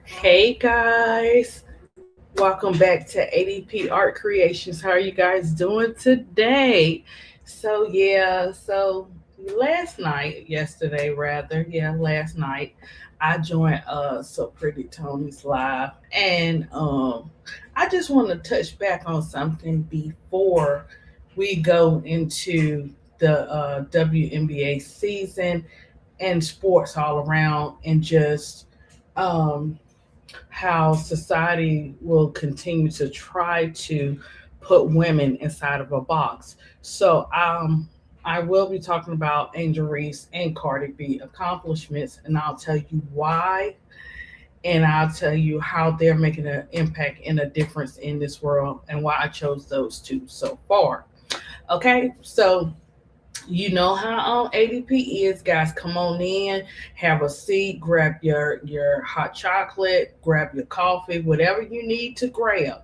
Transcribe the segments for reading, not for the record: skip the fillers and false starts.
Hey guys, welcome back to ADP Art Creations. How are you guys doing today? Yesterday rather, last night, I joined So Pretty Tony's live, and I just want to touch back on something before we go into the WNBA season and sports all around, and just um how society will continue to try to put women inside of a box. I will be talking about Angel Reese and Cardi B accomplishments, and I'll tell you why, and I'll tell you how they're making an impact and a difference in this world, and why I chose those two so far. Okay, so you know how ADP is, guys. Come on in, have a seat, grab your hot chocolate, grab your coffee, whatever you need to grab.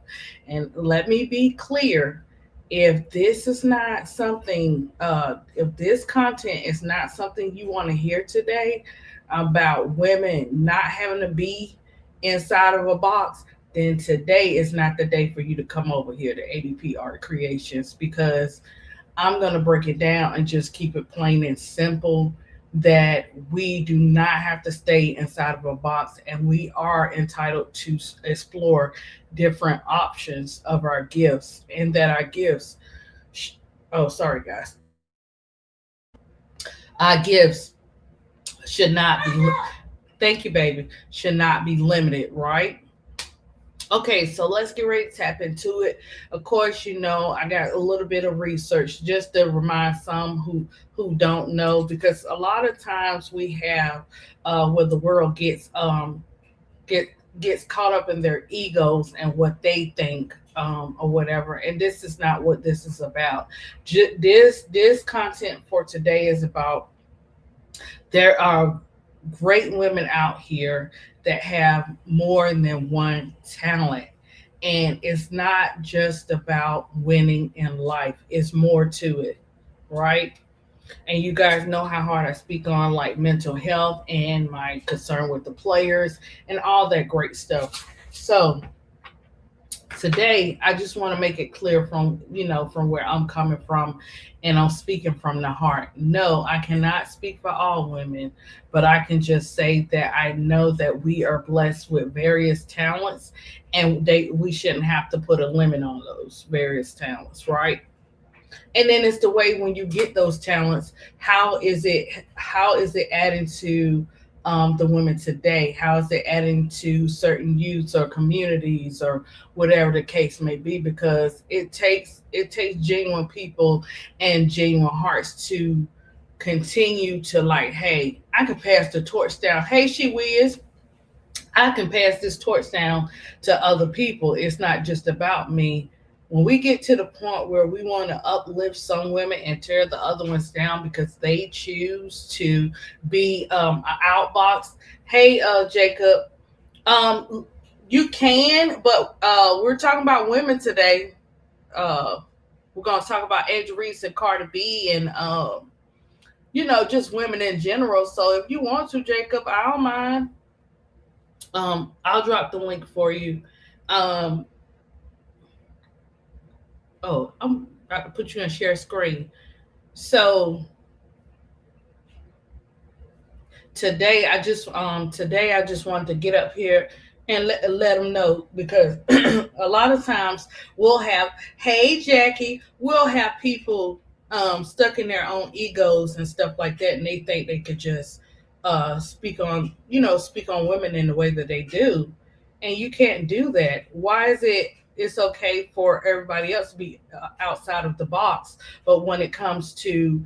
And let me be clear, if this is not something, if this content is not something you want to hear today about women not having to be inside of a box, then today is not the day for you to come over here to ADP Art Creations, because I'm going to break it down and just keep it plain and simple, that we do not have to stay inside of a box, and we are entitled to explore different options of our gifts, and that our gifts, oh, sorry, guys, our gifts should not be, thank you, baby, should not be limited, right? Okay, so let's get ready to tap into it. Of course, I got a little bit of research just to remind some who don't know, because a lot of times we have where the world get gets caught up in their egos and what they think, or whatever. And this is not what this is about. This content for today is about, there are great women out here that have more than one talent. And it's not just about winning in life, it's more to it, right? And you guys know how hard I speak on like mental health and my concern with the players and all that great stuff. So today I just want to make it clear from, from where I'm coming from, and I'm speaking from the heart. No, I cannot speak for all women, but I can just say that I know that we are blessed with various talents, and we shouldn't have to put a limit on those various talents, right? And then it's the way, when you get those talents, how is it adding to the women today? How is it adding to certain youths or communities, or whatever the case may be? Because it takes genuine people and genuine hearts to continue to, like, hey, I can pass the torch down. Hey, she whiz, I can pass this torch down to other people. It's not just about me. When we get to the point where we want to uplift some women and tear the other ones down because they choose to be an outbox, hey, Jacob, you can, but we're talking about women today. Uh, we're going to talk about Angel Reese and Cardi B, and just women in general. So if you want to, Jacob, I don't mind. I'll drop the link for you. Um, I'm about to put you on share screen. So today I just wanted to get up here and let them know, because a lot of times we'll have, hey Jackie, we'll have people stuck in their own egos and stuff like that, and they think they could just speak on women in the way that they do, and you can't do that. Why is it's okay for everybody else to be outside of the box, but when it comes to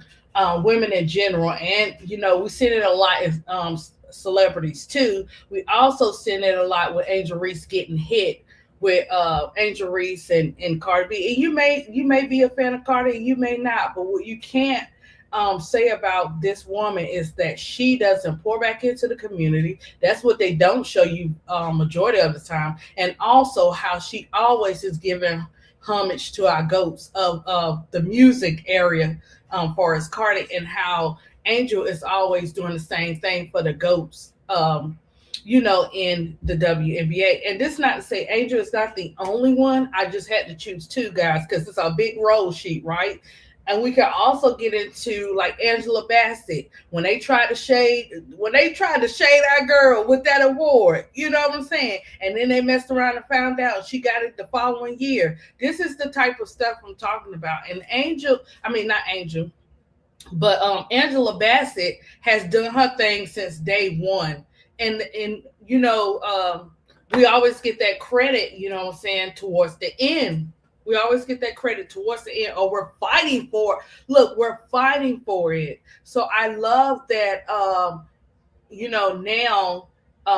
women in general, and we see it a lot in celebrities too. We also see it a lot with Angel Reese getting hit with Angel Reese and Cardi B. And you may be a fan of Cardi, you may not, but what you can't say about this woman is that she doesn't pour back into the community. That's what they don't show you majority of the time. And also how she always is giving homage to our goats of the music area, for as Cardi, and how Angel is always doing the same thing for the goats. in the WNBA. And this is not to say Angel is not the only one. I just had to choose two guys because it's a big roll sheet, right? And we can also get into like Angela Bassett when they tried to shade our girl with that award. You know what I'm saying? And then they messed around and found out she got it the following year. This is the type of stuff I'm talking about. And I mean not Angel, but Angela Bassett has done her thing since day one, and we always get that credit. You know what I'm saying, towards the end. We always get that credit towards the end, or we're fighting for. Look, we're fighting for it. So I love that. Now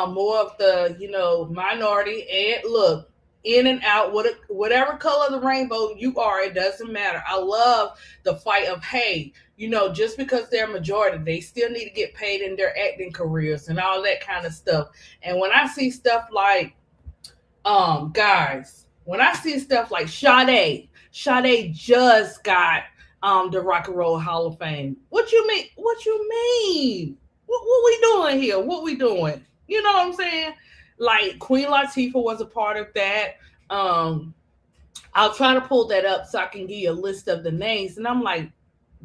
more of the minority, and look, in and out, whatever color of the rainbow you are, it doesn't matter. I love the fight of, hey, just because they're a majority, they still need to get paid in their acting careers and all that kind of stuff. And when I see stuff like guys, when I see stuff like Sade just got the Rock and Roll Hall of Fame. What you mean? What you mean? What we doing here? What we doing? You know what I'm saying? Like Queen Latifah was a part of that. Um, I'll try to pull that up so I can give you a list of the names. And I'm like,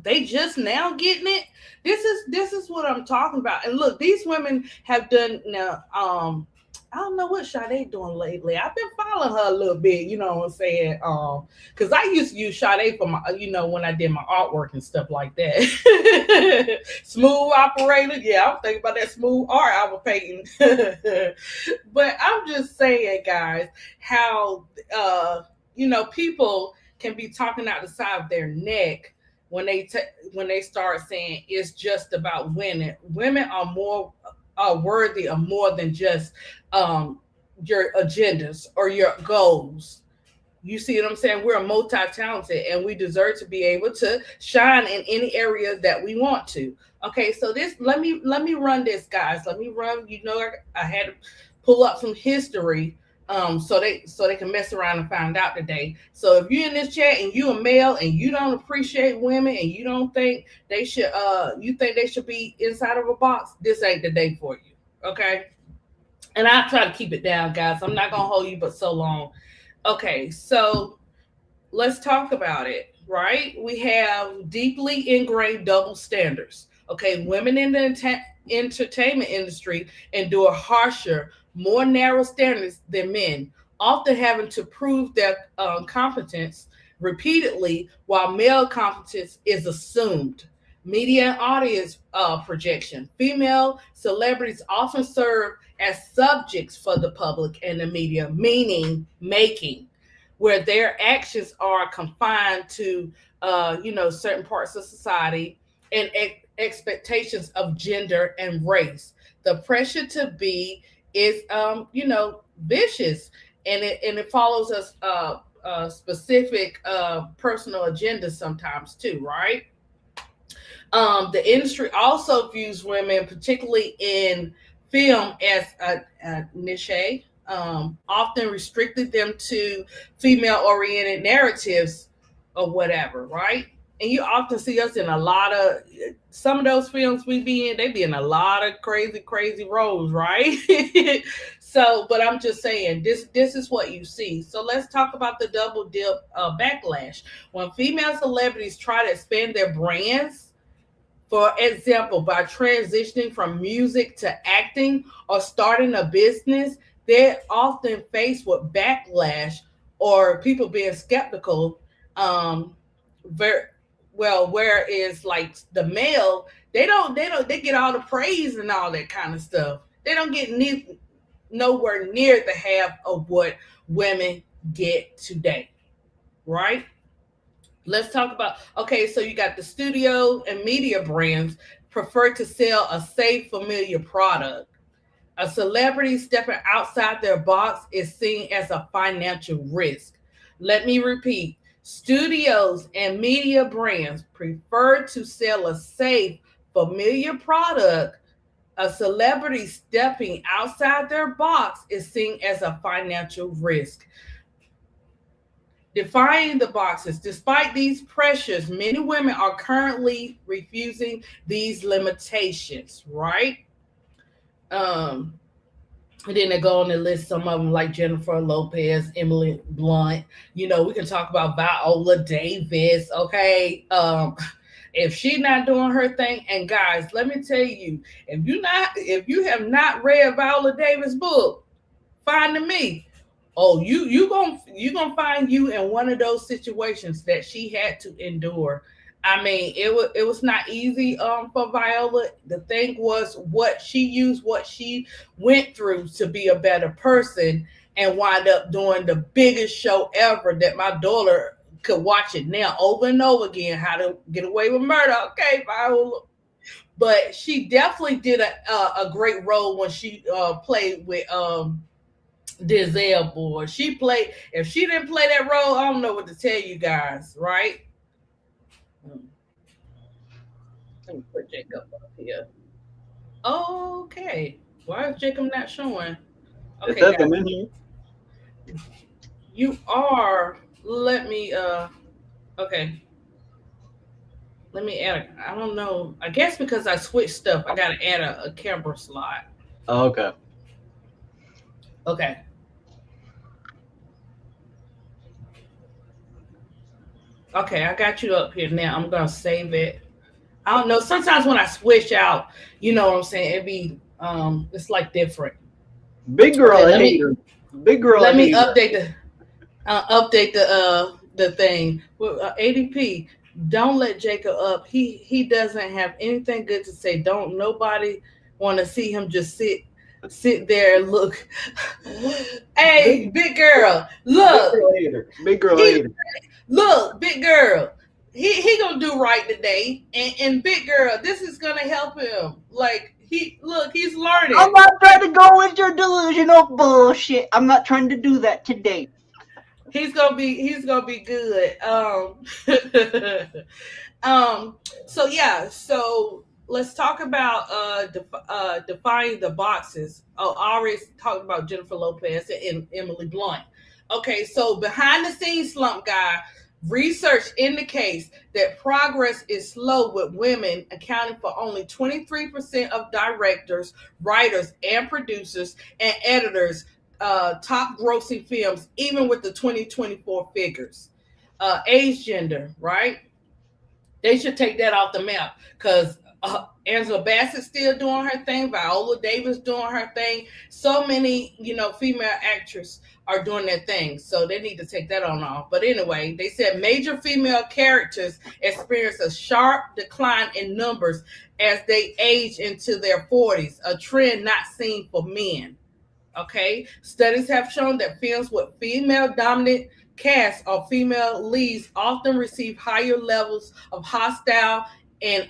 they just now getting it. This is what I'm talking about. And look, these women have done now. I don't know what Sade doing lately. I've been following her a little bit. You know what I'm saying? Because I used to use Sade for my, when I did my artwork and stuff like that. Smooth operator, yeah. I'm thinking about that smooth art I was painting. But I'm just saying, guys, how people can be talking out the side of their neck when they start saying it's just about winning. Women are worthy of more than just your agendas or your goals. You see what I'm saying? We're multi-talented and we deserve to be able to shine in any area that we want to. Okay, so this let me run this, guys. Let me run. I had to pull up some history so they can mess around and find out today. So if you're in this chat and you a male and you don't appreciate women and you don't think you think they should be inside of a box, this ain't the day for you. Okay? And I try to keep it down, guys. I'm not gonna hold you but so long. Okay, so let's talk about it, right? We have deeply ingrained double standards. Okay, women in the entertainment industry endure harsher, more narrow standards than men, often having to prove their competence repeatedly while male competence is assumed. Media and audience projection. Female celebrities often serve as subjects for the public and the media, meaning making, where their actions are confined to certain parts of society and expectations of gender and race. The pressure to be is vicious, and it follows a specific personal agenda sometimes too, right? The industry also views women, particularly in film, as a niche, often restricted them to female oriented narratives or whatever, right? And you often see us in a lot of some of those films we be in, they be in a lot of crazy, crazy roles, right? So, but I'm just saying, this is what you see. So let's talk about the double dip backlash. When female celebrities try to expand their brands, for example, by transitioning from music to acting or starting a business, they're often faced with backlash or people being skeptical. Very well, whereas like the male, they get all the praise and all that kind of stuff. They don't get nowhere near the half of what women get today, right? Let's talk about, okay, so you got the studio and media brands prefer to sell a safe, familiar product. A celebrity stepping outside their box is seen as a financial risk. Let me repeat, studios and media brands prefer to sell a safe, familiar product. A celebrity stepping outside their box is seen as a financial risk. Defying the boxes. Despite these pressures, many women are currently refusing these limitations, right? Um, And then they go on and list some of them like Jennifer Lopez, Emily Blunt. We can talk about Viola Davis. Okay, if she not doing her thing, and guys, let me tell you, if you have not read Viola Davis' book, Finding Me. Oh, you gonna find you in one of those situations that she had to endure. I mean, it was not easy for Viola. The thing was what she used, what she went through to be a better person and wind up doing the biggest show ever that my daughter could watch it now over and over again. How to Get Away with Murder. Okay, Viola. But she definitely did a great role when she played with Denzel boy. She played. If she didn't play that role, I don't know what to tell you guys. Right? Let me put Jacob up here. Okay. Why is Jacob not showing? It Okay, says guys. I'm in here. You are. Let me. Okay. Let me add. I don't know. I guess because I switched stuff, I gotta add a camera slot. Oh, okay. Okay. Okay. I got you up here now. I'm gonna save it. I don't know. Sometimes when I switch out, you know what I'm saying. It's like different. Big girl Okay. a Let me hater. Big girl a let me hater. update the thing. Well, ADP, don't let Jacob up. He doesn't have anything good to say. Don't nobody want to see him just sit there and look. Hey, Big big girl, big look. girl hater. Big girl He hater. look, big girl. He gonna do right today, and big girl, this is gonna help him. Like he's I'm learning. not trying to go with your delusional bullshit. I'm not trying to do that today. He's gonna be good. Um, so yeah, so let's talk about defining the boxes. Oh, I already talked about Jennifer Lopez and Emily Blunt. Okay, so behind the scenes slump guy, research indicates that progress is slow with women accounting for only 23% of directors, writers, and producers and editors top grossing films, even with the 2024 figures. Age, gender, right? They should take that off the map because Angela Bassett's still doing her thing. Viola Davis doing her thing. So many, female actors are doing their thing. So they need to take that on off. But anyway, they said major female characters experience a sharp decline in numbers as they age into their 40s, a trend not seen for men. Okay, studies have shown that films with female dominant casts or female leads often receive higher levels of hostile and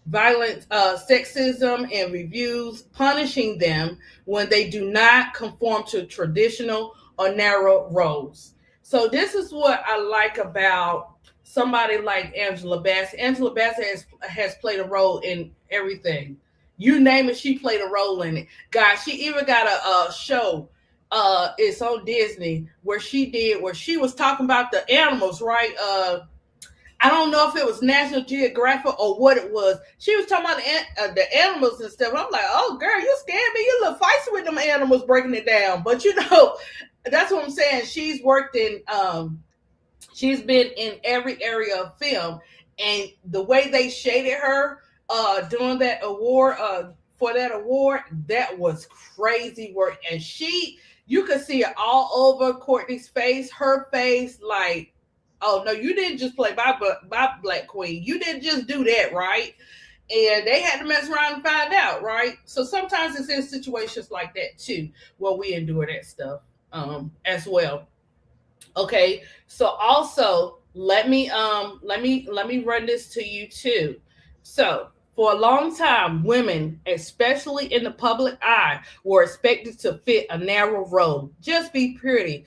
violent sexism and reviews, punishing them when they do not conform to traditional or narrow roles. So this is what I like about somebody like Angela Bassett. Angela Bassett has played a role in everything. You name it, she played a role in it. Guys, she even got a show. It's on Disney where she was talking about the animals, right? I don't know if it was National Geographic or what it was. She was talking about the animals and stuff. I'm like, oh, girl, you scared me. You look feisty with them animals breaking it down. But that's what I'm saying. She's been in every area of film, and the way they shaded her doing that award for that award, that was crazy work. And you could see it all over Courtney's face, her face, like, oh no, you didn't just play my Black Queen. You didn't just do that, right? And they had to mess around and find out, right? So sometimes it's in situations like that too, where we endure that stuff as well. Okay, so also let me run this to you too. So for a long time, women, especially in the public eye, were expected to fit a narrow role. Just be pretty.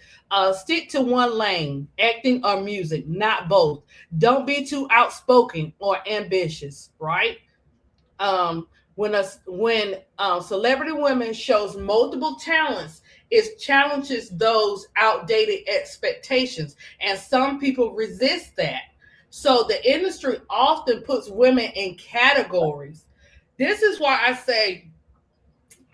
Stick to one lane, acting or music, not both. Don't be too outspoken or ambitious, right? um, when celebrity women shows multiple talents, it challenges those outdated expectations, and some people resist that. So the industry often puts women in categories. This is why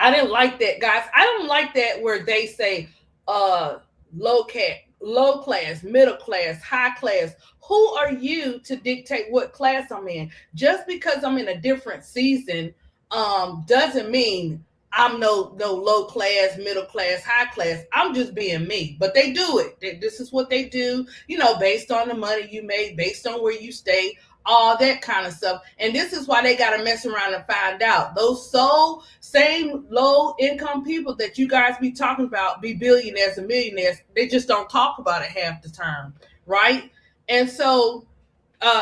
I didn't like that, guys. I don't like that where they say uh low class, middle class, high class. Who are you to dictate what class I'm in? Just because I'm in a different season doesn't mean I'm no low class, middle class, high class. I'm just being me. But they do it. This is what they do, based on the money you made, based on where you stay, all that kind of stuff. And this is why they got to mess around and find out. Those same low income people that you guys be talking about be billionaires and millionaires. They just don't talk about it half the time, right? And so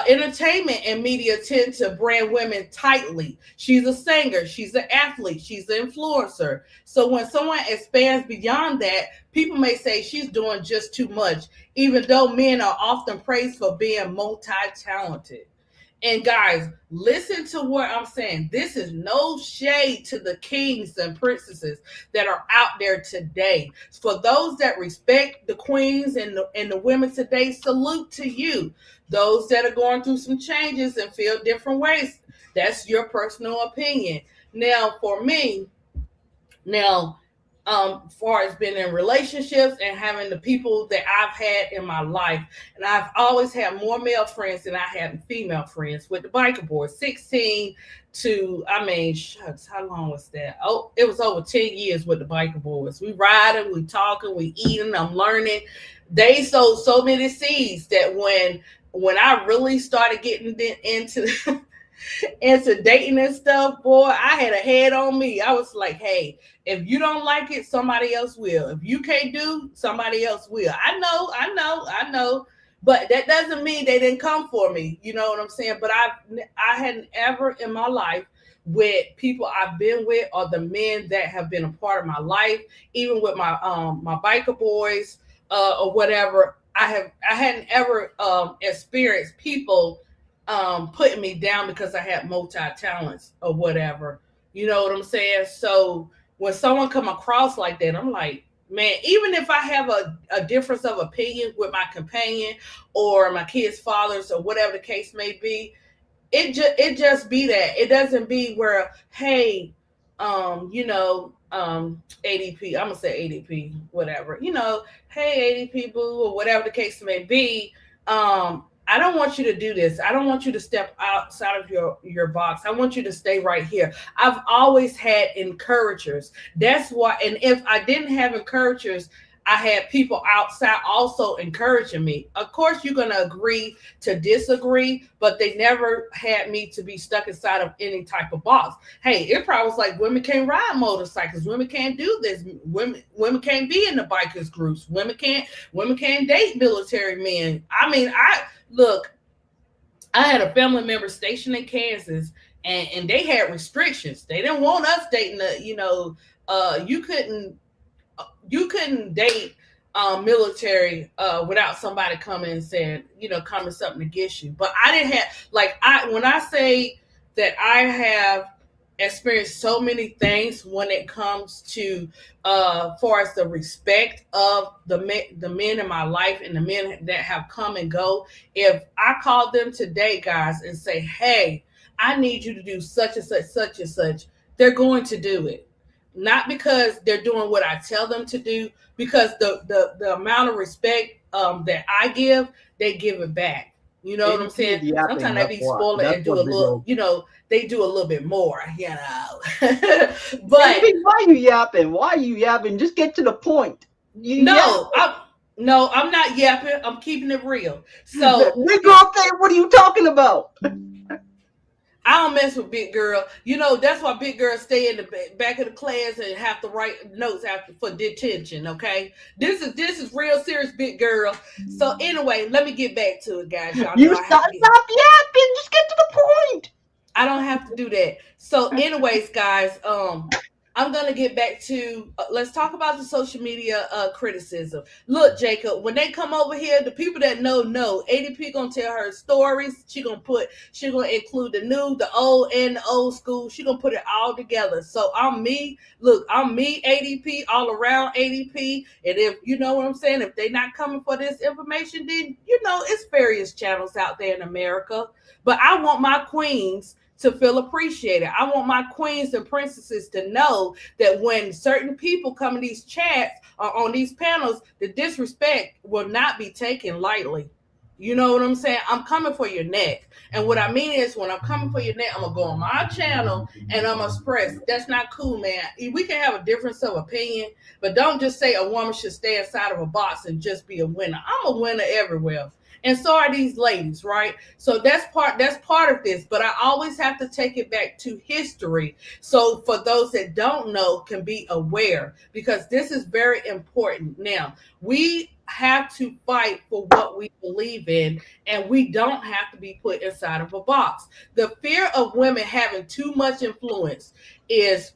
entertainment and media tend to brand women tightly. She's a singer, she's an athlete, she's an influencer. So when someone expands beyond that, people may say she's doing just too much, even though men are often praised for being multi talented. And guys, listen to what I'm saying. This is no shade to the kings and princesses that are out there today. For those that respect the queens and the women today, salute to you. Those that are going through some changes and feel different ways, that's your personal opinion. Now, for me, now, far as being in relationships and having the people that I've had in my life, and I've always had more male friends than I had female friends with the biker boys. 16 to, I mean, shucks, how long was that? Oh, it was over 10 years with the biker boys. We riding, we talking, we eating, I'm learning. They sowed so many seeds that when I really started getting into into dating and stuff, boy, I had a head on me. I was like, hey, if you don't like it, somebody else will. If you can't do, somebody else will. I know. But that doesn't mean they didn't come for me. You know what I'm saying? But I hadn't ever in my life with people I've been with or the men that have been a part of my life, even with my biker boys or whatever. I hadn't ever experienced people putting me down because I had multi talents or whatever. You know what I'm saying? So when someone come across like that, I'm like, man, even if I have a difference of opinion with my companion or my kids' fathers or whatever the case may be, it just be that. It doesn't be where, hey, ADP, I'm gonna say ADP, whatever, hey ADP boo or whatever the case may be. I don't want you to do this. I don't want you to step outside of your box. I want you to stay right here. I've always had encouragers. That's why, and if I didn't have encouragers, I had people outside also encouraging me. Of course, you're going to agree to disagree, but they never had me to be stuck inside of any type of box. Hey, it probably was like women can't ride motorcycles, women can't do this, women can't be in the bikers groups, women can't date military men. I mean, look, I had a family member stationed in Kansas, and they had restrictions. They didn't want us dating you couldn't date military without somebody coming and saying, coming something against you. But I didn't have, like, when I say that I have experienced so many things when it comes to far as the respect of the men in my life and the men that have come and go. If I call them today, guys, and say, hey, I need you to do such and such, they're going to do it. Not because they're doing what I tell them to do, because the amount of respect that I give, they give it back. You know what I'm saying? Sometimes they be spoiled and do a little, they do a little bit more, But Baby, why you yapping? Why you yapping? Just get to the point. No, I'm not yapping. I'm keeping it real. So, what are you talking about? I don't mess with big girl. That's why big girls stay in the back of the class and have to write notes for detention. Okay, this is real serious, big girl. So anyway, let me get back to it, guys. Y'all You stop yapping. Just get to the point. I don't have to do that. So, anyways, guys, I'm gonna get back to let's talk about the social media criticism. Look, Jacob, when they come over here, the people that know ADP gonna tell her stories. She gonna include the new, the old, and the old school. She gonna put it all together. So I'm me. Look, I'm me, ADP, all around ADP. And if you know what I'm saying, if they not coming for this information, then it's various channels out there in America. But I want my queens to feel appreciated. I want my queens and princesses to know that when certain people come in these chats or on these panels, the disrespect will not be taken lightly. You know what I'm saying? I'm coming for your neck. And what I mean is, when I'm coming for your neck, I'm going to go on my channel and I'm going to express. That's not cool, man. We can have a difference of opinion, but don't just say a woman should stay inside of a box and just be a winner. I'm a winner everywhere. And so are these ladies, right? So that's part of this, but I always have to take it back to history. So for those that don't know can be aware, because this is very important. Now, we have to fight for what we believe in, and we don't have to be put inside of a box. The fear of women having too much influence is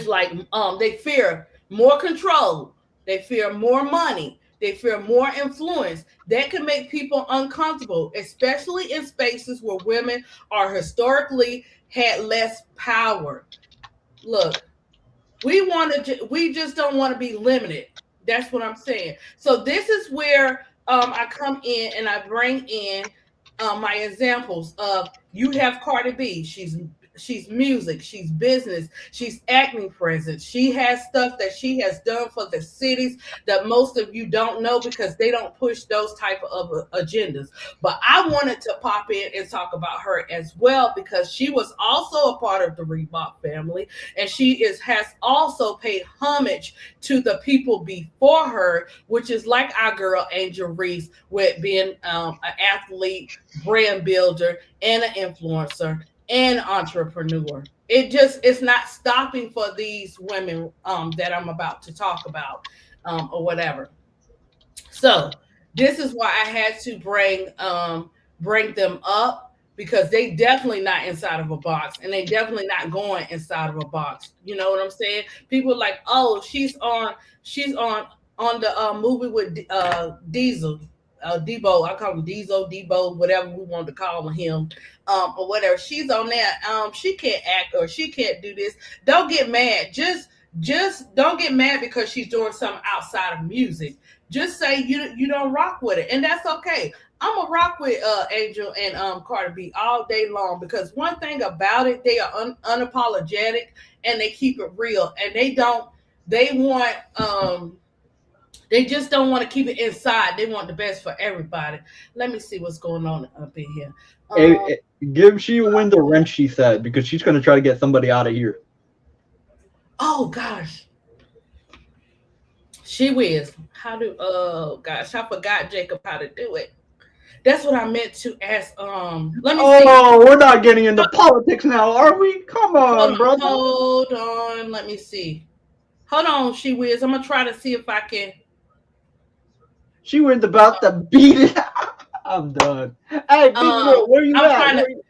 like they fear more control, they fear more money, they fear more influence. That can make people uncomfortable, especially in spaces where women are historically had less power. Look, we just don't want to be limited. That's what I'm saying. So this is where I come in and I bring in my examples of, you have Cardi B. She's music, she's business, she's acting presence. She has stuff that she has done for the cities that most of you don't know, because they don't push those type of agendas. But I wanted to pop in and talk about her as well, because she was also a part of the Reebok family, and she has also paid homage to the people before her, which is like our girl Angel Reese, with being an athlete, brand builder, and an influencer and entrepreneur. It's not stopping for these women that I'm about to talk about, or whatever. So this is why I had to bring them up, because they definitely not inside of a box, and they definitely not going inside of a box. You know what I'm saying? People are like, oh, she's on the movie with Diesel. Debo, I call him Diesel, Debo, whatever we want to call him, or whatever. She's on that. She can't act or she can't do this. Don't get mad. Just don't get mad because she's doing something outside of music. Just say you don't rock with it, and that's okay. I'm gonna rock with Angel and Cardi B all day long, because one thing about it, they are unapologetic, and they keep it real, and they want they just don't want to keep it inside. They want the best for everybody. Let me see what's going on up in here. Hey, Um, hey, give She Win the wrench, she said, because she's going to try to get somebody out of here. oh gosh, she whiz. How do? Oh gosh, I forgot Jacob how to do it. That's what I meant to ask. Let me see. Oh, we're not getting into politics now, are we? Come on, brother. Hold on. Let me see. Hold on, she whiz. I'm gonna try to see if I can. She was about to beat it. I'm done. Hey, big Um, girl, where you I'm at? trying to.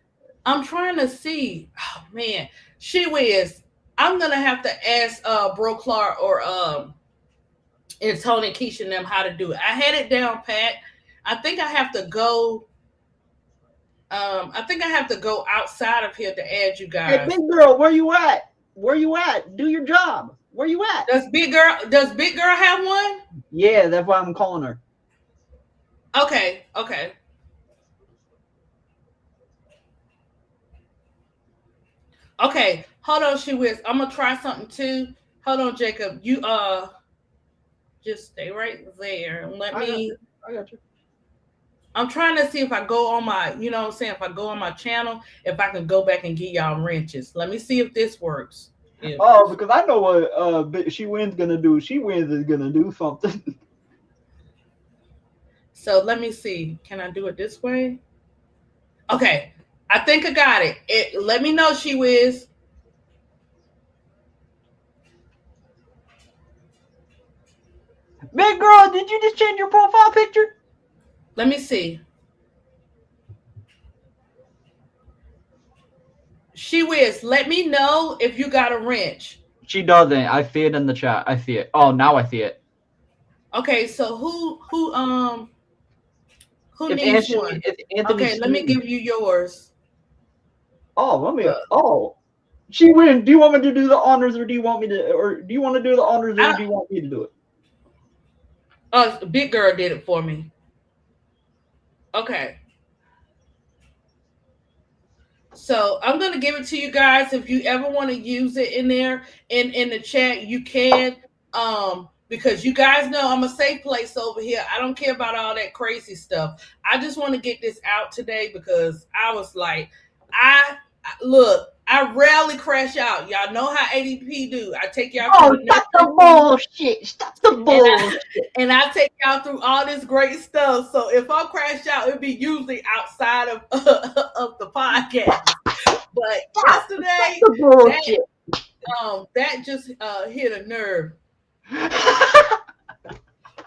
I'm trying to see. Oh man, she whiz. I'm gonna have to ask Bro Clark or and Tony Keisha and them how to do it. I had it down pat. I think I have to go. I think I have to go outside of here to add you Hey, big guys. girl, where you at? Where you at? Do your job. Where you at? Does Big Girl have one? Yeah, that's why I'm calling her. Okay, okay, okay. Hold on, she whiz. I'm gonna try something too. Hold on, Jacob. You just stay right there and let I got me. you. I got you. I'm trying to see if I go on my, you know what I'm saying, if I go on my channel, if I can go back and give y'all wrenches. Let me see if this works. If Oh, because I know what She Win's gonna do. She Wins is gonna do something. so, let me see. Can I do it this way? Okay, I think I got it. Let me know, she whiz. Big girl, did you just change your profile picture? Let me see. She whiz. Let me know if you got a wrench. She doesn't. I see it in the chat. I see it. Oh, now I see it. Okay, so who It's needs Anthony. one? It's Anthony Okay, let me C. give you yours. Oh, let me. Uh, Oh, She Win. Do you want me to do the honors, or do you want me to, or do you want to do the honors, or I, do you want me to do it? Big Girl did it for me. Okay. So I'm gonna give it to you guys. If you ever want to use it in there in the chat, you can. Because you guys know I'm a safe place over here. I don't care about all that crazy stuff. I just want to get this out today because I was like, look. I rarely crash out. Y'all know how ADP do. I take y'all through Oh, the stop the nursery bullshit! Stop the and I bullshit! and I take y'all through all this great stuff. So if I crash out, it'd be usually outside of of the podcast. But Stop yesterday, the that bullshit! that just hit a nerve.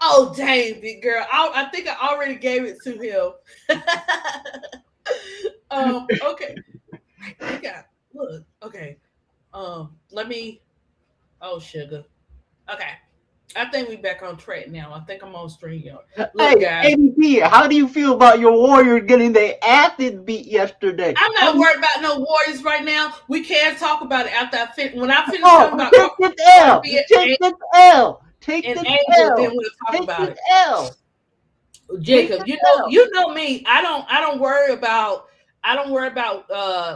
Oh dang, big girl! I think I already gave it to him. Okay, he got look. Okay, let me. Oh sugar. Okay, I think we back on track now. I think I'm on StreamYard. Look, Hey, guys, ADP, how do you feel about your Warriors getting their asses beat yesterday? I'm not worried about no Warriors right now. We can talk about it after I finish. When I finish talking Oh, about take this Cardi L. B Take this L. Take and this Angel, then L. we'll talk Take about this it. L. Take Jacob, this L. you know me. I don't worry about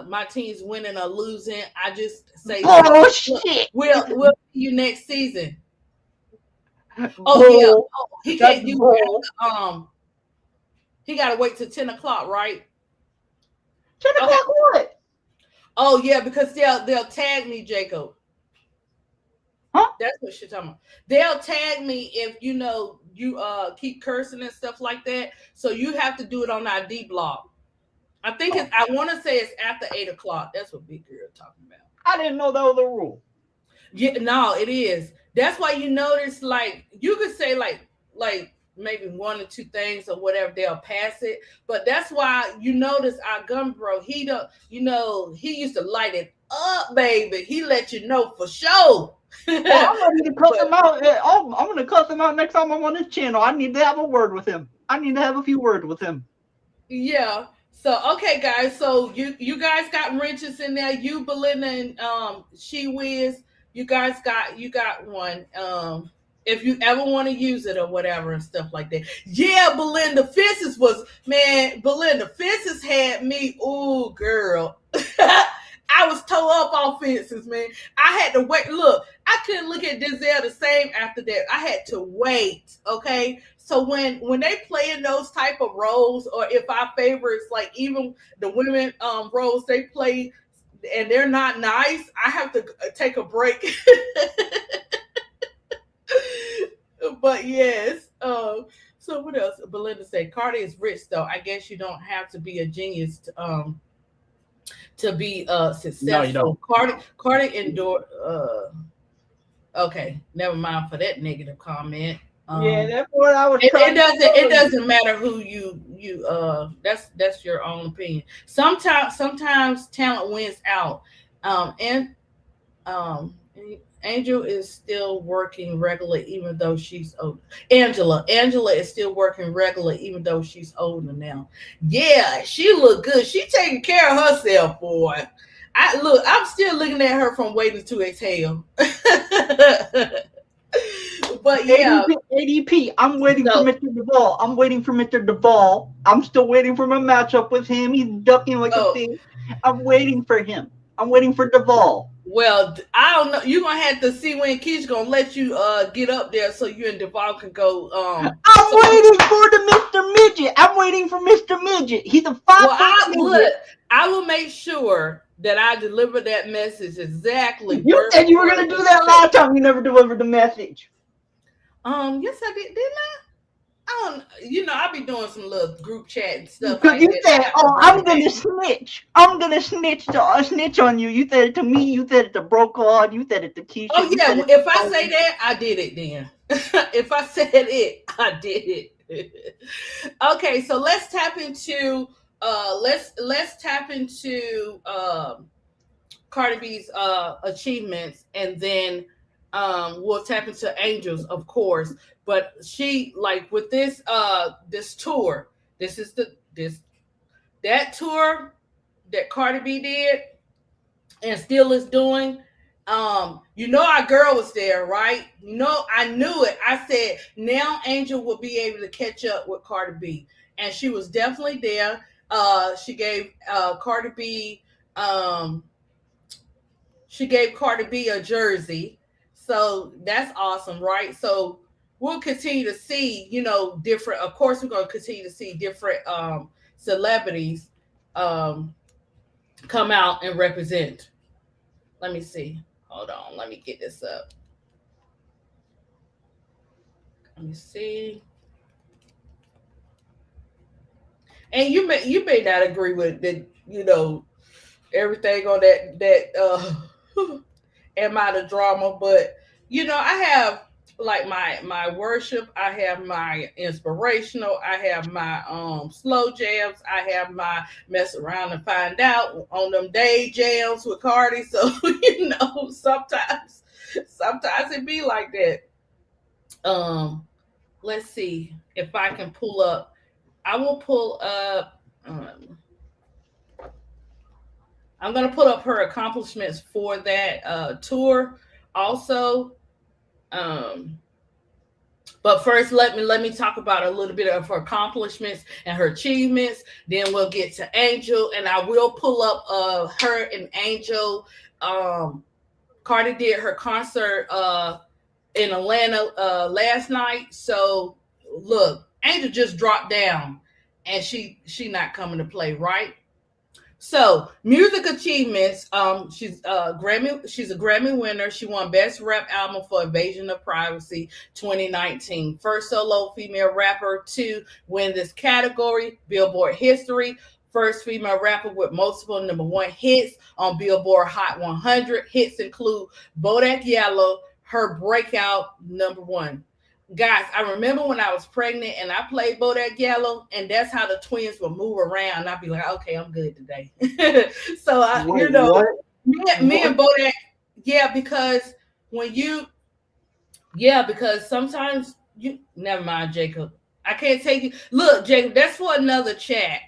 my teams winning or losing. I just say, look, Bullshit. we'll see you next season. Oh yeah. Bull. Oh, he That's can't do bull. he gotta wait till 10 o'clock, right? 10 Okay. o'clock what? Oh yeah, because they'll tag me, Jacob. Huh? That's what she's talking about. They'll tag me if you keep cursing and stuff like that. So you have to do it on our D block. I think Oh, I want to say it's after 8 o'clock. That's what Big Girl talking about. I didn't know that was a rule. Yeah, no, it is. That's why you notice, like you could say like maybe one or two things or whatever they'll pass it, but that's why you notice our gun bro. He don't, he used to light it up, baby. He let you know for sure. Oh, I'm ready to cuss him But out. Oh, I'm going to cuss him out next time I'm on his channel. I need to have a word with him. I need to have a few words with him. yeah. So okay, guys. So you guys got wrenches in there. You Belinda and She Wiz. You got one. If you ever want to use it or whatever and stuff like that. Yeah, Belinda Fences was man. Belinda Fences had me. Ooh, girl. I was toe up on fences, man. I had to wait. Look, I couldn't look at Denzel the same after that. I had to wait. Okay, so when they play in those type of roles, or if our favorites, like even the women roles they play, and they're not nice, I have to take a break. But yes, so what else? Belinda said, "Cardi is rich, though. I guess you don't have to be a genius to be No, you don't. successful." Cardi endured. Okay, never mind for that negative comment. Yeah, Um, that's what I was it trying to doesn't tell it you. doesn't matter who that's your own opinion. Sometimes talent wins out. And um Angel is still working regular even though she's old. Angela is still working regular even though she's older now. Yeah, she look good. She taking care of herself, boy. I'm still looking at her from Waiting to Exhale. But yeah, ADP, I'm waiting for so Mr. Duvall. I'm waiting for Mr. Duvall. I'm still waiting for my matchup with him. He's ducking like a oh fish. I'm waiting for him. I'm waiting for Duvall. well, I don't know. You're gonna have to see when Keisha gonna let you get up there so you and Devon can go I'm so waiting for the Mr. Midget. I'm waiting for Mr. Midget. He's a well 5 foot I midget. look I will make sure that I deliver that message exactly You word said for you were word gonna do what you that say. last time. You never delivered the message. Yes I did, didn't I? I don't, I be doing some little group chat and stuff Because like you that. I said, have to "Oh, bring I'm it back. gonna snitch. I'm gonna snitch on you." You said it to me. You said it to Brocard. You said it to Keisha. Oh You yeah, said well, it to if I say Tony. that, I did it then. If I said it, I did it. Okay, so let's tap into Cardi B's achievements, and then we'll tap into Angels, of course. But she, like, with this tour, this is the this that tour that Cardi B did and still is doing. Our girl was there, right? I knew it. I said now Angel will be able to catch up with Cardi B, and she was definitely there. She gave Cardi B Um, she gave Cardi B a jersey. So that's awesome, right? So we'll continue to see, different, of course, we're going to continue to see different celebrities um, come out and represent. Let me see. Hold on. Let me get this up. Let me see. And you may not agree with the, everything on that am out of drama, but I have like my worship, I have my inspirational, I have my slow jams, I have my mess around and find out on them day jams with Cardi. So sometimes it be like that. Let's see if I can pull up. I will pull up. I'm gonna put up her accomplishments for that tour also. Um, but first, let me talk about a little bit of her accomplishments and her achievements. Then we'll get to Angel, and I will pull up her and Angel. Um, Cardi did her concert in Atlanta last night. So look, Angel just dropped down, and she not coming to play, right? So music achievements. She's a Grammy winner. She won Best Rap Album for Invasion of Privacy 2019. First solo female rapper to win this category. Billboard history. First female rapper with multiple number one hits on Billboard Hot 100. Hits include Bodak Yellow, her breakout number one. Guys, I remember when I was pregnant and I played Bodak Yellow, and that's how the twins would move around. And I'd be like, okay, I'm good today. So, Wait, what? me What? and Bodak, yeah, because when you, yeah, because sometimes never mind, Jacob. I can't take you. Look, Jacob, that's for another chat.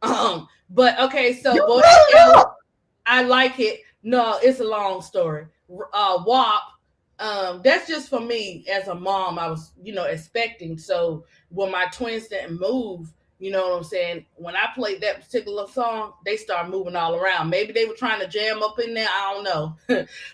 But okay, You so Bodak brought it Yellow, up. I like it. No, it's a long story. WAP. That's just for me as a mom. I was, expecting. So when my twins didn't move, you know what I'm saying? When I played that particular song, they started moving all around. Maybe they were trying to jam up in there. I don't know.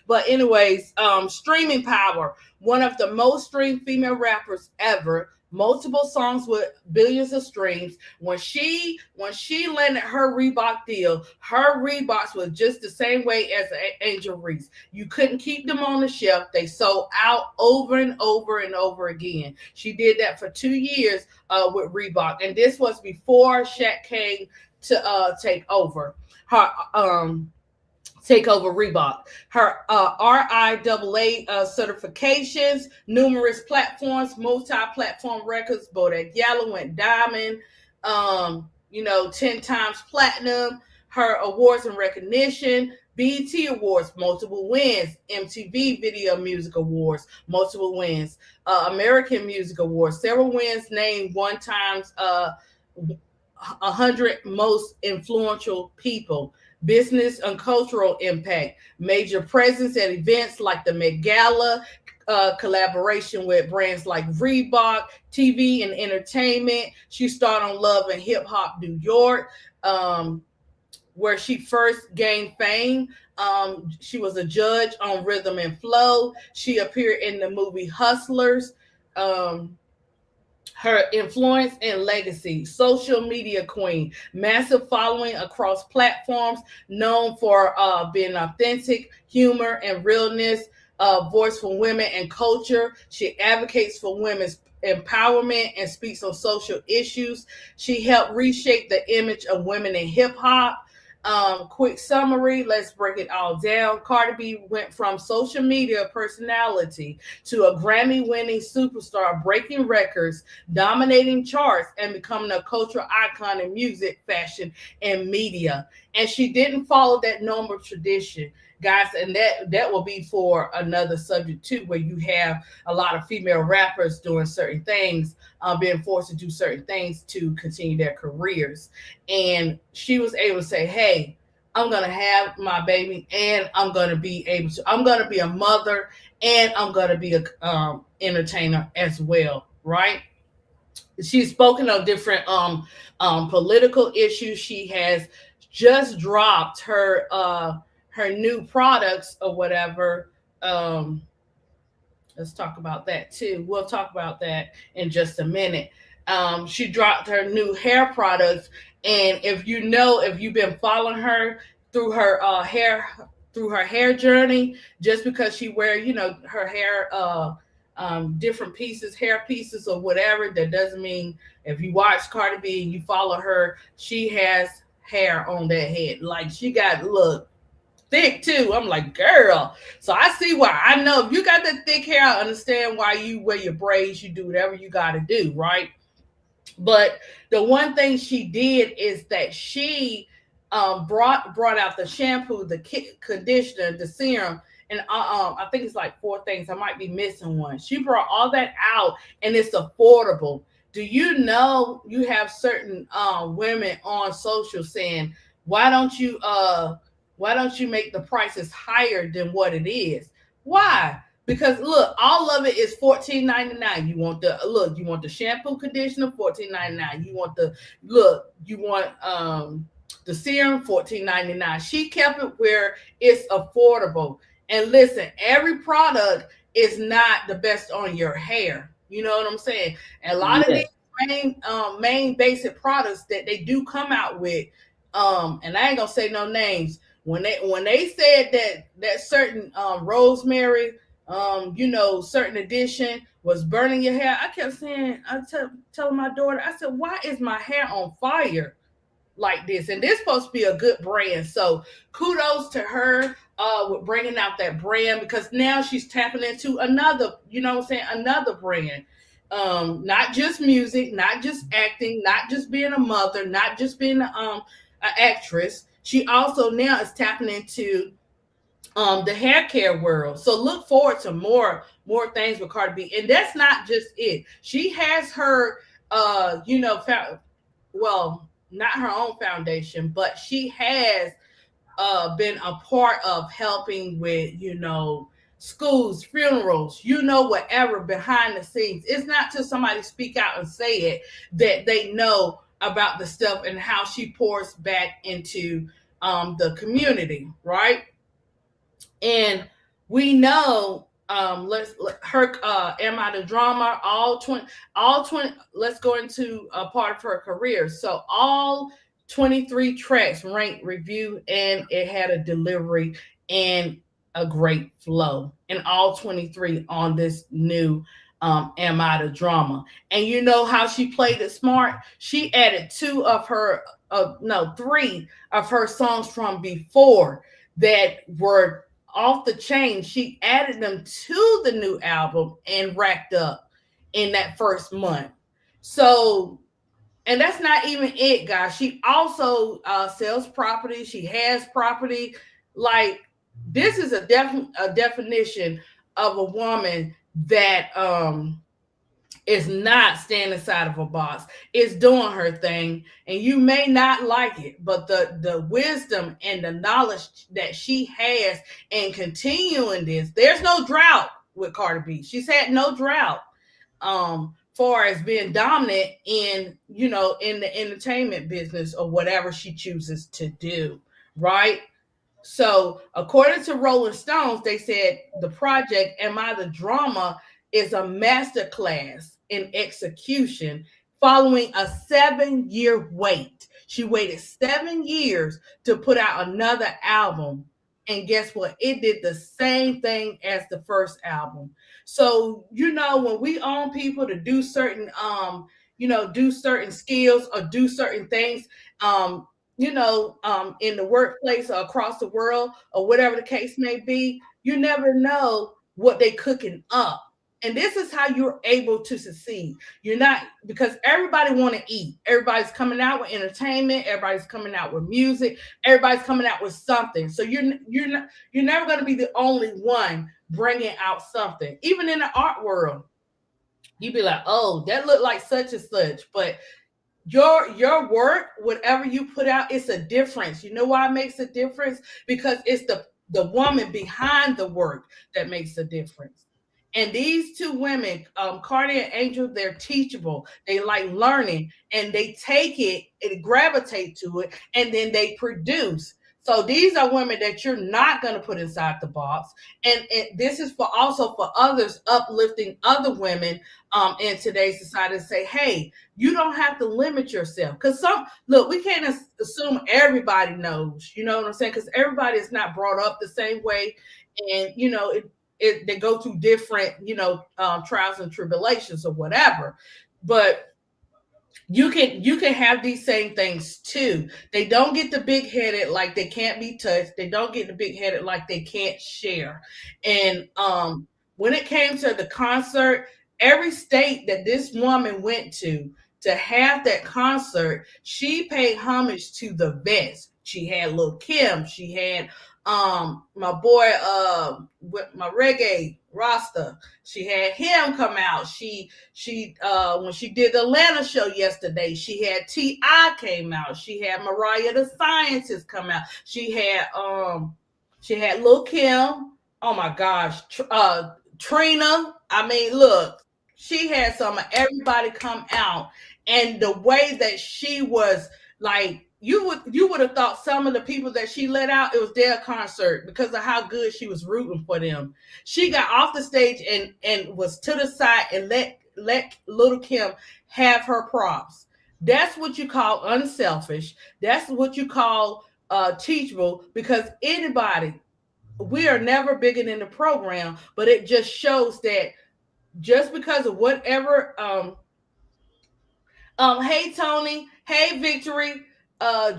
But anyways, streaming power. One of the most streamed female rappers ever. Multiple songs with billions of streams. When she landed her Reebok deal, her Reeboks was just the same way as Angel Reese. You couldn't keep them on the shelf. They sold out over and over and over again. She did that for 2 years with Reebok, and this was before Shaq came to take over. Her take over Reebok. Her RIAA certifications, numerous platforms, multi-platform records. Bodak Yellow went diamond. 10 times platinum. Her awards and recognition. BET Awards, multiple wins. MTV Video Music Awards, multiple wins. American Music Awards, several wins. Named one times 100 most influential people. Business and cultural impact, major presence at events like the Met Gala, collaboration with brands like Reebok, TV and entertainment. She starred on Love and Hip Hop New York, where she first gained fame. She was a judge on Rhythm and Flow. She appeared in the movie Hustlers. Um, her influence and legacy, social media queen, massive following across platforms, known for being authentic, humor, and realness, voice for women and culture. She advocates for women's empowerment and speaks on social issues. She helped reshape the image of women in hip hop. Quick summary, let's break it all down. Cardi B went from social media personality to a Grammy winning superstar, breaking records, dominating charts, and becoming a cultural icon in music, fashion, and media. And she didn't follow that normal tradition, guys, and that will be for another subject too, where you have a lot of female rappers doing certain things, being forced to do certain things to continue their careers. And she was able to say, hey, I'm going to have my baby, and I'm going to be a mother, and I'm going to be a entertainer as well, right? She's spoken of different political issues. just dropped her new products or whatever. Um, let's talk about that too. We'll talk about that in just a minute. She dropped her new hair products, and if you've been following her through her hair journey, just because she wear her hair different pieces, hair pieces or whatever, that doesn't mean if you watch Cardi B and you follow her, she has hair on that head. Like she got look thick too. I'm like, girl. So I see why. I know if you got that thick hair, I understand why you wear your braids, you do whatever you gotta do, right? But the one thing she did is that she brought out the shampoo, the conditioner, the serum, and I think it's like four things. I might be missing one. She brought all that out, and it's affordable. Do you know you have certain women on social saying, "Why don't you make the prices higher than what it is?" Why? Because look, all of it is $14.99. You want the shampoo conditioner, $14.99. You want the serum, $14.99. She kept it where it's affordable. And listen, every product is not the best on your hair. You know what I'm saying? And a lot of Yeah. these main basic products that they do come out with, and I ain't gonna say no names. When they said that certain rosemary, certain edition was burning your hair, I kept saying, telling my daughter, I said, why is my hair on fire like this? And this supposed to be a good brand. So kudos to her with bringing out that brand, because now she's tapping into another, another brand. Not just music, not just acting, not just being a mother, not just being an actress. She also now is tapping into the hair care world. So look forward to more things with Cardi B. And that's not just it. She has her well, not her own foundation, but she has been a part of helping with, schools, funerals, whatever behind the scenes. It's not till somebody speak out and say it that they know about the stuff and how she pours back into the community, right? And we know her am I the drama, all 20, let's go into a part of her career. So all 23 tracks ranked review, and it had a delivery and a great flow in all 23 on this new am I the drama. And you know how she played it smart? She added three of her songs from before that were off the chain. She added them to the new album and racked up in that first month. So, and that's not even it, guys. She also sells property. She has property. Like, this is a definition of a woman that is not standing inside of a box. It's doing her thing, and you may not like it, but the wisdom and the knowledge that she has in continuing this, there's no drought with Cardi B. She's had no drought far as being dominant in the entertainment business or whatever she chooses to do, right? So, according to Rolling Stones, they said the project Am I the Drama is a masterclass in execution following a 7-year wait. She waited 7 years to put out another album. And guess what? It did the same thing as the first album. So, when we own people to do certain do certain skills or do certain things, in the workplace or across the world or whatever the case may be, you never know what they cooking up. And this is how you're able to succeed. You're not, because everybody want to eat. Everybody's coming out with entertainment. Everybody's coming out with music. Everybody's coming out with something. So you're never going to be the only one bringing out something. Even in the art world, you'd be like, oh, that looked like such and such, but your work, whatever you put out, it's a difference. You know why it makes a difference? Because it's the woman behind the work that makes a difference. And these two women, Cardi and Angel, they're teachable. They like learning and they take it and gravitate to it and then they produce. So these are women that you're not going to put inside the box. And this is for also for others, uplifting other women in today's society to say, hey, you don't have to limit yourself. Because some, look, we can't assume everybody knows, you know what I'm saying? Because everybody is not brought up the same way. And, they go through different, trials and tribulations or whatever. But you can have these same things too. They don't get the big headed like they can't be touched. They don't get the big headed like they can't share. And when it came to the concert, every state that this woman went to have that concert, she paid homage to the best. She had Lil Kim, she had my boy with my reggae Rasta. She had him come out. She when she did the Atlanta show yesterday, she had T.I. came out. She had Mariah the Scientist come out. She had Lil Kim. Oh my gosh. Trina. I mean, look, she had some of everybody come out. And the way that she was like, you would have thought some of the people that she let out, it was their concert because of how good she was rooting for them. She got off the stage and was to the side and let Little Kim have her props. That's what you call unselfish. That's what you call teachable. Because anybody, we are never bigger than the program, but it just shows that just because of whatever hey Tony, hey Victory.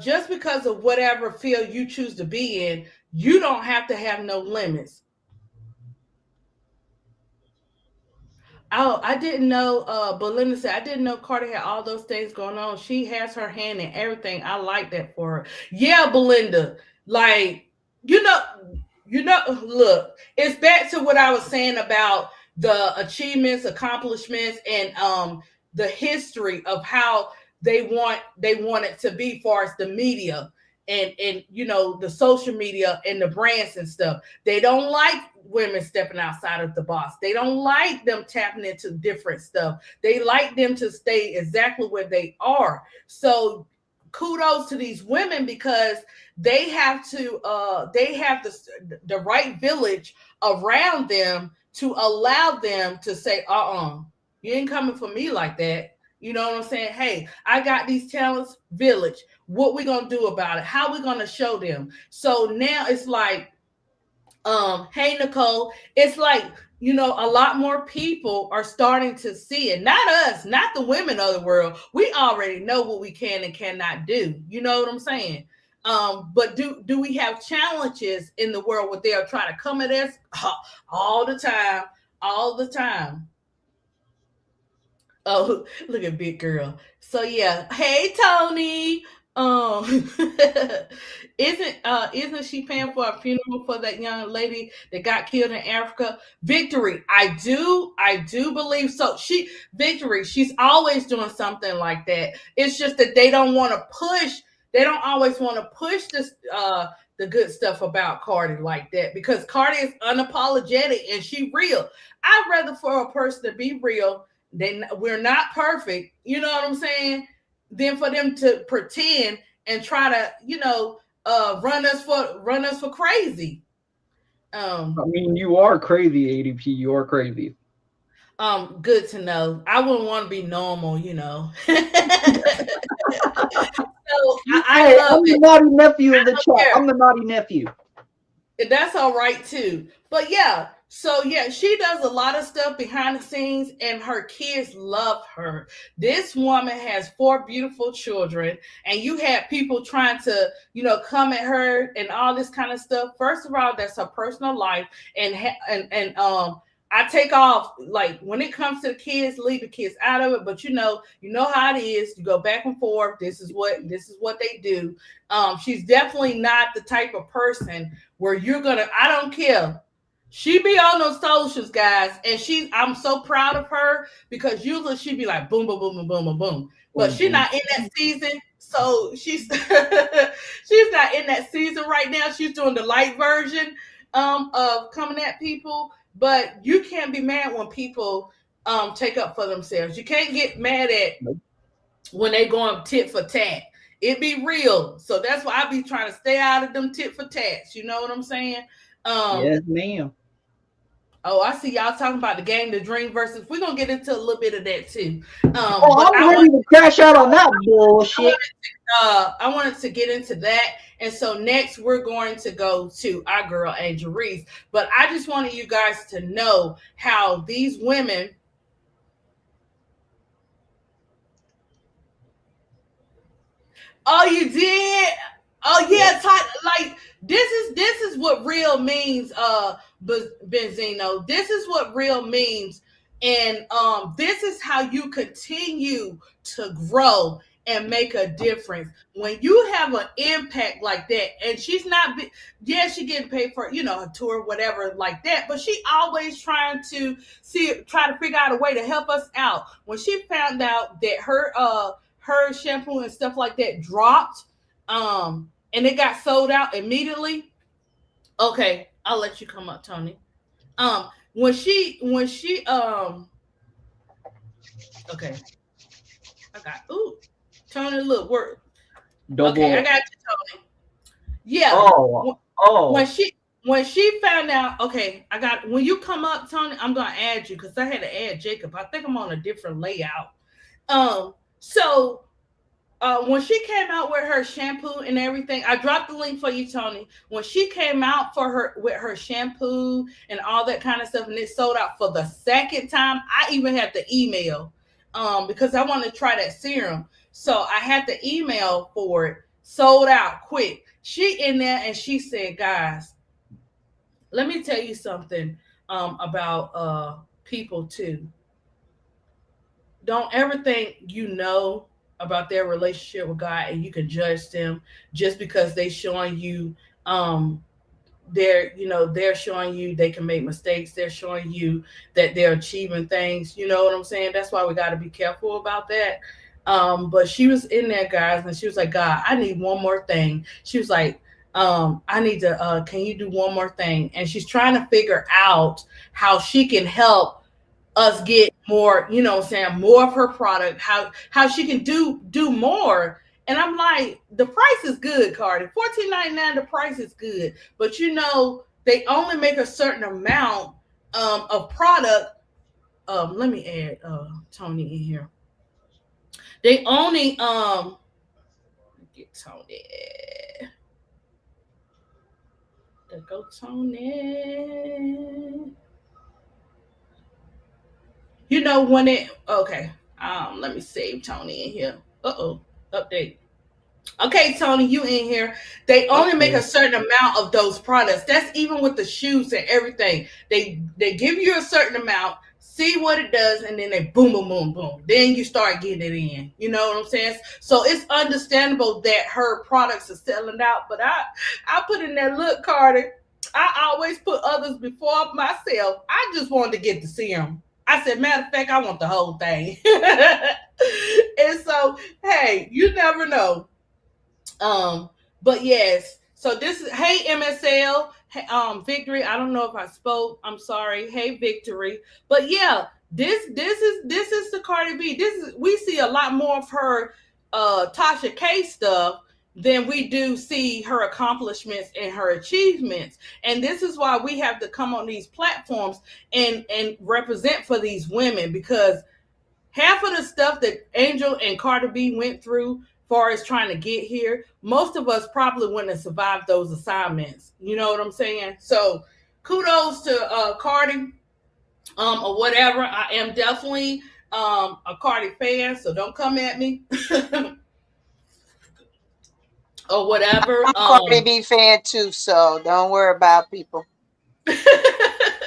Just because of whatever field you choose to be in, you don't have to have no limits. Oh, I didn't know. Belinda said I didn't know Carter had all those things going on. She has her hand in everything. I like that for her. Yeah, Belinda. Like you know, Look, it's back to what I was saying about the achievements, accomplishments, and the history of how they want it to be, far as the media and the social media and the brands and stuff. They don't like women stepping outside of the box. They don't like them tapping into different stuff. They like them to stay exactly where they are. So kudos to these women because they have the right village around them to allow them to say, you ain't coming for me like that. You know what I'm saying? Hey, I got these talents, village. What we gonna do about it? How we gonna show them? So now it's like, hey Nicole, it's like, a lot more people are starting to see it. Not us, not the women of the world. We already know what we can and cannot do. You know what I'm saying? But do we have challenges in the world where they are trying to come at us all the time, all the time? Oh, look at big girl. So yeah, hey Tony. Um, isn't she paying for a funeral for that young lady that got killed in Africa? Victory, I do believe so. Victory, she's always doing something like that. It's just that they don't want to push. They don't always want to push this the good stuff about Cardi like that because Cardi is unapologetic and she real. I'd rather for a person to be real. We're not perfect, you know what I'm saying? Than for them to pretend and try to, run us for crazy. I Um, mean, you are crazy, ADP. You are crazy. Good to know. I wouldn't want to be normal. So I Hey, love I'm the it. naughty nephew of the chat. Yeah. I'm the naughty nephew. That's all right too. But yeah, so yeah, she does a lot of stuff behind the scenes and her kids love her. This woman has four beautiful children and you had people trying to, come at her and all this kind of stuff. First of all, that's her personal life and I take off like when it comes to the kids, leave the kids out of it. But you know how it is. You go back and forth. This is what they do. She's definitely not the type of person where you're gonna. I don't care. She be on those socials, guys, and I'm so proud of her because usually she be like boom, boom, boom, boom, boom, boom, boom. But Boom, she's boom. not in that season, so she's she's not in that season right now. She's doing the light version of coming at people. But you can't be mad when people take up for themselves. You can't get mad at when they going tit for tat. It be real. So that's why I be trying to stay out of them tit for tats. You know what I'm saying? Um, Yes, ma'am. oh, I see y'all talking about the game, the dream versus. We're gonna get into a little bit of that too. Oh, But I'm ready to crash out on that bullshit. I wanted to get into that. And so next we're going to go to our girl Angel Reese. But I just wanted you guys to know how these women. Oh, you did? Oh Yep. yeah, like this is what real means, Benzino. This is what real means. And this is how you continue to grow and make a difference. When you have an impact like that, and she's not yeah, she getting paid for, a tour, whatever, like that, but she always trying to try to figure out a way to help us out. When she found out that her shampoo and stuff like that dropped, and it got sold out immediately. Okay, I'll let you come up, Tony. When she okay, I got Tony, look, work. Okay, I Double. got you, Tony. Yeah. Oh, When oh. she found out, okay, I got when you come up, Tony, I'm gonna add you because I had to add Jacob. I think I'm on a different layout. So when she came out with her shampoo and everything, I dropped the link for you, Tony. When she came out for her with her shampoo and all that kind of stuff, and it sold out for the second time, I even had the email because I wanted to try that serum. So I had the email for it, sold out quick. She in there and she said, guys, let me tell you something about people too. Don't ever think you know about their relationship with God and you can judge them just because they showing you they're showing you they can make mistakes. They're showing you that they're achieving things. You know what I'm saying? That's why we got to be careful about that. But she was in there, guys, and she was like, God, I need one more thing. She was like, I need to can you do one more thing? And she's trying to figure out how she can help us get more, what I'm saying, more of her product, how she can do more. And I'm like, the price is good, Cardi. 14.99, the price is good. But they only make a certain amount of product. Let me add Tony in here. They only get Tony. There go Tony. When it okay. Let me save Tony in here. Uh-oh. Update. Okay, Tony, you in here. They only make a Okay. certain amount of those products. That's even with the shoes and everything. They give you a certain amount, see what it does, and then they boom, boom, boom, boom. Then you start getting it in. You know what I'm saying? So it's understandable that her products are selling out. But I put in that look, Carter. I always put others before myself. I just wanted to get the serum. I said, matter of fact, I want the whole thing. And so, hey, you never know. um, but yes, so this is hey MSL, Victory. I don't know if I spoke. I'm sorry. Hey Victory. But yeah, this is the Cardi B. This is we see a lot more of her Tasha K stuff than we do see her accomplishments and her achievements. And this is why we have to come on these platforms and represent for these women because half of the stuff that Angel and Cardi B went through far as trying to get here, most of us probably wouldn't have survived those assignments. You know what I'm saying? So kudos to Cardi or whatever. I am definitely a Cardi fan, so don't come at me or whatever. I'm a Cardi B fan too, so don't worry about people.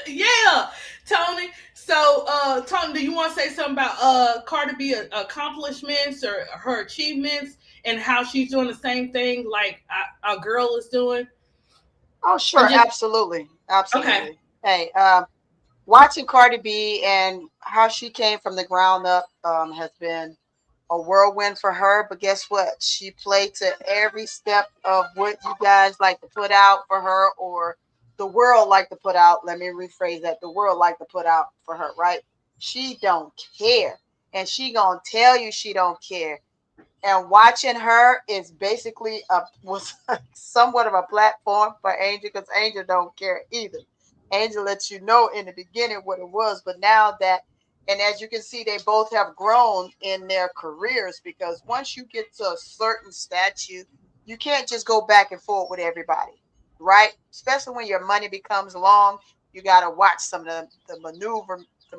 Yeah, Tony. So, Tony, do you want to say something about Cardi B accomplishments or her achievements and how she's doing the same thing like our girl is doing? Oh, And sure, just absolutely, okay, absolutely. Hey, watching Cardi B and how she came from the ground up has been a whirlwind for her. But guess what? She played to every step of what you guys like to put out for her or the world like to put out. Let me rephrase that. The world like to put out for her, right? She don't care, and she gonna tell you she don't care. And watching her is basically a was somewhat of a platform for Angel, because Angel don't care either. Angel lets you know in the beginning what it was, but now that, and as you can see, they both have grown in their careers, because once you get to a certain statute, you can't just go back and forth with everybody, right? Especially when your money becomes long, you got to watch some of the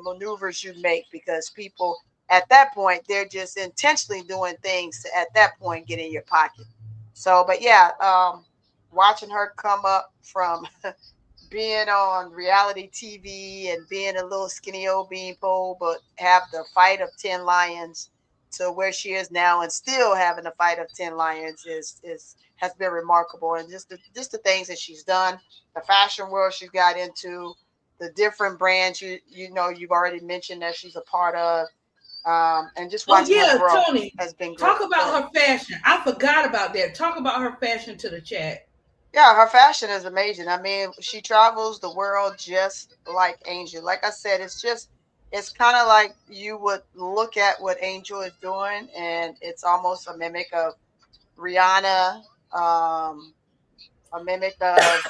maneuvers you make, because people at that point they're just intentionally doing things to at that point get in your pocket. So but yeah, watching her come up from being on reality TV and being a little skinny old beanpole, but have the fight of 10 lions to where she is now, and still having the fight of 10 lions is has been remarkable. And just the things that she's done, the fashion world she got into, the different brands you know you've already mentioned that she's a part of, and just Oh watching her yeah, grow Tony, has been talk great. Go about ahead. her fashion. I forgot about that. Talk about her fashion to the chat. Yeah, her fashion is amazing. I mean, she travels the world just like Angel. Like I said, it's kind of like you would look at what Angel is doing, and it's almost a mimic of Rihanna, a mimic of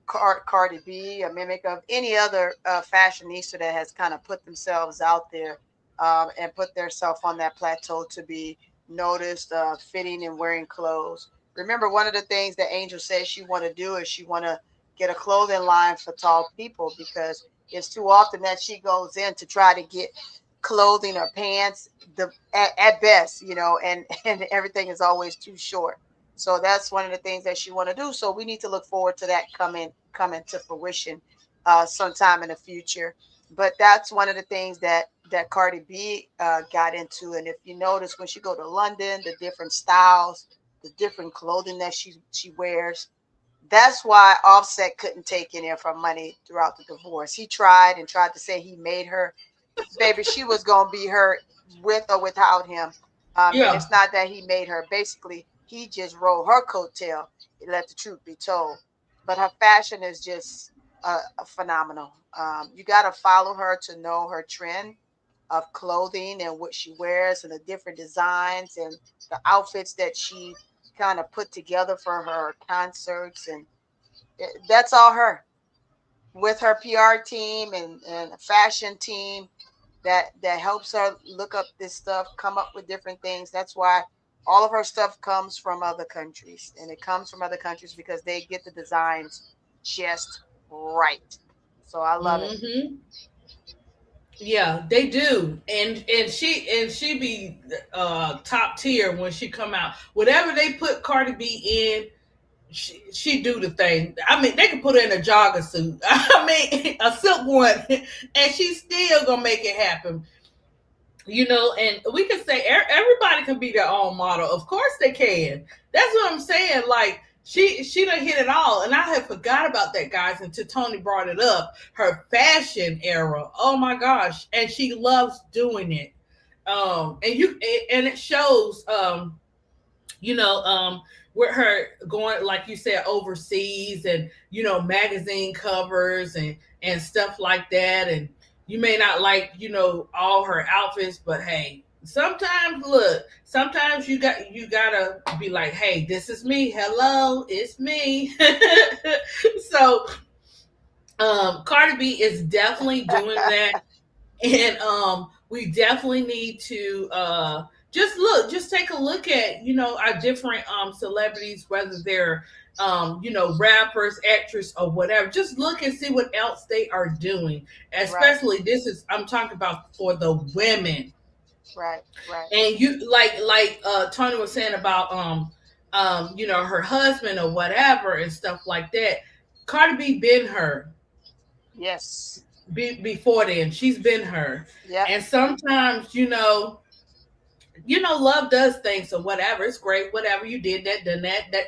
Cardi B, a mimic of any other fashionista that has kind of put themselves out there, and put themselves on that plateau to be noticed, fitting and wearing clothes. Remember, one of the things that Angel says she want to do is she want to get a clothing line for tall people, because it's too often that she goes in to try to get clothing or pants at best, you know, and everything is always too short. So that's one of the things that she want to do. So we need to look forward to that coming to fruition sometime in the future. But that's one of the things that Cardi B got into. And if you notice, when she go to London, the different styles, the different clothing that she wears, that's why Offset couldn't take any of her money throughout the divorce. He tried and tried to say he made her. Baby, she was gonna be her with or without him. And Yeah. it's not that he made her. Basically, he just rode her coattail. Let the truth be told. But her fashion is just phenomenal. You got to follow her to know her trend of clothing and what she wears and the different designs and the outfits that she kind of put together for her concerts. And that's all her, with her PR team and fashion team that helps her look up this stuff, come up with different things. That's why all of her stuff comes from other countries, and it comes from other countries because they get the designs just right. So I love it. Hmm. Yeah, they do, and she be top tier when she come out. Whatever they put Cardi B in, she do the thing. I mean, they can put her in a jogger suit. I mean, a silk one, and she still gonna make it happen. You know, and we can say everybody can be their own model. Of course they can. That's what I'm saying. Like she done hit it all, and I had forgot about that, guys, until Tony brought it up. Her fashion era. Oh my gosh, and she loves doing it. And it shows. You know, with her going, like you said, overseas, and magazine covers and stuff like that. And you may not like, all her outfits, but hey, sometimes look, sometimes you gotta be like, hey, this is me. Hello, it's me. So Cardi B is definitely doing that, and we definitely need to just take a look at our different celebrities, whether they're rappers, actors, or whatever. Just look and see what else they are doing, Right, especially this is I'm talking about for the women. right, right. And you like Tony was saying about her husband or whatever and stuff like that. Cardi B been her Yes. before then. She's been her. Yep. And sometimes, love does things or whatever. It's great, whatever you did, that done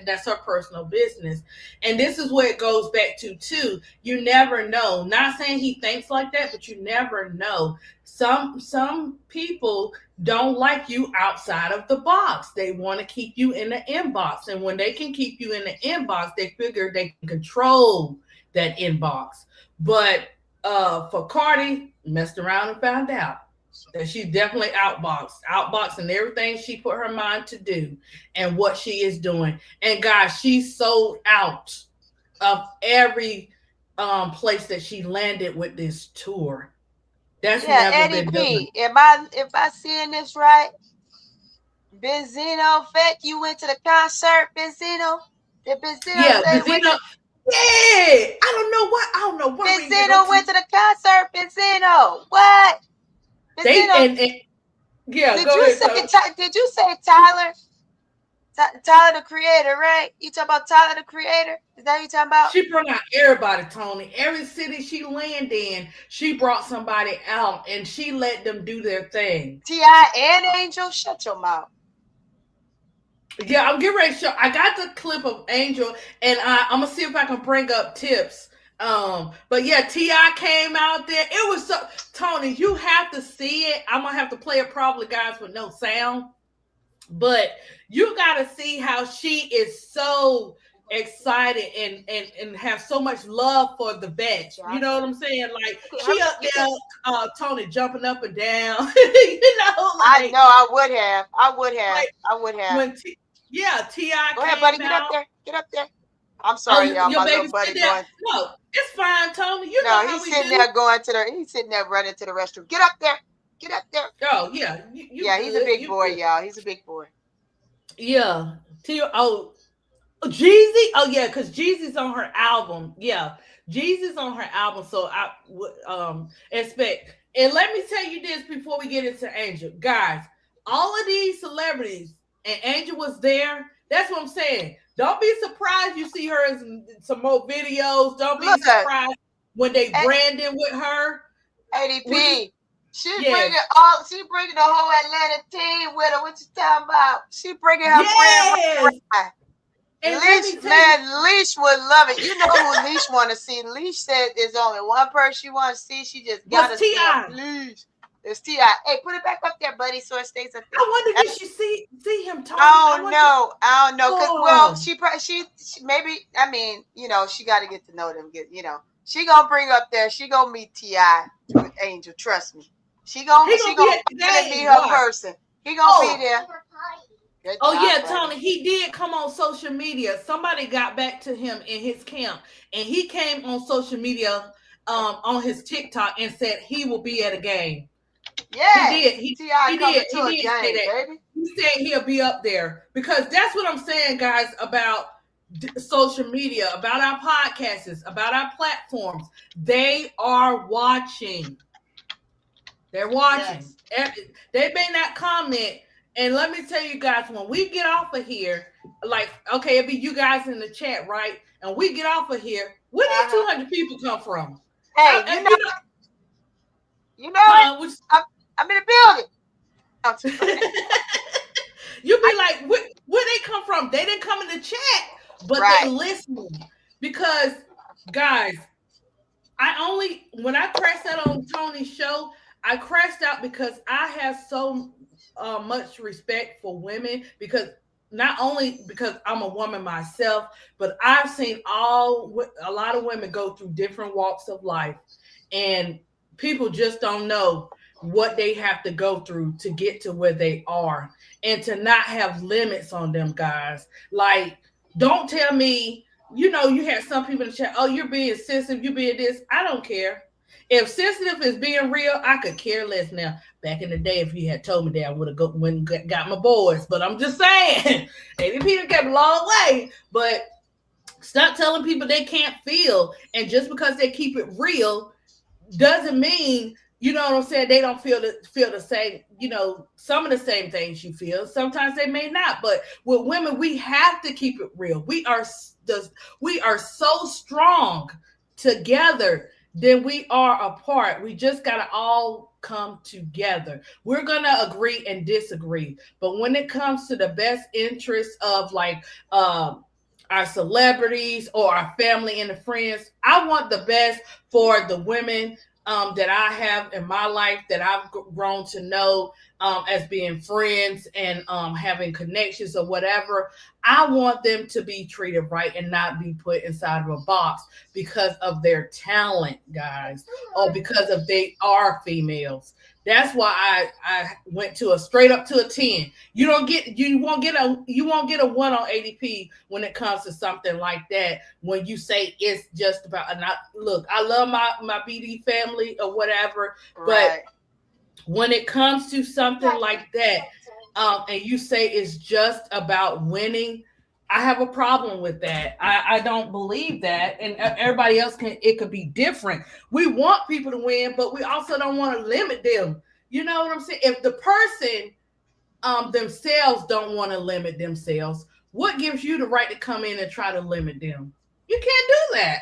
that's her personal business. And this is where it goes back to too. You never know. Not saying he thinks like that, but you never know. Some people don't like you outside of the box. They want to keep you in the inbox. And when they can keep you in the inbox, they figure they can control that inbox. But for Cardi, messed around and found out that she definitely outboxing everything she put her mind to do and what she is doing. And guys, she sold out of every place that she landed with this tour. That's Yeah, never Eddie been done. P. If I seeing this right, Benzino Fett, you went to the concert, Benzino? Did Benzino Yeah, say but you went know, to yeah. I don't know why we didn't get no Benzino tea. went to the concert, Benzino? What? They Benzino, and yeah, did go you ahead, say Tony. did you say Tyler? Tyler the Creator, right? You talking about Tyler the Creator? Is that what you talking about? She brought out everybody, Tony. Every city she landed in, she brought somebody out and she let them do their thing. T.I. and Angel? Shut your mouth. Yeah, I'm getting ready to show. I got the clip of Angel, and I'm gonna see if I can bring up tips. But yeah, Ti came out there. It was so Tony. You have to see it. I'm gonna have to play it probably, guys, with no sound. But you got to see how she is so excited and have so much love for the veg. You know what I'm saying? Like she up there, Tony jumping up and down. You know, I know. I would have. I would have. like I would have. when yeah, Ti Go ahead, buddy. came Get up out. there. Get up there. I'm Oh, sorry, y'all. your My baby little buddy sitting there. going. No, it's fine, Tony. You No, know how he's we sitting do. there going to the. He's sitting there running to the restroom. Get up there. Get up there. Oh yeah, you Yeah, he's a good. big You boy, good. y'all. He's a big boy. Yeah. Oh, Jeezy. Oh yeah, because Jeezy's on her album. Yeah, Jeezy's on her album. So I would expect. And let me tell you this before we get into Angel, guys. All of these celebrities and Angel was there. That's what I'm saying. Don't be surprised you see her in some more videos. Don't be Look, surprised when they branding with her. Which is ADP. She yes, bringing all. She bringing the whole Atlanta team with her. What you talking about? She bringing her friend yes. right. And let Leash, me tell you, man, Leash would love it. You know who Leash want to see? Leash said there's only one person she wants to see. She just gotta was see him. Ti. Leash. It's T.I. Hey, put it back up there, buddy, so it stays up there. I wonder did she see him talking? I I don't wonder. know. I don't know. Cause well, Oh, she maybe. I mean, she got to get to know them. She gonna bring up there. She gonna meet T.I. with Angel. Trust me. She he gonna gonna be at the finally meet game. her Watch. person. He gonna be Oh, there. Good oh job, yeah, buddy. Tony. He did come on social media. Somebody got back to him in his camp, and he came on social media, on his TikTok, and said he will be at a game. He Yeah, did. T.I. He coming did. to He a did say game, that. baby. He said he'll be up there because that's what I'm saying, guys, about social media, about our podcasts, about our platforms. They are watching. They're watching. Yes. They may not comment. And let me tell you guys, when we get off of here, like, okay, it'll be you guys in the chat, right? And we get off of here, where these 200 people come from? Hey, you know it. Which, I'm in the building. I'm just playing. you be like, where they come from? They didn't come in the chat, but Right. they listening. Because, guys, when I crashed out on Tony's show, I crashed out because I have so much respect for women, because not only because I'm a woman myself, but I've seen a lot of women go through different walks of life, and people just don't know what they have to go through to get to where they are, and to not have limits on them, guys. Like, don't tell me, you had some people in the chat, oh, you're being sensitive, you being this. I don't care. If sensitive is being real, I could care less now. Back in the day, if you had told me that, I would have went and got my boys. But I'm just saying, maybe people kept a long way. But stop telling people they can't feel. And just because they keep it real doesn't mean, you know what I'm saying, they don't feel the same, some of the same things you feel. Sometimes they may not. But with women, we have to keep it real. We are so strong together than we are apart. We just got to all come together. We're going to agree and disagree. But when it comes to the best interest of our celebrities or our family and the friends, I want the best for the women that I have in my life, that I've grown to know. as being friends and having connections or whatever. I want them to be treated right and not be put inside of a box because of their talent, guys, or because of they are females. That's why I went to a straight up to a 10. You won't get a 1 on ADP when it comes to something like that. When you say it's just about, and look, I love my BD family or whatever, but Right. when it comes to something like that, and you say it's just about winning, I have a problem with that. I don't believe that, and everybody else can. It could be different. We want people to win, but we also don't want to limit them. You know what I'm saying? If the person themselves don't want to limit themselves, what gives you the right to come in and try to limit them? You can't do that.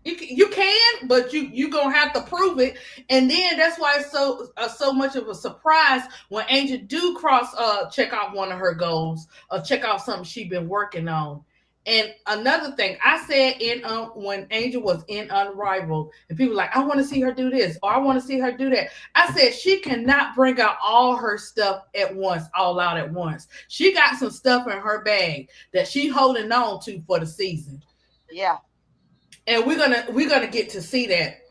You can, but you gonna have to prove it, and then that's why it's so much of a surprise when Angel do cross check off one of her goals or check off something she been working on. And another thing I said in when Angel was in Unrivaled, and people were like, I want to see her do this or I want to see her do that. I said she cannot bring out all her stuff at once, all out at once. She got some stuff in her bag that she holding on to for the season, Yeah. and we're gonna get to see that.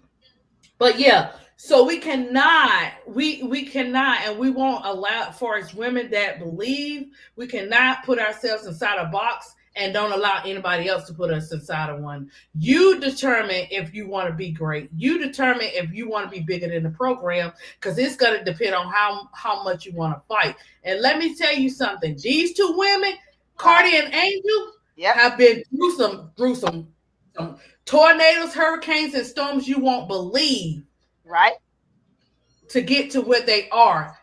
But yeah, so we cannot, and we won't allow, for as women that believe, we cannot put ourselves inside a box and don't allow anybody else to put us inside of one. You determine if you want to be great. You determine if you want to be bigger than the program, because it's going to depend on how much you want to fight. And let me tell you something: these two women, Uh, Cardi and Angel, yep. have been through some tornadoes, hurricanes, and storms you won't believe Right. to get to where they are.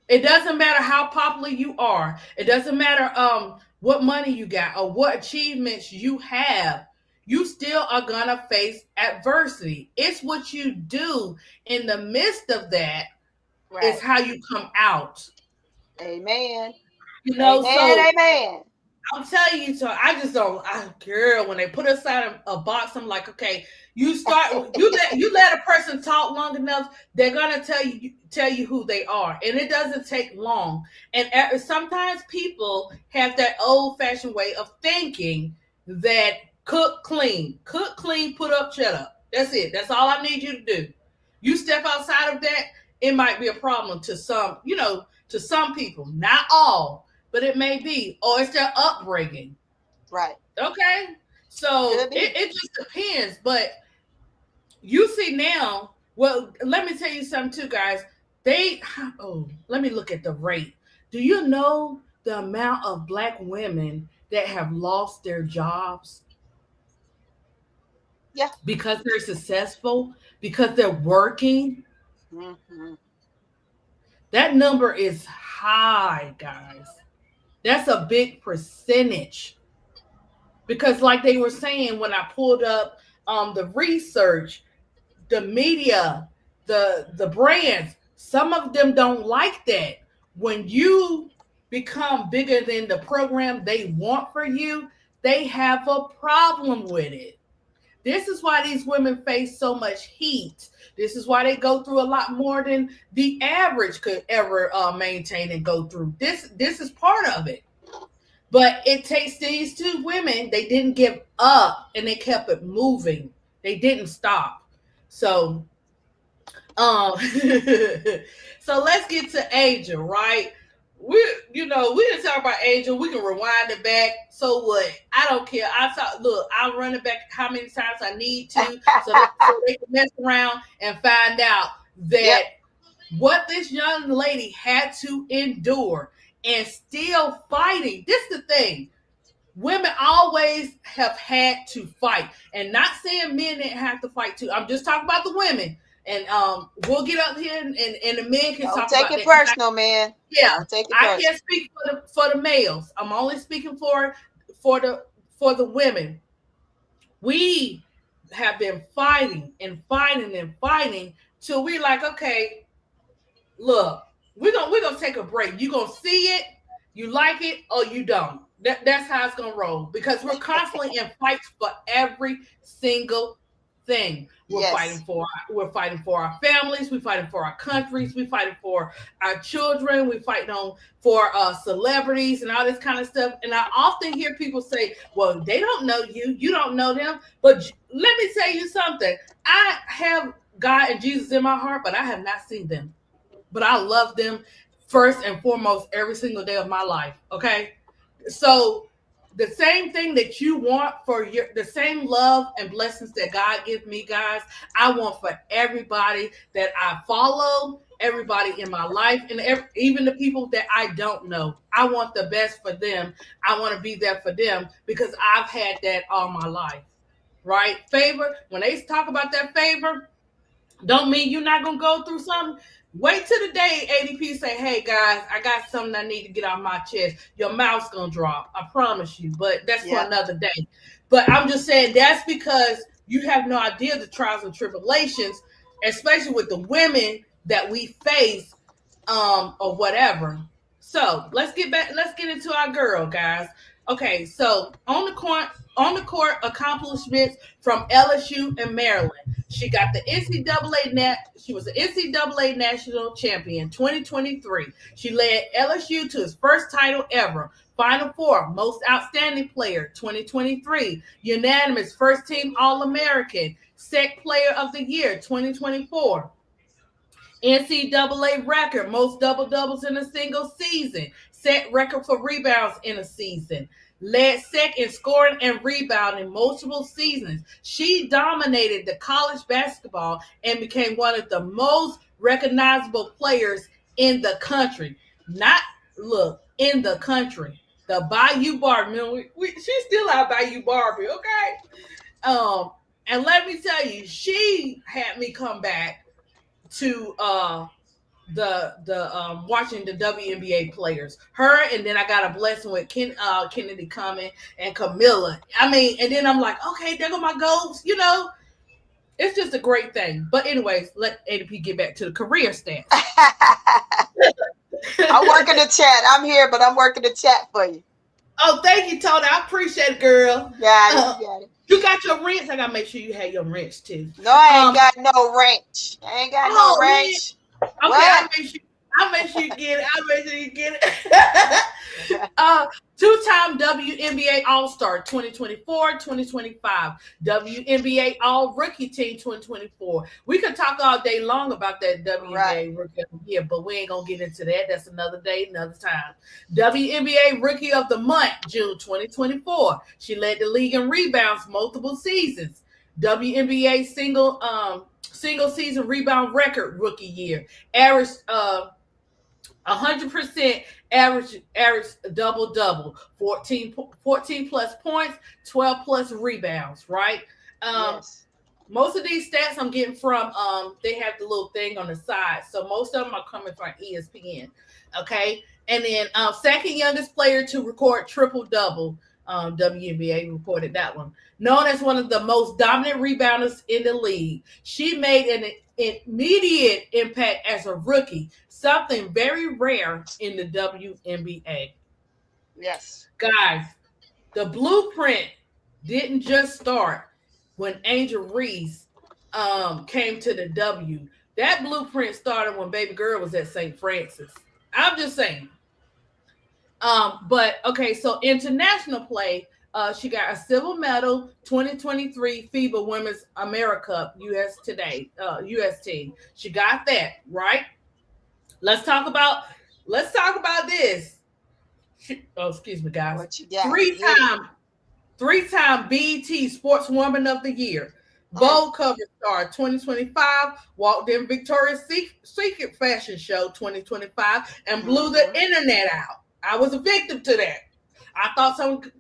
It doesn't matter how popular you are. It doesn't matter what money you got or what achievements you have. You still are gonna face adversity. It's what you do in the midst of that is Right. how you come out. Amen. You know, Amen. so Amen. I'm telling you, so I just don't. Girl, when they put us out of a box, I'm like, okay, you let a person talk long enough, they're gonna tell you who they are, and it doesn't take long. And sometimes people have that old fashioned way of thinking that cook clean, put up, shut up. That's it. That's all I need you to do. You step outside of that, it might be a problem to some, to some people, not all, but it may be, or it's their upbringing. Right. Okay, so Could it, be. it just depends. But you see now, well, let me tell you something too, guys. They oh, let me look at the rate. Do you know the amount of black women that have lost their jobs Yeah. because they're successful, because they're working? Hmm. That number is high, guys. That's a big percentage. Because like they were saying when I pulled up the research, the media, the brands, some of them don't like that. When you become bigger than the program they want for you, they have a problem with it. This is why these women face so much heat. This is why they go through a lot more than the average could ever maintain and go through. This is part of it. But it takes these two women, they didn't give up and they kept it moving. They didn't stop. So um so let's get to Angel, right? We didn't talk about Angel. We can rewind it back. So what? I don't care. I'll run it back how many times I need to so they can mess around and find out that Yep. what this young lady had to endure and still fighting. This is the thing. Women always have had to fight. And not saying men didn't have to fight too. I'm just talking about the women. And we'll get up here and the men can Don't talk take about it that. personal, man. Yeah, Don't take it I can't personal. speak for the males. I'm only speaking for the women. We have been fighting and fighting and fighting till we like, okay, look, we're gonna take a break. You gonna see it, you like it, or you don't. That's how it's gonna roll because we're constantly in fights for every single thing. Yes. We're fighting for our families, we're fighting for our countries, we're fighting for our children, we're fighting on for celebrities and all this kind of stuff. And I often hear people say, well, they don't know you, you don't know them. But let me tell you something. I have God and Jesus in my heart, but I have not seen them. But I love them first and foremost every single day of my life. Okay. So the same thing that you want for the same love and blessings that God gives me, guys, I want for everybody that I follow, everybody in my life, and even the people that I don't know. I want the best for them. I want to be there for them because I've had that all my life. Right? Favor, when they talk about that favor, don't mean you're not gonna go through something. Wait till the day ADP say, "Hey guys, I got something I need to get off my chest." Your mouth's gonna drop. I promise you. But that's for Yeah. another day. But I'm just saying that's because you have no idea the trials and tribulations, especially with the women that we face, or whatever. So let's get back. Let's get into our girl, guys. Okay, so on the court accomplishments from LSU and Maryland. She got the NCAA She was the NCAA national champion 2023. She led LSU to its first title ever. Final Four, most outstanding player 2023. Unanimous first team All American. SEC Player of the Year 2024. NCAA record, most double doubles in a single season. Set record for rebounds in a season. Led second scoring and rebounding multiple seasons. She dominated the college basketball and became one of the most recognizable players in the country. Not look in the country. The Bayou Barbie. She's still out Bayou Barbie, okay? Um, and let me tell you, she had me come back to the watching the WNBA players. Her and then I got a blessing with Kennedy coming and Camilla. I mean, and then I'm like, okay, there go my goals. It's just a great thing. But anyways, let ADP get back to the career stats. I'm working the chat. I'm here, but I'm working the chat for you. Oh, thank you, Tony. I appreciate it, girl. Got it. You got your wrench. I gotta make sure you have your wrench too. No, I ain't got no wrench. I ain't got no wrench. Okay, What? I'll make sure you get it. I'll make sure you get it. Two-time WNBA All-Star 2024-2025. WNBA All-Rookie Team 2024. We could talk all day long about that WNBA Rookie of the Year, but we ain't going to get into that. That's another day, another time. WNBA Rookie of the Month, June 2024. She led the league in rebounds multiple seasons. WNBA single season rebound record rookie year. Averaged 100% average double 14 plus points, 12 plus rebounds, right? Yes. Most of these stats I'm getting from they have the little thing on the side, so most of them are coming from ESPN. Okay, and then second youngest player to record triple double. WNBA reported that one. Known as one of the most dominant rebounders in the league, she made an immediate impact as a rookie, something very rare in the WNBA. Yes. Guys, the blueprint didn't just start when Angel Reese came to the W. That blueprint started when baby girl was at St. Francis. I'm just saying. But okay, so international play, she got a silver medal 2023 FIBA Women's America US today, US team. She got that, right? Let's talk about this. Excuse me, guys. What you got? Three-time BET Sportswoman of the Year. Vogue cover star 2025, walked in Victoria's Secret fashion show 2025 and blew the internet out. I was a victim to that. I thought something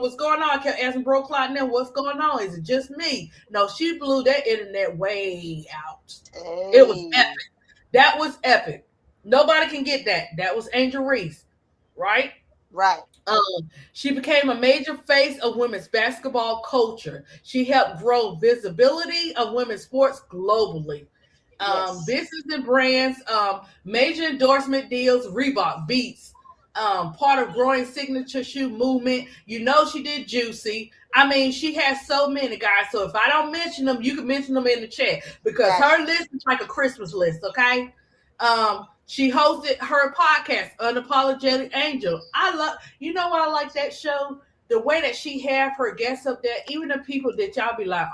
was going on. I kept asking Bro Clyde, now what's going on? Is it just me? No, she blew that internet way out. Hey. It was epic. That was epic. Nobody can get that. That was Angel Reese, right? Right. She became a major face of women's basketball culture. She helped grow visibility of women's sports globally. Business and brands, major endorsement deals, Reebok, Beats, part of growing signature shoe movement. You know, she did Juicy. I mean, she has so many guys. So if I don't mention them, you can mention them in the chat because Yes. her list is like a Christmas list. Okay. She hosted her podcast, Unapologetic Angel. I love, you know why I like that show? The way that she have her guests up there, even the people that y'all be like,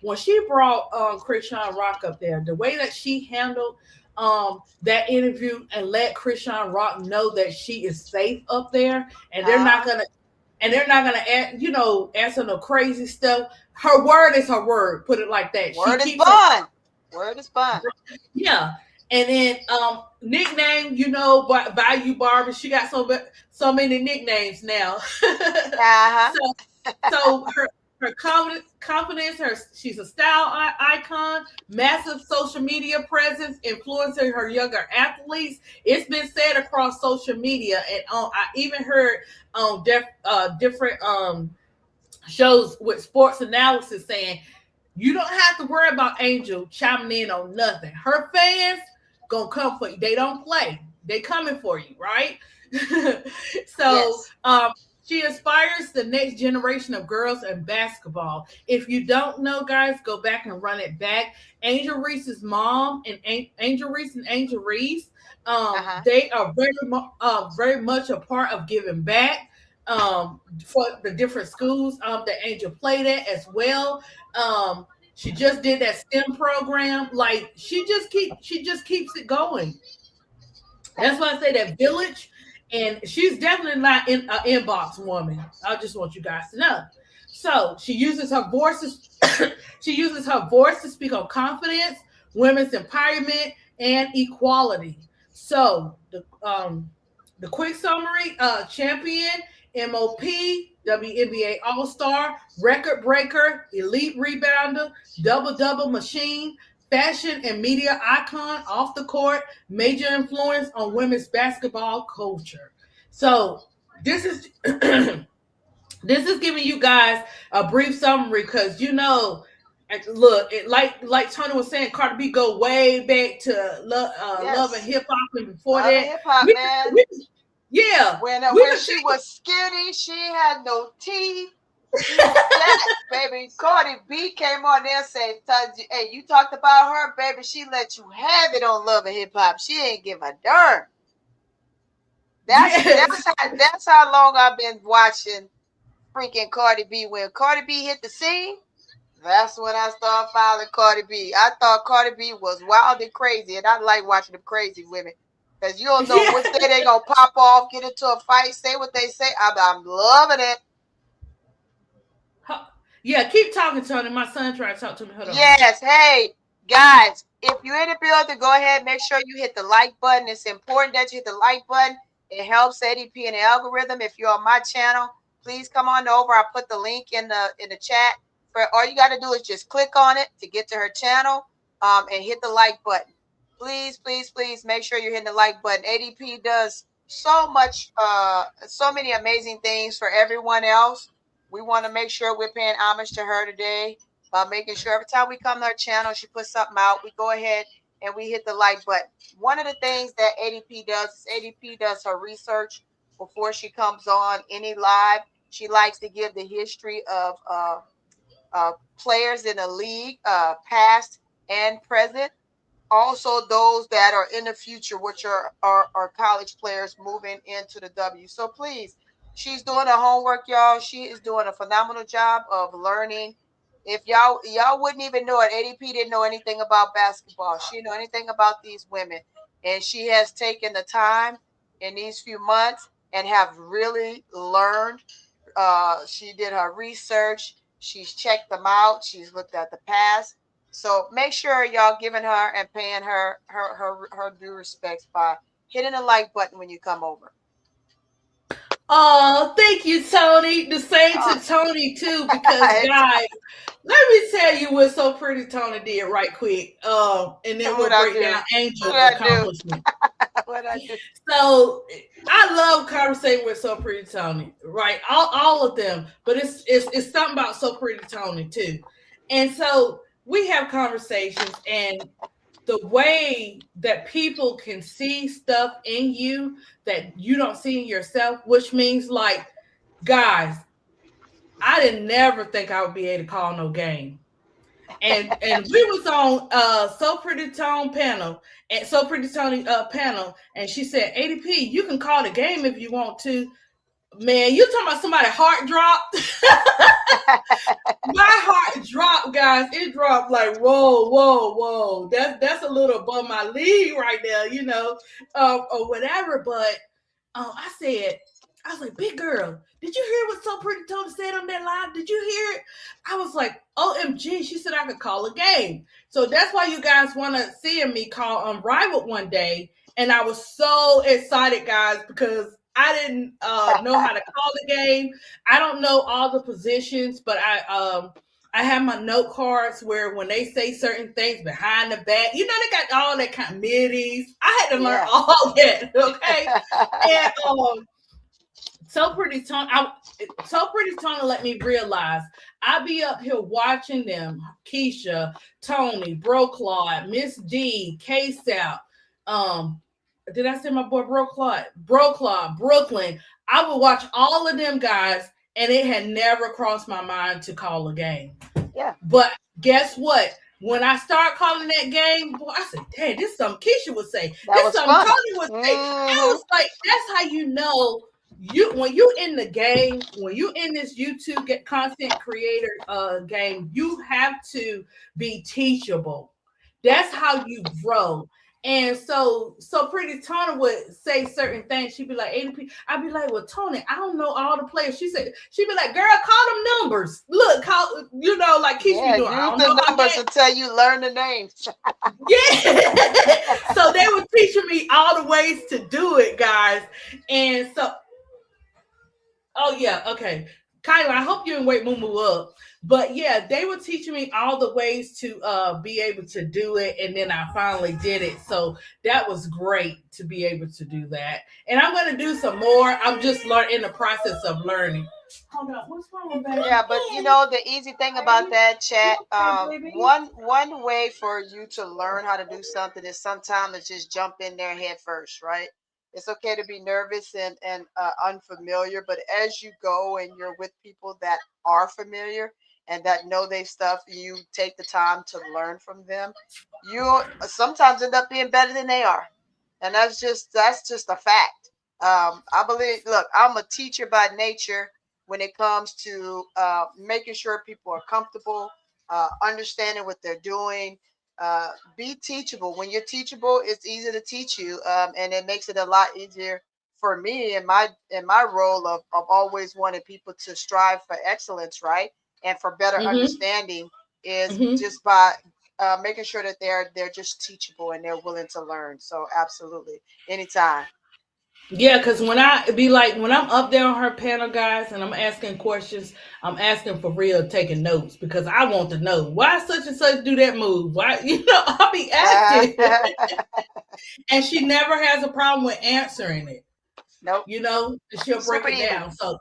when she brought Krishan Rock up there, the way that she handled that interview and let Krishan Rock know that she is safe up there, and Uh-huh. they're not gonna add, answer no crazy stuff. Her word is her word. Put it like that. She Word is keeps her. bond. Word is bond. Yeah. And then nickname, by you Barbara. She got so many nicknames now. Uh-huh. So her confidence, she's a style icon, massive social media presence, influencing her younger athletes. It's been said across social media, and I even heard on different shows with sports analysis saying you don't have to worry about Angel chiming in on nothing. Her fans gonna come for you. They don't play. They coming for you, right? So Yes. she inspires the next generation of girls in basketball. If you don't know, guys, go back and run it back. Angel Reese's mom and Angel Reese and Angel Reese, Uh-huh. they are very much a part of giving back for the different schools that Angel played at as well. She just did that STEM program. Like she just keeps it going. That's why I say that village, and she's definitely not in an inbox woman. I just want you guys to know. So she uses her voice. She uses her voice to speak on confidence, women's empowerment, and equality. So the quick summary: champion, MOP, WNBA All Star, record breaker, elite rebounder, double double machine, fashion and media icon off the court, major influence on women's basketball culture. So this is this is giving you guys a brief summary because look, like Tony was saying, Cardi B go way back to love and Yes. hip hop, and before Love and that, hip hop, we, man. we yeah, When we when could she was skinny, she had no teeth. She was fat, baby. Cardi B came on there and said, "Hey, you talked about her, baby. She let you have it on Love and Hip Hop. She ain't give a darn." That's yes, that's how that's how long I've been watching freaking Cardi B. When Cardi B hit the scene, that's when I started following Cardi B. I thought Cardi B was wild and crazy, and I like watching them crazy women. Because you don't know yeah. which day they going to pop off, get into a fight, say what they say. I'm loving it. Yeah, keep talking, Tony. My son tried to talk to me. Hold on. Yes. Hey, guys, if you're in the building, go ahead. Make sure you hit the like button. It's important that you hit the like button. It helps ADP in the algorithm. If you're on my channel, please come on over. I put the link in the chat. For all you got to do is just click on it to get to her channel, and hit the like button. Please, please, please make sure you're hitting the like button. ADP does so many amazing things for everyone else. We want to make sure we're paying homage to her today by making sure every time we come to her channel, she puts something out, we go ahead and we hit the like button. One of the things that ADP does is ADP does her research before she comes on any live. She likes to give the history of players in the league, past and present, also those that are in the future, which are college players moving into the W. So please, she's doing her homework, y'all. She is doing a phenomenal job of learning. If y'all wouldn't even know it, ADP didn't know anything about basketball. She didn't know anything about these women, and she has taken the time in these few months and have really learned. She did her research. She's checked them out. She's looked at the past. So make sure y'all giving her and paying her due respects by hitting the like button when you come over. Oh, thank you, Tony. The same Oh, to Tony too, because guys, let me tell you what So Pretty Tony did right quick. And then what we'll I break do? down Angel What I do? accomplishment. What I do? So I love conversating with So Pretty Tony, right? All of them, but it's something about So Pretty Tony too. And so we have conversations, and the way that people can see stuff in you that you don't see in yourself, which means like, guys, I didn't never think I would be able to call no game. And we was on So Pretty Tone panel and So Pretty Tony panel, and she said, ADP, you can call the game if you want to. Man, you talking about somebody heart dropped? My heart dropped, guys. It dropped like whoa, whoa, whoa. That's a little above my league right now, or whatever. But I was like, big girl, did you hear what So Pretty Tony said on that live? Did you hear it? I was like, OMG, she said I could call a game. So that's why you guys want to see me call Unrivaled one day. And I was so excited, guys, because I didn't know how to call the game. I don't know all the positions, but I have my note cards where when they say certain things behind the back, they got all that kind of middies. I had to learn all that, okay? And So Pretty Tony let me realize I be up here watching them, Keisha, Tony, Bro Claude, Miss D, K-Sal, did I say my boy Bro Claude, Brooklyn. I would watch all of them guys, and it had never crossed my mind to call a game. Yeah. But guess what? When I start calling that game, boy, I said, "Dang, this is something Keisha would say. This is something Tony would say." I was like, "That's how you know when you in the game, when you in this YouTube content creator game, you have to be teachable. That's how you grow." And so Pretty Tony would say certain things. She'd be like, ADP. I'd be like, well, Tony, I don't know all the players. She'd be like, girl, call them numbers. Look, like Keisha be doing. I don't use know the numbers until you learn the names. Yeah. So they were teaching me all the ways to do it, guys. And so, oh yeah, okay. Kyla, I hope you didn't wake Moo up. But yeah, they were teaching me all the ways to be able to do it, and then I finally did it. So that was great to be able to do that. And I'm going to do some more. I'm just in the process of learning. Hold on, what's wrong, baby? Yeah, but the easy thing about that, chat, one way for you to learn how to do something is sometimes just jump in there head first, right? It's okay to be nervous and unfamiliar, but as you go and you're with people that are familiar and that know their stuff, you take the time to learn from them. You sometimes end up being better than they are, and that's just a fact. I believe. Look, I'm a teacher by nature when it comes to making sure people are comfortable, understanding what they're doing. Be teachable. When you're teachable, it's easy to teach you, and it makes it a lot easier for me in my role of always wanting people to strive for excellence, right, and for better Mm-hmm. understanding is Mm-hmm. just by making sure that they're just teachable and they're willing to learn. So absolutely, anytime. Yeah, because when I'm up there on her panel, guys, and I'm asking questions, I'm asking for real, taking notes because I want to know why such and such do that move. Why, I'll be asking, and she never has a problem with answering it. Nope. She'll break Super it easy. down. So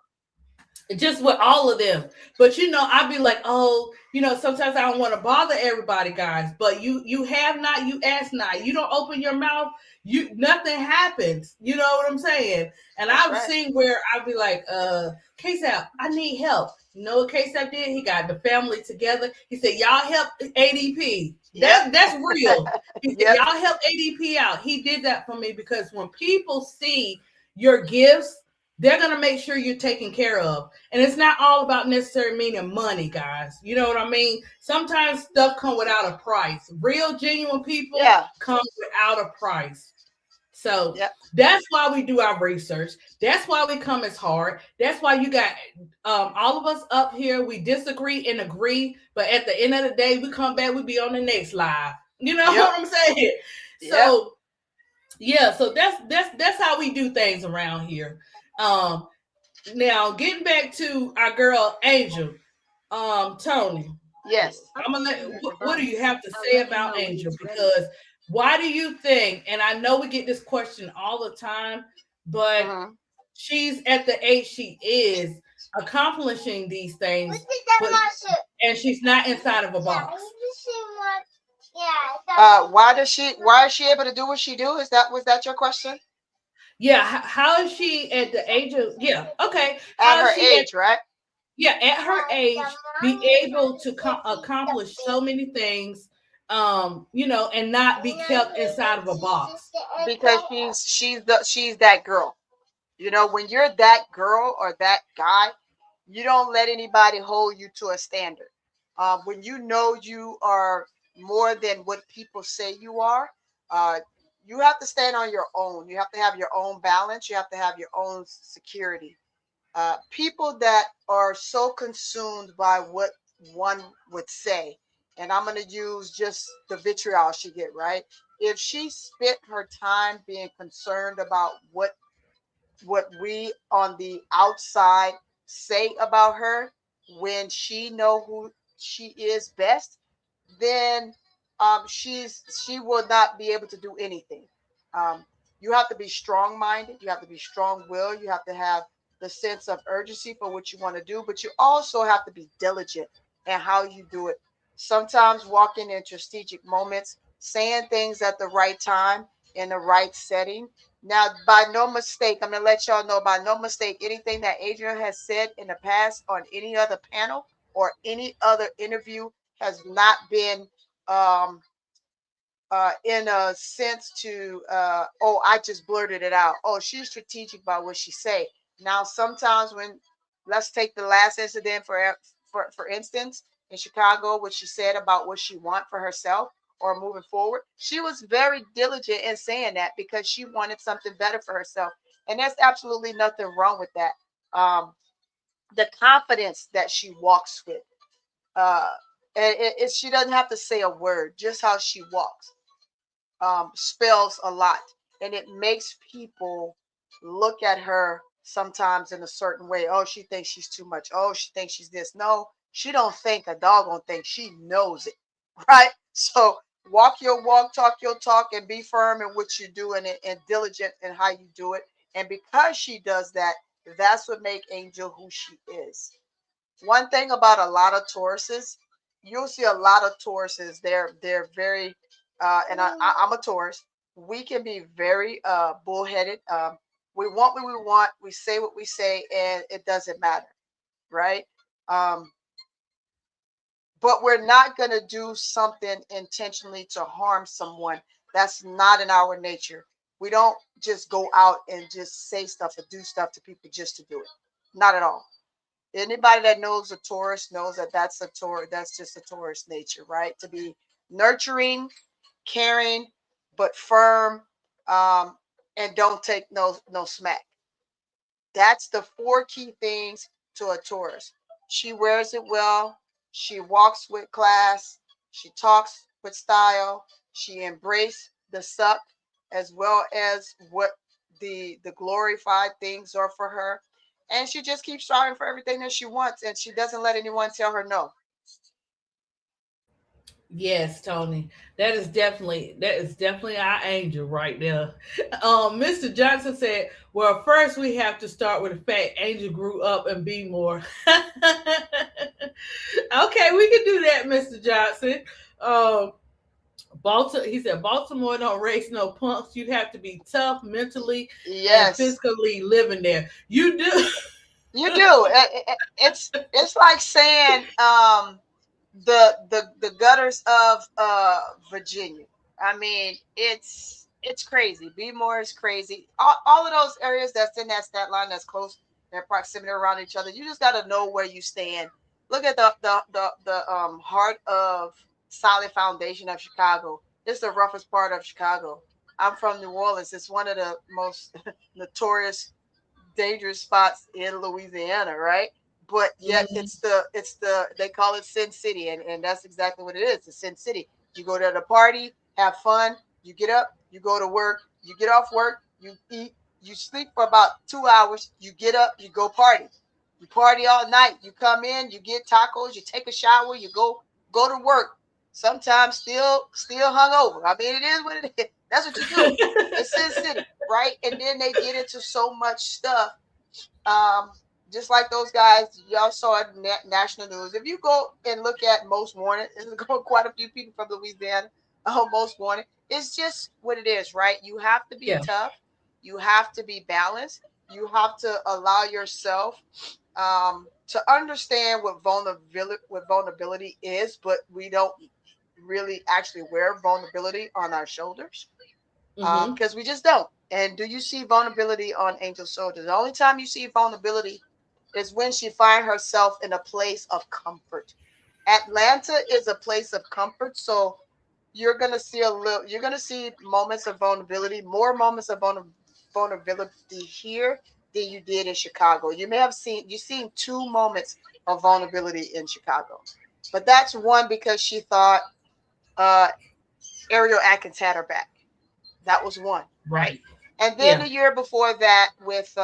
just with all of them. But I'd be like, oh, sometimes I don't want to bother everybody, guys. But you have not, you ask not. You don't open your mouth, nothing happens. You know what I'm saying? And That's I've right. seen where I'd be like, KSAP, I need help. You know what KSAP did? He got the family together. He said, y'all help ADP. That's real. He said, Yep. y'all help ADP out. He did that for me because when people see your gifts, they're going to make sure you're taken care of. And it's not all about necessarily meaning money, guys. You know what I mean? Sometimes stuff come without a price. Real, genuine people come without a price. So that's why we do our research. That's why we come as hard. That's why you got all of us up here. We disagree and agree. But at the end of the day, we come back, we be on the next live. You know what I'm saying? So yeah, so that's how we do things around here. Now getting back to our girl Angel, Tony. Yes. I'm gonna what do you have to say about Angel? Because why do you think, and I know we get this question all the time, but she's at the age she is accomplishing these things, and she's not inside of a box. Why does she? Why is she able to do what she do? Is that, was that your question? Yeah, how is she at the age of, yeah, okay. At How is her she at, age, right? yeah, at her age be able to accomplish so many things, and not be kept inside of a box. Because she's that girl. You know, when you're that girl or that guy, you don't let anybody hold you to a standard. When you know you are more than what people say you are, uh, you have to stand on your own. You have to have your own balance. You have to have your own security. People that are so consumed by what one would say, and I'm going to use just the vitriol she get, right? If she spent her time being concerned about what we on the outside say about her, when she know who she is best, then she will not be able to do anything. Um, you have to be strong minded. You have to be strong willed. You have to have the sense of urgency for what you want to do, but you also have to be diligent in how you do it. Sometimes walking in strategic moments, saying things at the right time in the right setting. Now, by no mistake, I'm gonna let y'all know, by no mistake, anything that Adrian has said in the past on any other panel or any other interview has not been um, in a sense to oh, I just blurted it out. Oh, she's strategic about what she say. Now sometimes when, let's take the last incident for instance, in Chicago, what she said about what she want for herself or moving forward, she was very diligent in saying that because she wanted something better for herself, and there's absolutely nothing wrong with that. The confidence that she walks with, uh she doesn't have to say a word, just how she walks spells a lot, and it makes people look at her sometimes in a certain way. Oh, she thinks she's too much. Oh, she thinks she's this. No, she don't think a doggone thing. She knows it, right? So walk your walk, talk your talk, and be firm in what you do, and diligent in how you do it. And because she does that, that's what make Angel who she is. One thing about a lot of Tauruses, you'll see a lot of Tauruses. They're very, I'm a Taurus. We can be very bullheaded. We want what we want. We say what we say, and it doesn't matter, right? Um, but we're not gonna do something intentionally to harm someone. That's not in our nature. We don't just go out and just say stuff or do stuff to people just to do it. Not at all. Anybody that knows a Taurus knows that that's a Taurus. That's just a Taurus nature, right? To be nurturing, caring, but firm, um, and don't take no smack. That's the four key things to a Taurus. She wears it well. She walks with class. She talks with style. She embraces the suck as well as what the glorified things are for her. And she just keeps striving for everything that she wants, and she doesn't let anyone tell her no. Yes, Tony. That is definitely our angel right there. Mr. Johnson said, "Well, first we have to start with the fact Angel grew up and be more." Okay, we can do that, Mr. Johnson. Um, Baltimore. He said, "Baltimore don't raise no punks. You have to be tough mentally and Yes, physically living there. You do." you do. It's like saying the gutters of Virginia. I mean, it's crazy. Bmore is crazy. All of those areas that's in that stat line that's close, their proximity around each other. You just got to know where you stand. Look at the heart of solid foundation of Chicago. It's the roughest part of Chicago. I'm from New Orleans. It's one of the most notorious dangerous spots in Louisiana, right? But yet Mhm. it's the they call it Sin City, and that's exactly what it is. It's Sin City. You go to the party, have fun, you get up, you go to work, you get off work, you eat, you sleep for about 2 hours, you get up, you go party. You party all night, you come in, you get tacos, you take a shower, you go to work. Sometimes still hungover. I mean, it is what it is. That's what you do. It's Sin City, right? And then they get into so much stuff. Um, just like those guys, y'all saw it in national news. If you go and look at most wanted, there's quite a few people from Louisiana. most wanted. It's just what it is, right? You have to be Yeah. tough. You have to be balanced. You have to allow yourself to understand what vulnerability is, but we don't really actually wear vulnerability on our shoulders Mm-hmm. because we just don't. And do you see vulnerability on Angel Soldier? The only time you see vulnerability is when she finds herself in a place of comfort. Atlanta is a place of comfort, so you're gonna see moments of vulnerability, more moments of vulnerability here than you did in Chicago. You've seen two moments of vulnerability in Chicago, but that's one because she thought uh, Ariel Atkins had her back. That was one, right? Right. And then Yeah. the year before that with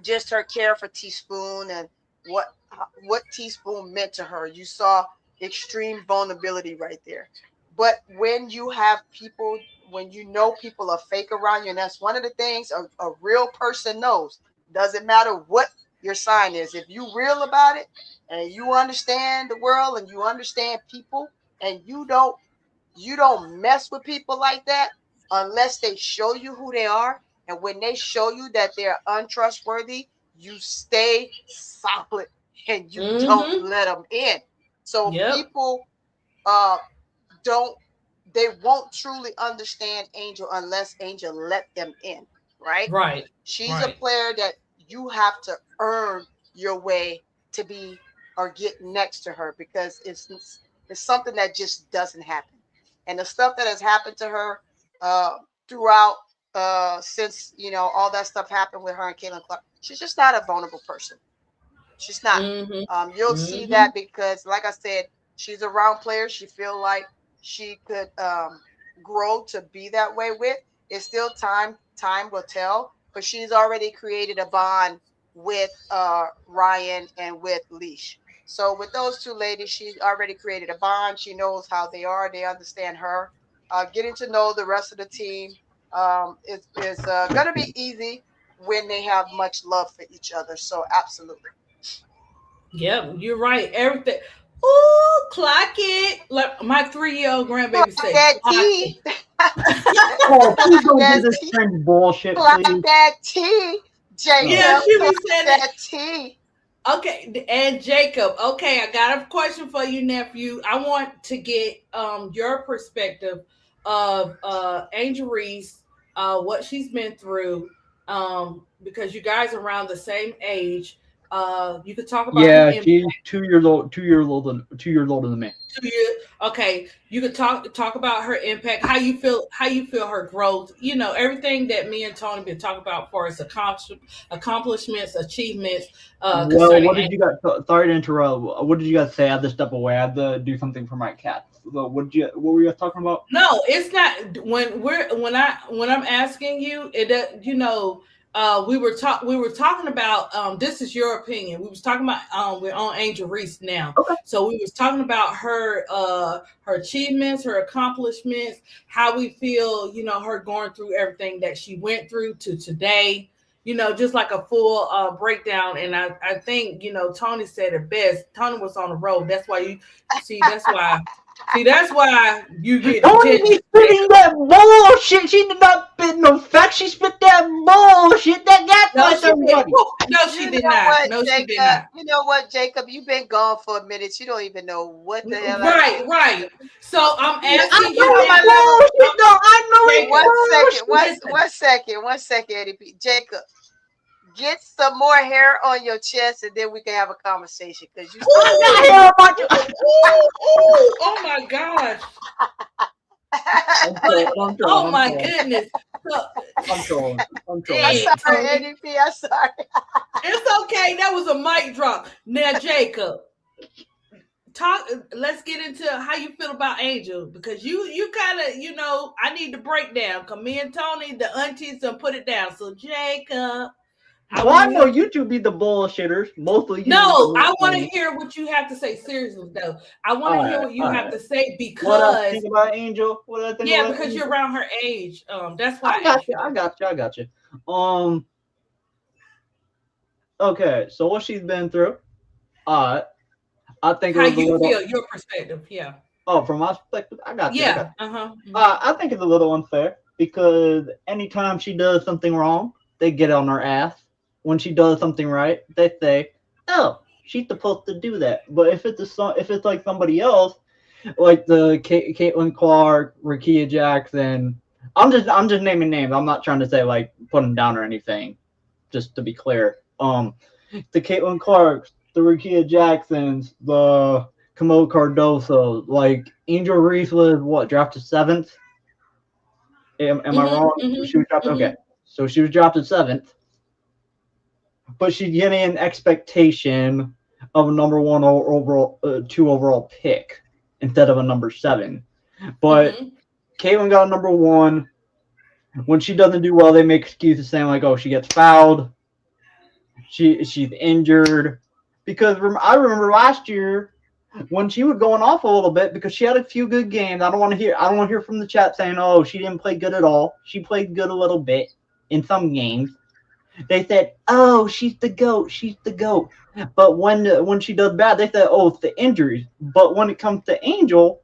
just her care for Teaspoon and what Teaspoon meant to her. You saw extreme vulnerability right there. But when you have people, when you know people are fake around you, and that's one of the things a real person knows. Doesn't matter what your sign is. If you real about it and you understand the world and you understand people and you don't mess with people like that unless they show you who they are. And when they show you that they're untrustworthy, you stay solid and you don't Mm-hmm. let them in. So Yep. people uh, don't, they won't truly understand Angel unless Angel let them in, right? Right. She's a Right. player that you have to earn your way to be or get next to her because it's something that just doesn't happen. And the stuff that has happened to her uh, throughout since all that stuff happened with her and Caitlin Clark, she's just not a vulnerable person. She's not. Mm-hmm. You'll see Mm-hmm. that because, like I said, she's around players she feel like she could grow to be that way with. It's still time. Time will tell. But she's already created a bond with Ryan and with Leash. So with those two ladies, she's already created a bond. She knows how they are. They understand her. Getting to know the rest of the team is going to be easy when they have much love for each other. So absolutely. Yep. You're right. Everything. Ooh, clock it. Like my 3-year-old Clock grandbaby say, that clock T. it. Oh, please Clock don't do that this T. cringe bullshit, Clock please. that T. Oh, Yeah, Jacob, she clock be saying it. that T. Okay, and Jacob. Okay, I got a question for you, nephew. I want to get your perspective of Angel Reese, what she's been through, because you guys are around the same age. You could talk about her yeah, impact. she's 2 years old. 2 years old. 2 years older than me. 2 years. Okay, you could talk about her impact. How you feel her growth. Everything that me and Tony been talking about for us accomplishments, achievements Well, concerning. what did you guys? Sorry to interrupt. What did you guys say? I had to step away. I had to do something for my cat. So what did you? What were you guys talking about? No, it's not. When I'm asking you, we were talking about this is your opinion. We was talking about we're on Angel Reese now. Okay. So we was talking about her achievements, her accomplishments, how we feel, her going through everything that she went through to today. Just like a full breakdown. And I think, Tony said it best. Tony was on the road. That's why you see, that's why you get Tony be attention. spitting that bullshit. She did not spit no facts. She spit that bullshit that No, gaslights she did. everybody. No, she You did know not. what, No, she did Jacob? not. You know what, Jacob? You've been gone for a minute. You don't even know what the hell I Right, said. right. So I'm I asking You you know know it's my now, little. bullshit though. I know it's Jacob. One second. One bullshit. Listen. one second. 1 second, Eddie P. Jacob, get some more hair on your chest, and then we can have a conversation. Because you I started got to. Ooh, hair about you. ooh, ooh. Oh my gosh. I'm But trolling. I'm trolling. oh I'm my trolling. goodness. So, I'm trolling. I'm I'm trolling. dang, sorry, Tony. Eddie P. I'm sorry. It's okay. That was a mic drop. Now, Jacob, talk. Let's get into how you feel about Angel because you kind of I need the breakdown. Cause me and Tony, the aunties, done put it down. So Jacob, I Well, want I to know hear. you two be the bullshitters. Mostly you. No, I want to hear what you have to say. Seriously, though, I want to All hear right. what you All have right. to say What I because think about Angel? What I think yeah, about because you're Angel? around her age. That's I why I got asked you. you I that. got you. I got you. Um. Okay. So what she's been through. Uh. I think it How was a you little. feel? Your perspective. Yeah. Oh, from my perspective, I got you. I got Yeah. you. Uh-huh. I think it's a little unfair because anytime she does something wrong, they get on her ass. When she does something right, they say, "Oh, she's supposed to do that." But if it's like somebody else, like the Caitlin Clark, Rakia Jackson, I'm just naming names. I'm not trying to say like put them down or anything. Just to be clear, the Caitlin Clarks, the Rakia Jacksons, the Camille Cardoso, like Angel Reese was what drafted seventh. Am I Mm-hmm. wrong? She Mm-hmm. was drafted. Mm-hmm. Okay, so she was drafted seventh, but she's getting an expectation of a number one overall, two overall pick instead of a number seven. But Mm-hmm. Caitlin got a number one. When she doesn't do well, they make excuses saying like, "Oh, she gets fouled. She's injured." Because I remember last year when she was going off a little bit because she had a few good games. I don't want to hear from the chat saying, "Oh, she didn't play good at all." She played good a little bit in some games. They said, "Oh, she's the goat. She's the goat." But when she does bad, they said, "Oh, it's the injuries." But when it comes to Angel,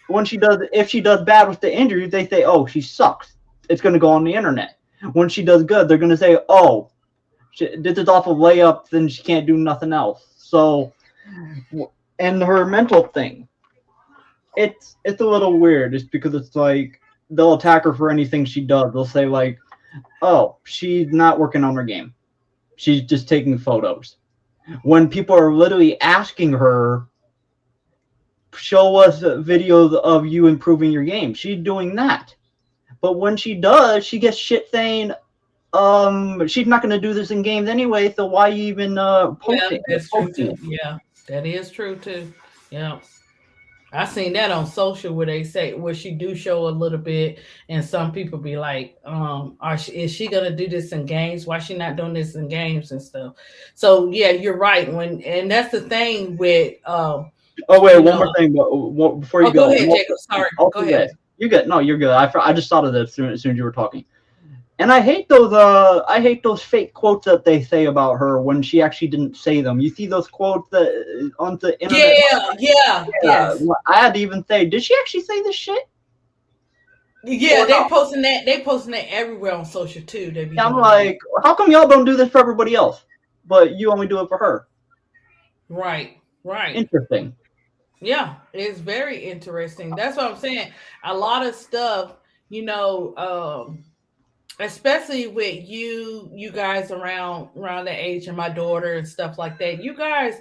when she does if she does bad with the injuries, they say, "Oh, she sucks." It's going to go on the internet. When she does good, they're going to say, "Oh, she did this off of layups and she can't do nothing else." So, and her mental thing, it's a little weird just because it's like they'll attack her for anything she does. They'll say like, "Oh, she's not working on her game. She's just taking photos." When people are literally asking her, "Show us videos of you improving your game," she's doing that. But when she does, she gets shit saying, she's not going to do this in games anyway, so why you even Yeah, posting that's true posting too. it? Yeah, that is true too. Yeah. I seen that on social where they say where she do show a little bit, and some people be like, is she gonna do this in games? Why she not doing this in games and stuff?" So yeah, you're right. And that's the thing with, Oh wait, you one know. more thing, but before Oh, you go go, and ahead, Jacob. Sorry. Go also ahead. this, you're good. No, you're good. I just thought of this as soon as you were talking. And I hate those fake quotes that they say about her when she actually didn't say them. You see those quotes that on the internet. Yeah, yeah, Yeah, yes. I had to even say, did she actually say this shit Yeah, or no? they posting that everywhere on social too. They be Yeah, I'm doing that. like, how come y'all don't do this for everybody else, but you only do it for her? Right, right. Interesting. Yeah, it's very interesting. That's what I'm saying. A lot of stuff, you know, especially with you guys around the age of my daughter and stuff like that. You guys,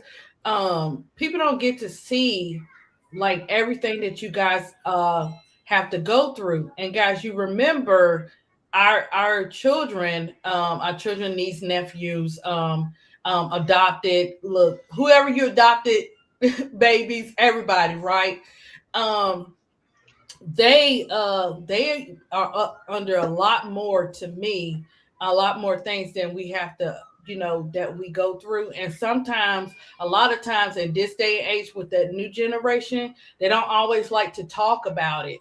people don't get to see like everything that you guys have to go through. And guys, you remember our children, niece, nephews, adopted. Look, whoever you adopted, babies, everybody, right? Um, they are up under a lot more, to me, a lot more things than we have to, that we go through. And sometimes, a lot of times in this day and age with that new generation, they don't always like to talk about it.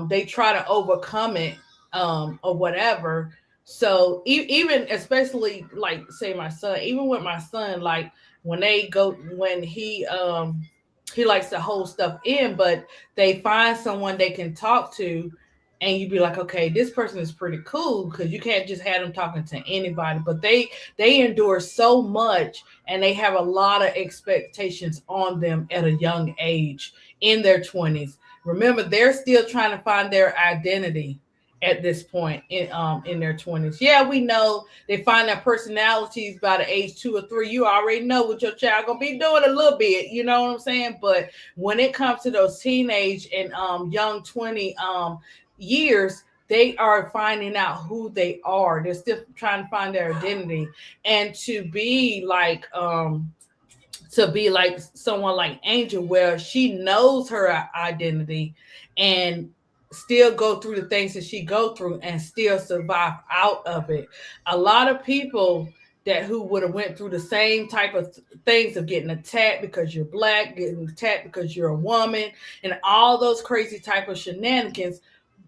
They try to overcome it, or whatever. So even, especially like say my son, even with my son, like when he likes to hold stuff in, but they find someone they can talk to, and you be like, okay, this person is pretty cool, because you can't just have them talking to anybody. But they endure so much, and they have a lot of expectations on them at a young age, in their 20s. Remember, they're still trying to find their identity at this point in their 20s. Yeah, we know they find their personalities by the age 2 or 3. You already know what your child gonna be doing a little bit, you know what I'm saying? But when it comes to those teenage and young 20 years, they are finding out who they are. They're still trying to find their identity. And to be like someone like Angel, where she knows her identity and still go through the things that she go through and still survive out of it. A lot of people that who would have went through the same type of things of getting attacked because you're black, getting attacked because you're a woman, and all those crazy type of shenanigans,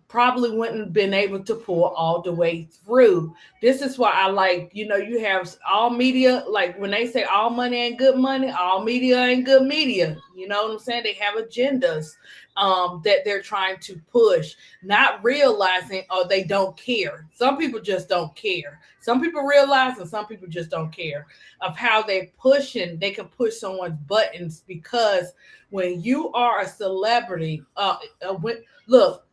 probably wouldn't have been able to pull all the way through. This is why I like, you have all media, like when they say all money ain't good money, all media ain't good media. You know what I'm saying? They have agendas that they're trying to push, not realizing or they don't care. Some people just don't care. Some people realize and some people just don't care of how they can push someone's buttons because when you are a celebrity, look,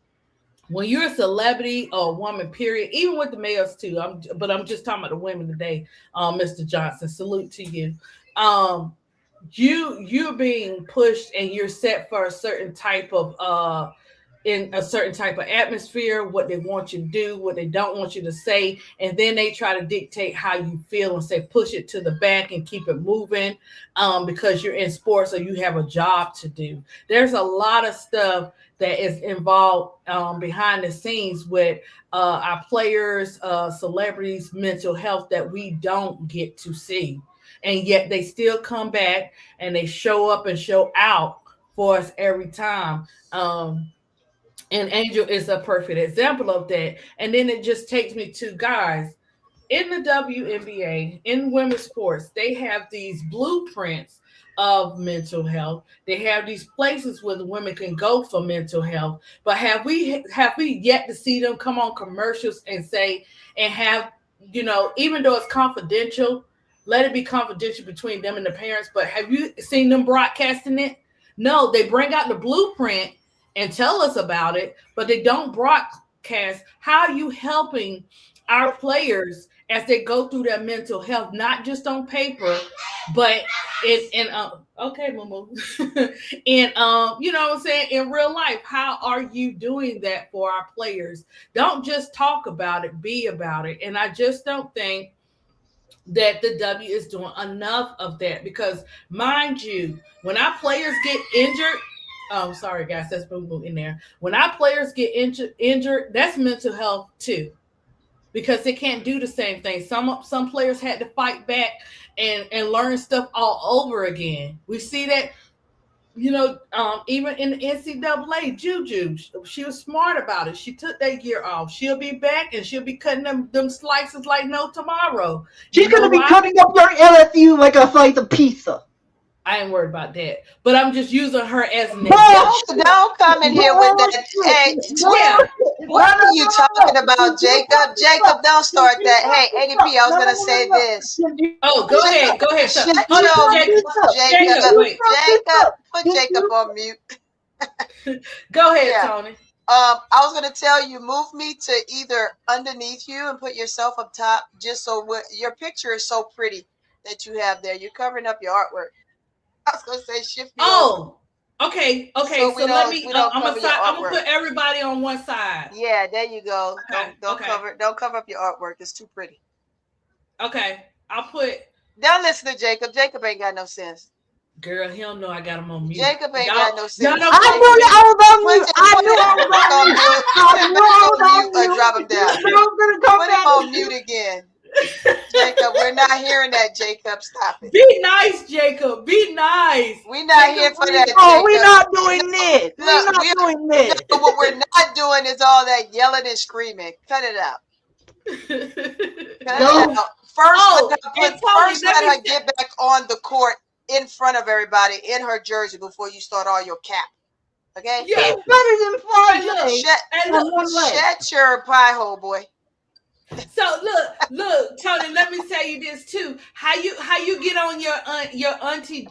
when you're a celebrity or a woman, period, even with the males too. But I'm just talking about the women today. Mr. Johnson, salute to you. Um, you're being pushed and you're set for a certain type of in a certain type of atmosphere, what they want you to do, what they don't want you to say, and then they try to dictate how you feel and say push it to the back and keep it moving because you're in sports or you have a job to do. There's a lot of stuff that is involved behind the scenes with our players, celebrities, mental health that we don't get to see. And yet they still come back and they show up and show out for us every time. And Angel is a perfect example of that. And then it just takes me to guys in the WNBA, in women's sports, they have these blueprints of mental health. They have these places where the women can go for mental health. But have we yet to see them come on commercials and say and have, even though it's confidential, let it be confidential between them and the parents. But have you seen them broadcasting it? No, they bring out the blueprint and tell us about it, but they don't broadcast how you helping our players as they go through their mental health, not just on paper, but okay, Momo, and you know what I'm saying, in real life. How are you doing that for our players? Don't just talk about it, be about it. And I just don't think that the W is doing enough of that because, mind you, when our players get injured, sorry guys, that's boom boom in there. When our players get injured, that's mental health too, because they can't do the same thing. Some players had to fight back and learn stuff all over again. We see that, even in the NCAA, Juju, she was smart about it. She took that year off. She'll be back and she'll be cutting them slices like no tomorrow. She's going to be cutting up your LSU like a slice of pizza. I ain't worried about that, but I'm just using her as an example. Don't come in here with that. Hey, what are you talking about, Jacob? Jacob, don't start that. Hey, ADP, I was gonna say this. Oh, go ahead. Shut Jacob, put Jacob on mute. Go ahead, Tony. I was gonna tell you, move me to either underneath you and put yourself up top, just so your picture is so pretty that you have there. You're covering up your artwork. I was gonna say shift me over. Okay. So let me. I'm gonna put everybody on one side. Yeah, there you go. Okay. Don't cover up your artwork. It's too pretty. Okay, I'll put. Don't listen to Jacob. Jacob ain't got no sense. Girl, he don't know I got him on mute. Jacob ain't got no sense. I knew I was on mute. I knew I was on mute. Drop him down. Put him on mute again. Jacob, we're not hearing that. Jacob, stop it. Be nice, Jacob. Be nice. We're not here for that. Oh, we're not doing this. We're not doing this. What we're not doing is all that yelling and screaming. Cut it out. First, let her get back on the court in front of everybody in her jersey before you start all your cap. Okay? Yeah, it's better than Friday. Shut your pie hole, boy. So look, Tony. Let me tell you this too. How you get on your auntie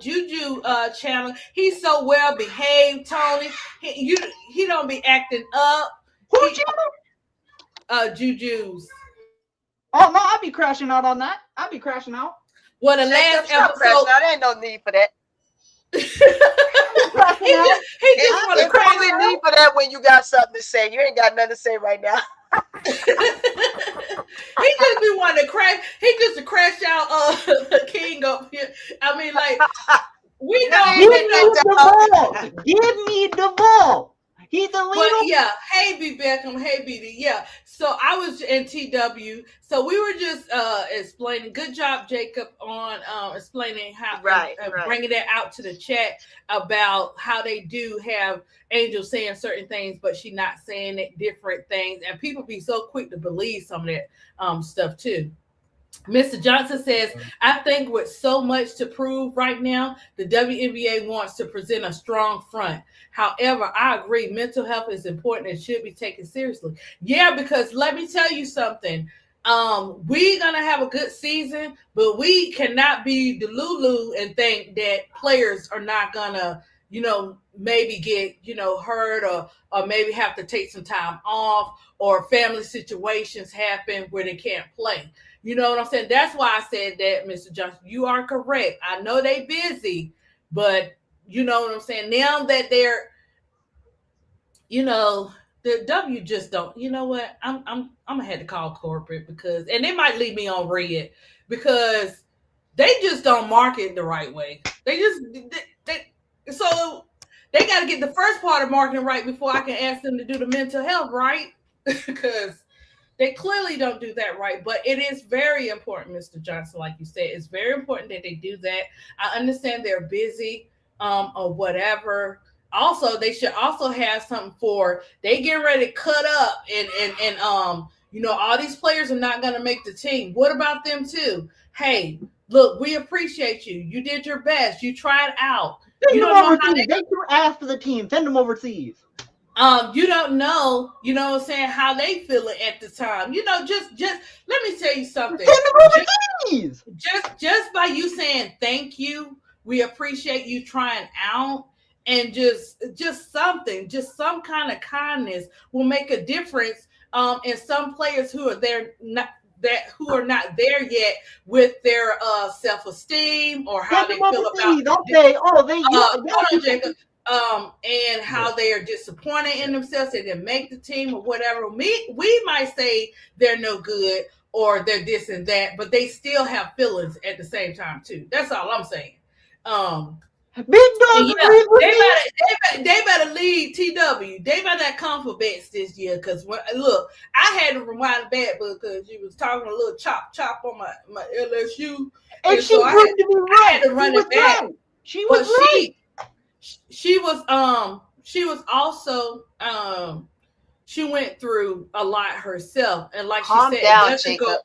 Juju channel? He's so well behaved, Tony. He don't be acting up. Who channel? Juju's. Oh no, I'll be crashing out on that. I'll be crashing out. Well, the last episode, there ain't no need for that. he just want to crash. There's only need for that when you got something to say. You ain't got nothing to say right now. He just be wanting to crash. He just to crash out the king up here. I mean, like we know. Give me the ball. He's But illegal. yeah, hey B Beckham, hey BD, yeah. So I was in TW. So we were just explaining. Good job, Jacob, on explaining how and Right, right. bringing that out to the chat about how they do have Angel saying certain things, but she not saying it different things, and people be so quick to believe some of that stuff too. Mr. Johnson says, I think with so much to prove right now, the WNBA wants to present a strong front. However, I agree, mental health is important and should be taken seriously. Yeah, because let me tell you something. We're gonna have a good season, but we cannot be delulu and think that players are not gonna, maybe get, hurt or maybe have to take some time off or family situations happen where they can't play. You know what I'm saying? That's why I said that, Mr. Johnson. You are correct. I know they busy, but you know what I'm saying? Now that they're, the W just don't. You know what? I'm gonna have to call corporate because, and they might leave me on red because they just don't market the right way. So they got to get the first part of marketing right before I can ask them to do the mental health right because they clearly don't do that right, but it is very important, Mr. Johnson, like you said. It's very important that they do that. I understand they're busy or whatever. Also, they should also have something for they getting ready to cut up and all these players are not gonna make the team. What about them too? Hey, look, we appreciate you. You did your best. You tried out. You Send them don't know how overseas. They do ask for the team. Send them overseas. you don't know, what I'm saying, how they feeling at the time. Just let me tell you something. Send them overseas. Just by you saying thank you, we appreciate you trying out, and just something, just some kind of kindness will make a difference in some players who are there not that who are not there yet with their self-esteem or how Send they them feel about overseas. I'll say, oh, they hold on, Jacob. And how they are disappointed in themselves, they didn't make the team or whatever. We might say they're no good or they're this and that, but they still have feelings at the same time too. That's all I'm saying. Big Dog And yeah, agrees with they me. better lead TW. They better not come for bets this year. Cause look, I had to rewind the bet because you was talking a little chop on my LSU, And she so I proved to be I right. had to run it back. Right. She was But right. she was also she went through a lot herself, and like she Calm said, down, Jacob.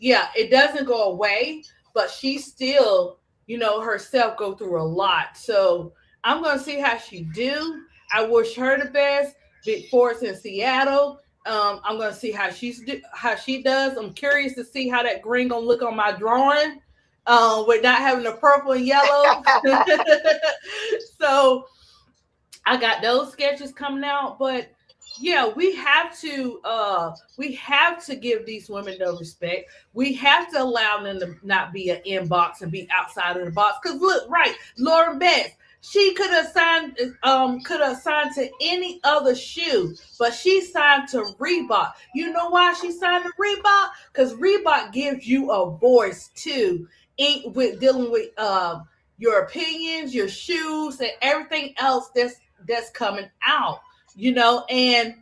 it doesn't go away, but she still, herself go through a lot. So I'm gonna see how she do. I wish her the best. Big Force in Seattle. I'm gonna see how she does. I'm curious to see how that green gonna look on my drawing, with not having the purple and yellow. So I got those sketches coming out, but yeah, we have to give these women the respect. We have to allow them to not be an inbox and be outside of the box. Because look, right, Lauren Betts, she could have signed to any other shoe, but she signed to Reebok. You know why she signed to Reebok? Because Reebok gives you a voice too, with dealing with your opinions, your shoes, and everything else that's coming out. And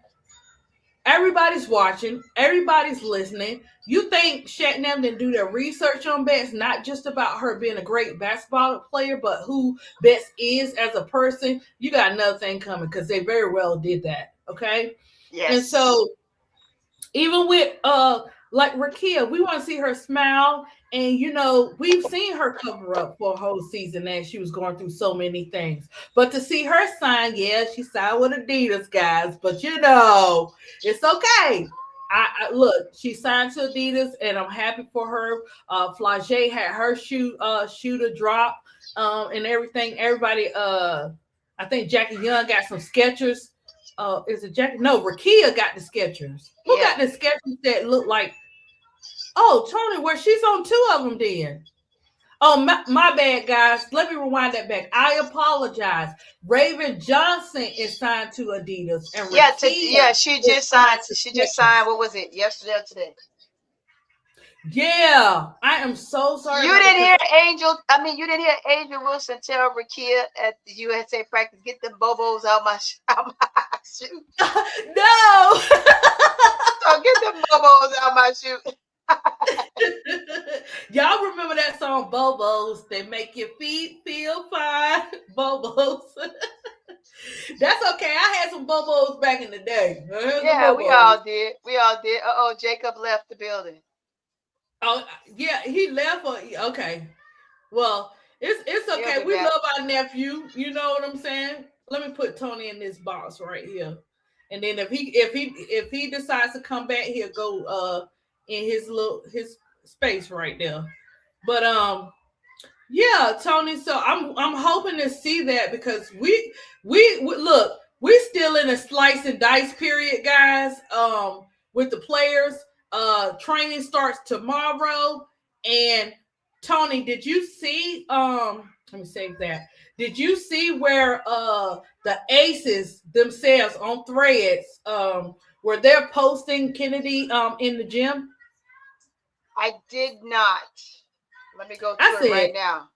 everybody's watching, everybody's listening. You think Shatnam didn't do their research on Betts, not just about her being a great basketball player, but who Betts is as a person? You got another thing coming because they very well did that. Okay. And Yes. so even with like Rakia, we want to see her smile. And we've seen her cover up for a whole season and she was going through so many things. But to see her sign, yeah, she signed with Adidas, guys. But it's okay. I look, she signed to Adidas and I'm happy for her. Flage had her shoe to drop and everything. Everybody I think Jackie Young got some Skechers. Is it Jackie? No, Rakia got the Skechers. Who got the Skechers that look like? Oh, Tony, where she's on two of them then. Oh, my bad, guys. Let me rewind that back. I apologize. Raven Johnson is signed to Adidas, and She just signed. She just signed. What was it? Yesterday or today? Yeah, I am so sorry You about that didn't because hear Angel. I mean, you didn't hear Angel Wilson tell Rakia at the USA practice, "Get the bobos out my out my shoe." no. So get the bobos out my shoe. Y'all remember that song Bobos? They make your feet feel fine. Bobos. That's okay. I had some Bobos back in the day. I had some Yeah, we Bobos. all did. We all did. Oh, Jacob left the building. Oh yeah, he left. Okay. Well, it's He'll okay. be We back. love our nephew. You know what I'm saying? Let me put Tony in this box right here, and then if he decides to come back, he'll go in his space right there. But yeah, Tony. So I'm hoping to see that because we look we're still in a slice and dice period, guys. With the players, training starts tomorrow. And Tony, did you see? Let me save that. Did you see where the Aces themselves on Threads where they're posting Kennedy in the gym? I did not. Let me go I to it said right now.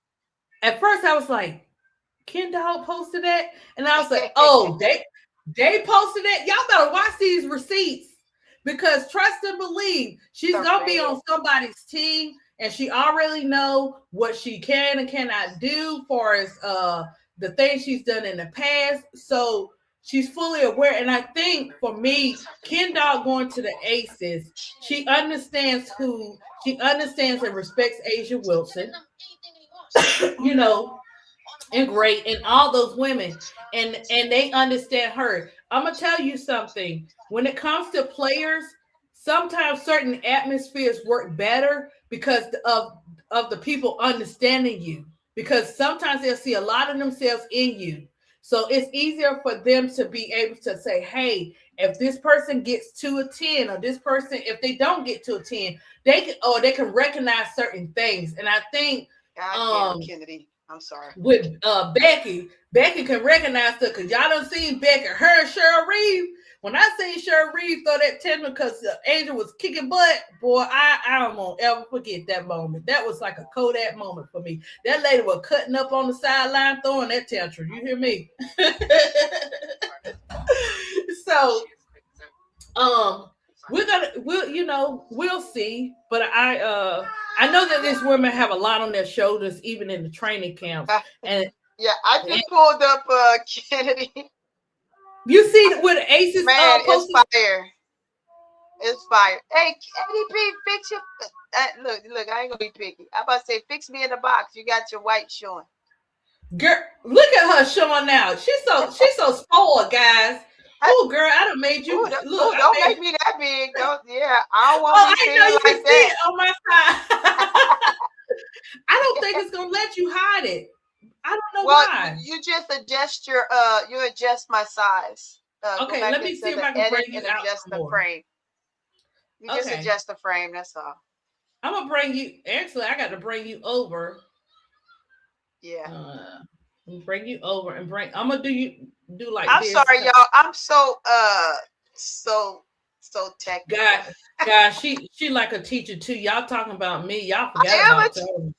at first I was like, Ken Dog posted that, and I was like, "Oh, they posted that. Y'all better watch these receipts because trust and believe she's gonna be on Thread. somebody's team, and she already know what she can and cannot do for as the things she's done in the past. So she's fully aware. And I think for me, Ken Dog going to the Aces, she understands and respects Asia Wilson. You know, and great and all those women and they understand her. I'm gonna tell you something. When it comes to players, sometimes certain atmospheres work better because of the people understanding you, because sometimes they'll see a lot of themselves in you. So it's easier for them to be able to say, hey, if this person gets to a 10, or this person, if they don't get to a 10, they can recognize certain things. And I think God damn, um Kennedy. I'm sorry. with Becky can recognize her because y'all done seen Becky, her and Cheryl Reeve. When I seen Cheryl Reeve throw that 10 because Angel was kicking butt, boy, I don't want to ever forget that moment. That was like a Kodak moment for me. That lady was cutting up on the sideline throwing that tantrum. You hear me? So um we'll see. But I know that these women have a lot on their shoulders, even in the training camps. And Yeah, I just pulled up Kennedy. you see what the Aces Man, it's posted? fire. It's fire. Hey, KDP, fix your. Look, I ain't gonna be picky. I about to say, fix me in the box. You got your white showing. Girl, look at her showing out. She's so spoiled, guys. Oh, girl, I done made you look. Don't make me that big. Don't. Yeah, I don't want Oh, to be I know seen you can like see that. it on my side. I don't think it's gonna let you hide it. I don't know Well, why. you just adjust your you adjust my size. Go Okay, back let me into see if the I can bring edit you and out adjust some the more. frame. You just Okay, adjust the frame. That's all. I'm gonna bring you. Actually, I got to bring you over. Yeah. Bring you over and bring. I'm gonna do like I'm this. sorry, y'all. I'm so technical. God, she like a teacher too. Y'all talking about me. Y'all I forgot am about Tony.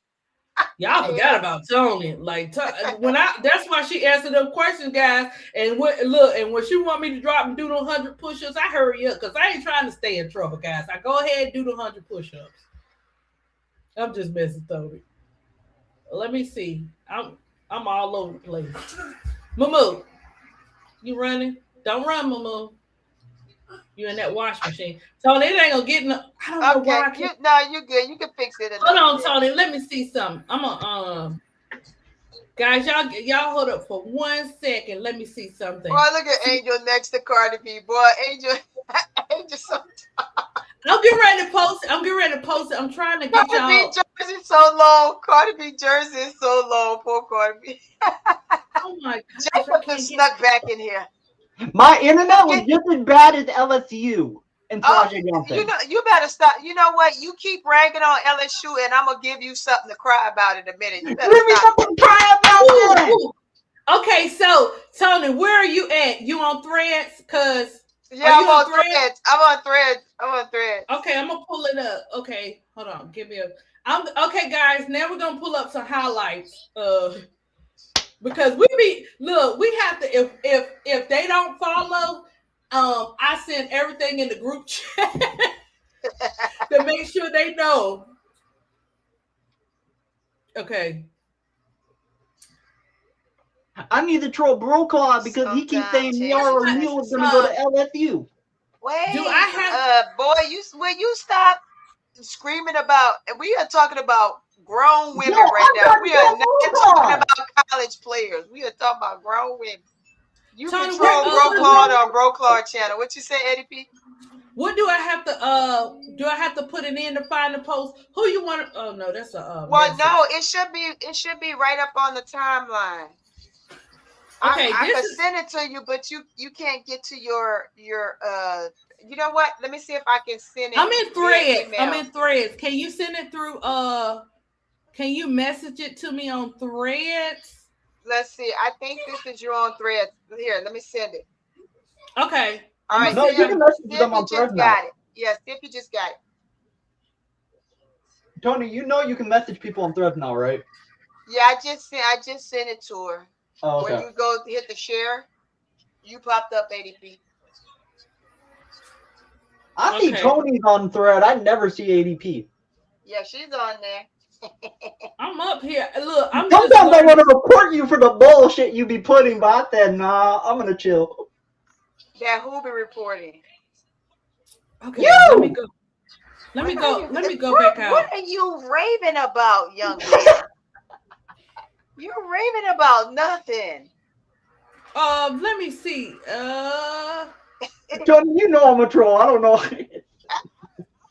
Y'all I forgot about Tony. Like when I that's why she answered them questions, guys. And when she want me to drop and do the 100 push-ups, I hurry up because I ain't trying to stay in trouble, guys. I go ahead and do the 100 push-ups. I'm just messing Tony. Let me see. I'm all over the place. Moo, you running? Don't run, Moo. You in that wash machine. Tony, it ain't gonna get no. I don't know okay. why I can't. You're good. You can fix it Hold another on, day. Tony. Let me see something. I'm gonna guys, y'all hold up for 1 second. Let me see something. Boy, look at See, Angel next to Cardi B. Boy, Angel, Angel, so I'm getting ready to post it. I'm getting ready to post it. I'm trying to get Cardi B y'all. jersey so low. Cardi B jersey is so low. Poor Cardi B. Oh my gosh, I Jacob just can't get. snuck back in here. My Jacob, internet was get. just as bad as LSU and Oh, Project Youngton. you better stop. You know what? You keep ragging on LSU, and I'm gonna give you something to cry about in a minute. You Give better me stop. something to cry about Ooh, then. ooh. Okay, so Tony, where are you at? You on Threads? Cause Are Yeah, you I'm on on thread? threads. I'm on threads. I'm on threads. Okay, I'm gonna pull it up. Okay, hold on. Give me a. I'm okay, guys. Now we're gonna pull up some highlights. Because we be look, we have to if they don't follow, I send everything in the group chat to make sure they know. Okay. I need to troll Brokaw because he keeps Sometimes saying changing Yara plans Mule is is going to go hard. to LSU. Do I Wait, have boy, you will you stop screaming about? We are talking about grown Yo, women right I'm now. trying to We are troll not talking Brokaw. about college players. We are talking about grown women. You Tony? Where control Technically, Bro I'm Claude trolling on Bro Brokaw. Claude channel. What you say, Eddie P? what do I have to put it in to find the post? Who you want? Oh no, that's a Well, no, message. it should be right up on the timeline. Okay, I this could is send it to you, but you can't get to your. You know what? Let me see if I can send it I'm in via threads. I'm email. in threads. Can you send it through can you message it to me on threads? Let's see. I think this is your own thread. Here, let me send it. Okay. All I'm right, gonna No, see see you if how can message see if them you on Threads just now. got it. Yeah, see if you just got it. Tony, you know you can message people on Threads now, right? Yeah, I just sent it to her. Oh, When okay. you go to hit the share, you popped up ADP. I see okay. Tony's on Thread. I never see ADP. Yeah, she's on there. I'm up here. Look, I'm just Sometimes I want learning. to report you for the bullshit you be putting, but I said, nah, I'm going to chill. That who be reporting. Okay, let me You! go. Let What me are go. you Let me go what back what out. are you raving about, young lady? You're raving about nothing. Let me see. Tony, you know I'm a troll. I don't know.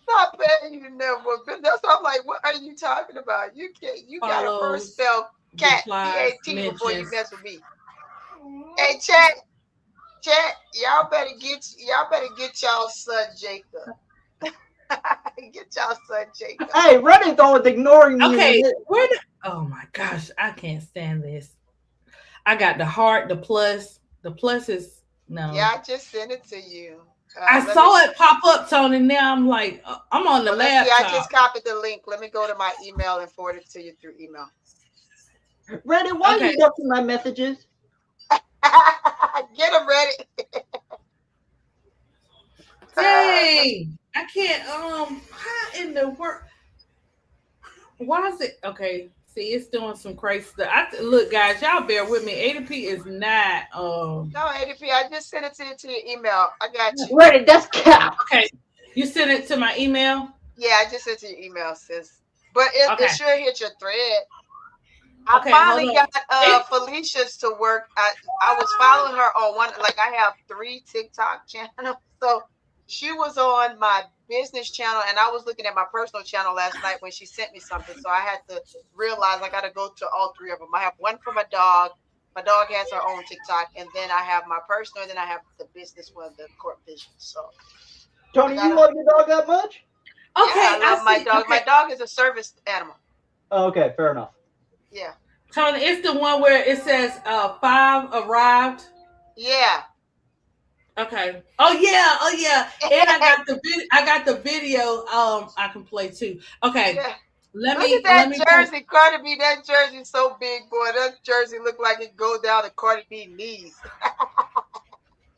Not paying you never been. That's why I'm like, what are you talking about? You can't. You gotta first follows, spell cat replies, CAT before you mentions. mess with me. Hey, chat. Y'all better get y'all son Jacob. Get y'all son Jacob. Hey, Reddit's always ignoring me. Okay, where the oh my gosh, I can't stand this. I got the heart, the plus. The plus is no. Yeah, I just sent it to you. I Let me. saw it pop up, Tony. Now I'm like, I'm on the Well, let's see. I laptop. just copied the link. Let me go to my email and forward it to you through email. Reddit, why Okay. you ducking my messages? Get them ready. Dang, I can't. How in the world? Why is it okay? See, it's doing some crazy stuff. Look, guys, y'all bear with me. ADP is not. No, ADP, I just sent it to your email. I got you. Reddit, that's cap. Okay, you sent it to my email. Yeah, I just sent it to your email, sis. But it Okay, should hit your thread. I okay, hold finally on. got It, Felicia's to work. I was following her on one, like I have 3 TikTok channels. So she was on my business channel and I was looking at my personal channel last night when she sent me something. So I had to realize I got to go to all 3 of them. I have one for my dog. My dog has her own TikTok, and then I have my personal, and then I have the business one, the Court Vision. So I Tony, you gotta, love your dog that much? yeah, okay, I I love my see. dog. My Okay, dog is a service animal. Oh, okay, fair enough. Yeah, Tony, it's the one where it says 5 arrived. yeah. Okay. Oh yeah. Oh yeah. And I got the video. I can play too. Okay. Yeah. Let Look at me that pull. jersey, Cardi B. That jersey so big, boy. That jersey look like it go down to Cardi B knees.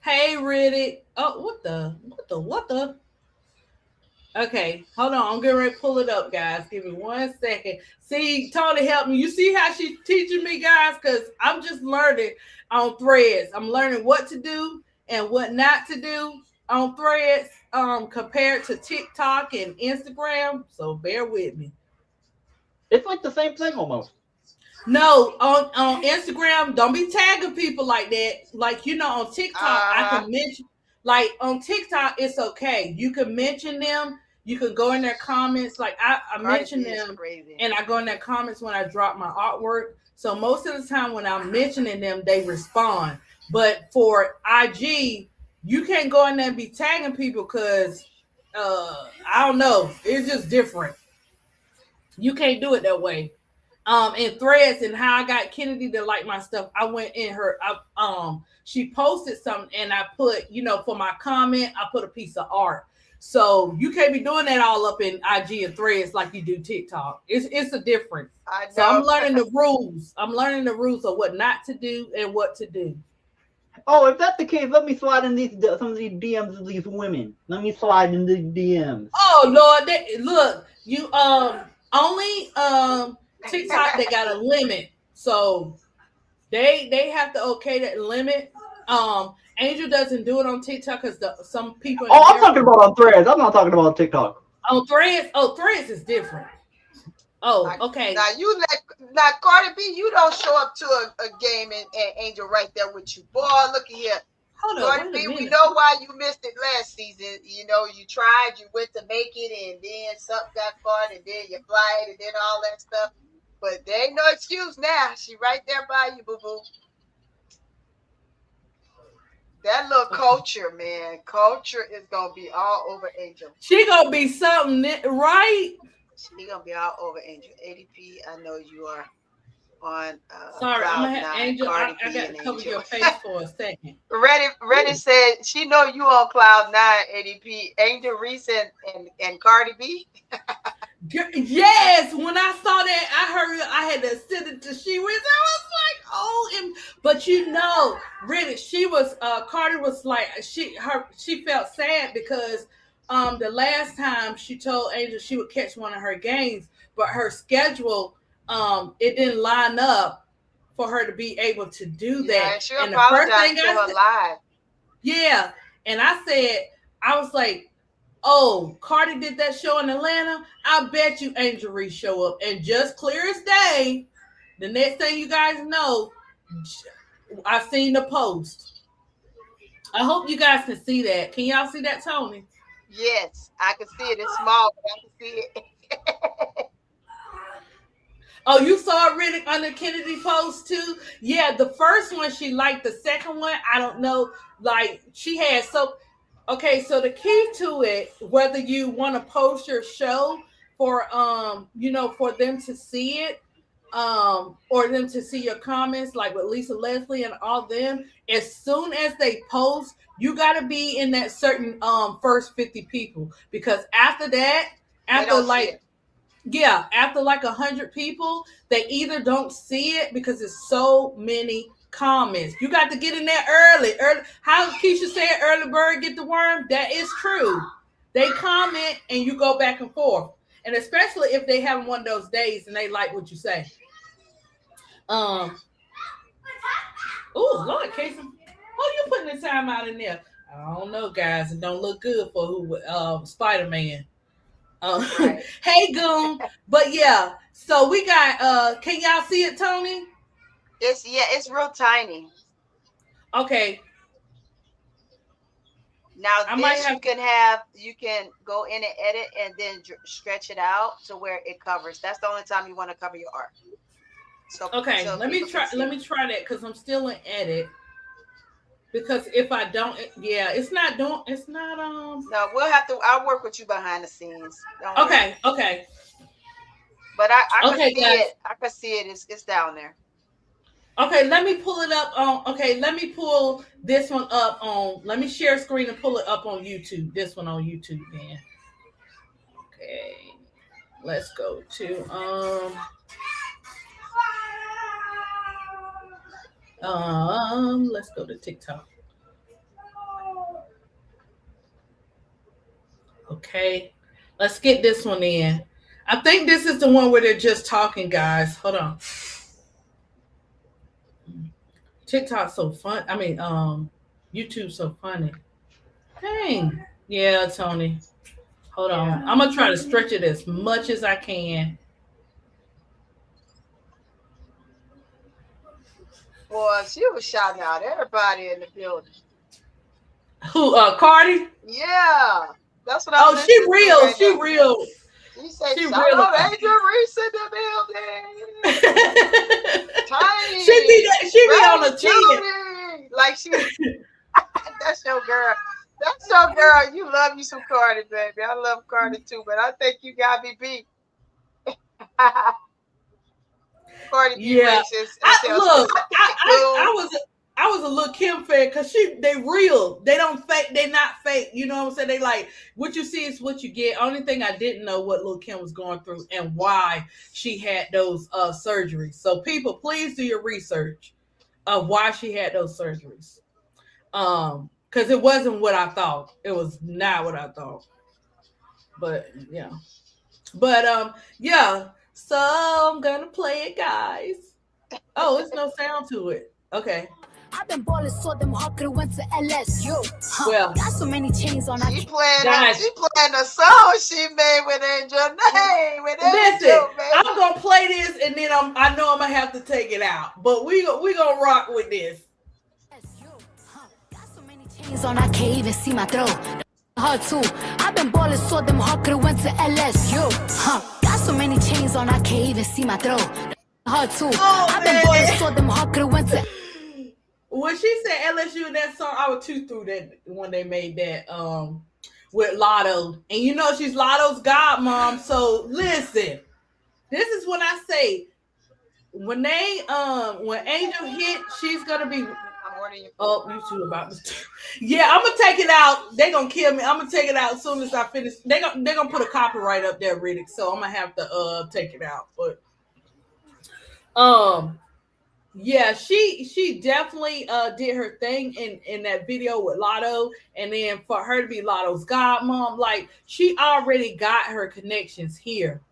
Hey, Riddick. Oh, what the? Okay, hold on. I'm getting ready to pull it up, guys. Give me 1 second. See, Tony, help me. You see how she's teaching me, guys? Because I'm just learning on threads. I'm learning what to do and what not to do on threads compared to TikTok and Instagram. So bear with me. It's like the same thing almost. No, on Instagram, don't be tagging people like that. Like on TikTok, I Uh-huh. can mention. Like on TikTok, it's okay. You can mention them. You can go in their comments. Like I Cardi mention B is them, crazy. and I go in their comments when I drop my artwork. So most of the time, when I'm mentioning them, they respond. But for IG, you can't go in there and be tagging people because I don't know. It's just different. You can't do it that way. in Threads, and how I got Kennedy to like my stuff. I went in her she posted something, and I put, for my comment, I put a piece of art. So you can't be doing that all up in IG and Threads like you do TikTok. It's a difference. I So I'm know. learning the rules. I'm learning the rules of what not to do and what to do. Oh, if that's the case, let me slide in some of these DMs of these women. Let me slide in the DMs. Oh Lord, look, you only TikTok, they got a limit. So they have to okay that limit. Angel doesn't do it on TikTok because some people in Oh, I'm talking America about on Threads. I'm not talking about TikTok. on Threads. Oh, Threads is different. Oh, Now, okay. now you Cardi B, you don't show up to a game and Angel right there with you. Boy, look at here. Hold up, Cardi wait a B, we minute. know why you missed it last season. You know, you tried, you went to make it, and then something got caught, and then you fly it, and then all that stuff. But there ain't no excuse now. She right there by you, boo boo. That little Okay. culture, man. Culture is gonna be all over Angel. She gonna be something, right? She gonna be all over Angel. ADP, I know you are on Sorry, I'm cloud gonna have nine. Angel. Cardi I B got and to cover Angel. your face for a second. Ready Ooh. said she know you on cloud nine. ADP, Angel, Reese, and Cardi B. Yes, when I saw that, I heard I had to send it to she was. I was like, oh, but really, she was. Carter was like, she felt sad because the last time she told Angel she would catch one of her games, but her schedule it didn't line up for her to be able to do Yeah, that. and she And the first thing apologized to I her said, live. yeah, and I said, I was like, oh, Cardi did that show in Atlanta. I bet you Angel Reese show up. And just clear as day, the next thing you guys know, I seen the post. I hope you guys can see that. Can y'all see that, Tony? Yes, I can see it. It's small, but I can see it. Oh, you saw Riddick on the Kennedy post too? Yeah, the first one she liked. The second one, I don't know. Like she had so okay, so the key to it, whether you want to post your show for for them to see it, or them to see your comments, like with Lisa Leslie and all them, as soon as they post, you gotta be in that certain first 50 people. Because after that, They after don't see like it. yeah, after like 100 people, they either don't see it because it's so many comments. You got to get in there early. Early, how Keisha said, "Early bird get the worm." That is true. They comment and you go back and forth, and especially if they have one of those days and they like what you say. Um. Oh Lord, Casey, who you putting the time out in there? I don't know, guys. It don't look good for who Spider Man. Right. Hey Goon. But yeah, so we got can y'all see it, Tony? It's real tiny. Okay. Now I might this have you can go in and edit and then stretch it out to where it covers. That's the only time you want to cover your art. okay, So people can let see. me try that because I'm still in edit. Because if I don't yeah, it's not No, I'll work with you behind the scenes. Don't worry. okay, okay. But I can Okay, see guys. it. I can see it. It's down there. Okay, let me pull it up on okay, let me pull this one up on let me share screen and pull it up on YouTube. This one on YouTube then. Okay. Let's go to let's go to TikTok. Okay. Let's get this one in. I think this is the one where they're just talking, guys. Hold on. TikTok's so fun. I mean, YouTube's so funny. Dang. Yeah, Tony. Hold on. Yeah. I'm gonna try to stretch it as much as I can. Boy, she was shouting out everybody in the building. Who Cardi? Yeah. That's what I'm Oh, she listening to real. right She now. real. She said, She shout real out about Angel Reese in the building. Tiny, she be on Ray, a 10. Judy. Like that's your girl. That's your girl. You love you some Cardi, baby. I love Cardi too, but I think you got me beat. Cardi B Yeah, racist and I tell look. Stefan cool. I was a little Kim fan because they real. They don't fake. They not fake. You know what I'm saying? They like what you see is what you get. Only thing I didn't know what Lil Kim was going through and why she had those surgeries. So people, please do your research of why she had those surgeries. Because it wasn't what I thought. It was not what I thought. But yeah. But yeah. So I'm gonna play it, guys. Oh, it's no sound to it. Okay. I've been ballin', saw them hawker, went to LSU. Well, Got so many chains on. She playing her, guys, she playing the song she made with Angel. Hey, with listen. Angel, man. I'm gonna play this, and then I know I'm gonna have to take it out. But we gonna rock with this. Got so many chains on, I can't even see my throat. Her too. I've been ballin', saw them hawker, went to LSU. Got so many chains on, I can't even see my throat. Her too. Oh, I've been ballin', saw them hawker, went to. When she said LSU in that song, I was too through that when they made that with Lotto. And you know she's Lotto's godmom. So listen, this is when I say when Angel hit, she's gonna be oh, you two about this. Yeah, I'm gonna take it out. They're gonna kill me. I'm gonna take it out as soon as I finish. They're gonna put a copyright up there, Riddick. So I'm gonna have to take it out. But yeah, she definitely did her thing in that video with Lotto, and then for her to be Lotto's godmom, like she already got her connections here.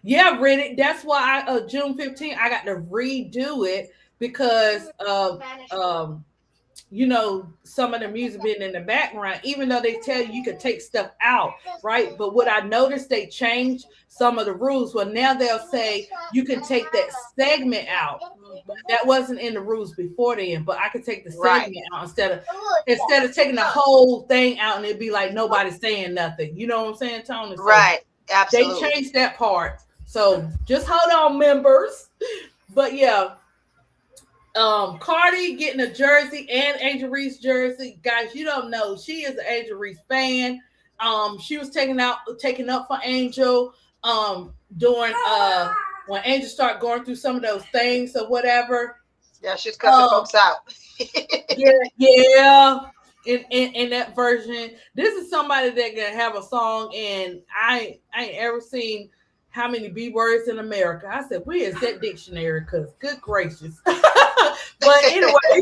Yeah, Riddick. That's why June 15th I got to redo it because of you know, some of the music being in the background, even though they tell you could take stuff out, right? But what I noticed, they changed some of the rules. Well, now they'll say you can take that segment out. That wasn't in the rules before then, but I could take the segment out instead of taking the whole thing out, and it'd be like nobody's saying nothing. You know what I'm saying, Tony? So Right, absolutely. they changed that part. So just hold on, members. But yeah, Cardi getting a jersey and Angel Reese jersey. Guys, you don't know. She is an Angel Reese fan. She was taking up for Angel during when Angel started going through some of those things or whatever. Yeah, she's cussing folks out. yeah. In that version, this is somebody that can have a song, and I ain't ever seen how many B words in America. I said, where is that dictionary? Because good gracious. But anyway,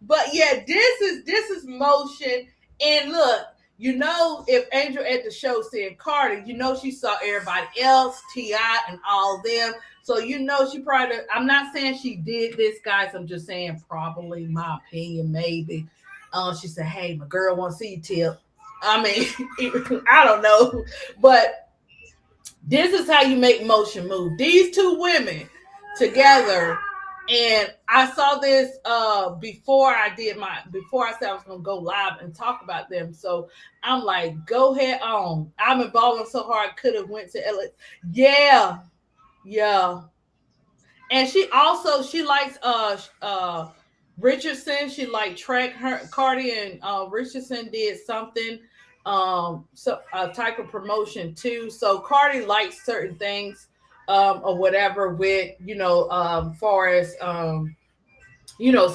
but yeah, this is motion. And look, you know, if Angel at the show said Cardi, you know she saw everybody else, T.I. and all them. So you know she probably. I'm not saying she did this, guys. I'm just saying probably my opinion, maybe. She said, "Hey, my girl wants to see you, Tip." I mean, I don't know, but this is how you make motion move. These two women together. And I saw this before I said I was gonna go live and talk about them. So I'm like, go ahead on. I've been balling so hard, could have went to LA. Yeah, yeah. And she likes Richardson. She like track her Cardi and Richardson did something so a type of promotion too. So Cardi likes certain things or whatever with far as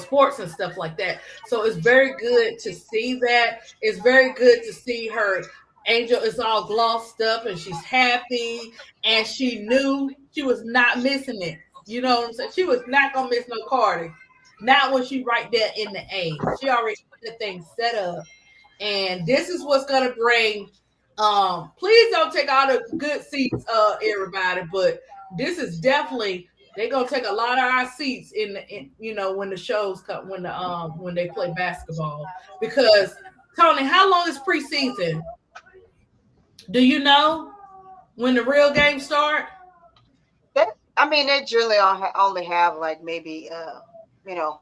sports and stuff like that. So it's very good to see that. It's very good to see her. Angel is all glossed up and she's happy, and she knew she was not missing it. You know what I'm saying? She was not gonna miss no Cardi. Not when she right there in the A. She already got the thing set up. And this is what's gonna bring please don't take all the good seats, everybody, but this is definitely they're gonna take a lot of our seats when the shows come when they play basketball. Because Tony, how long is preseason? Do you know when the real games start? I mean, they generally only have like maybe 3 or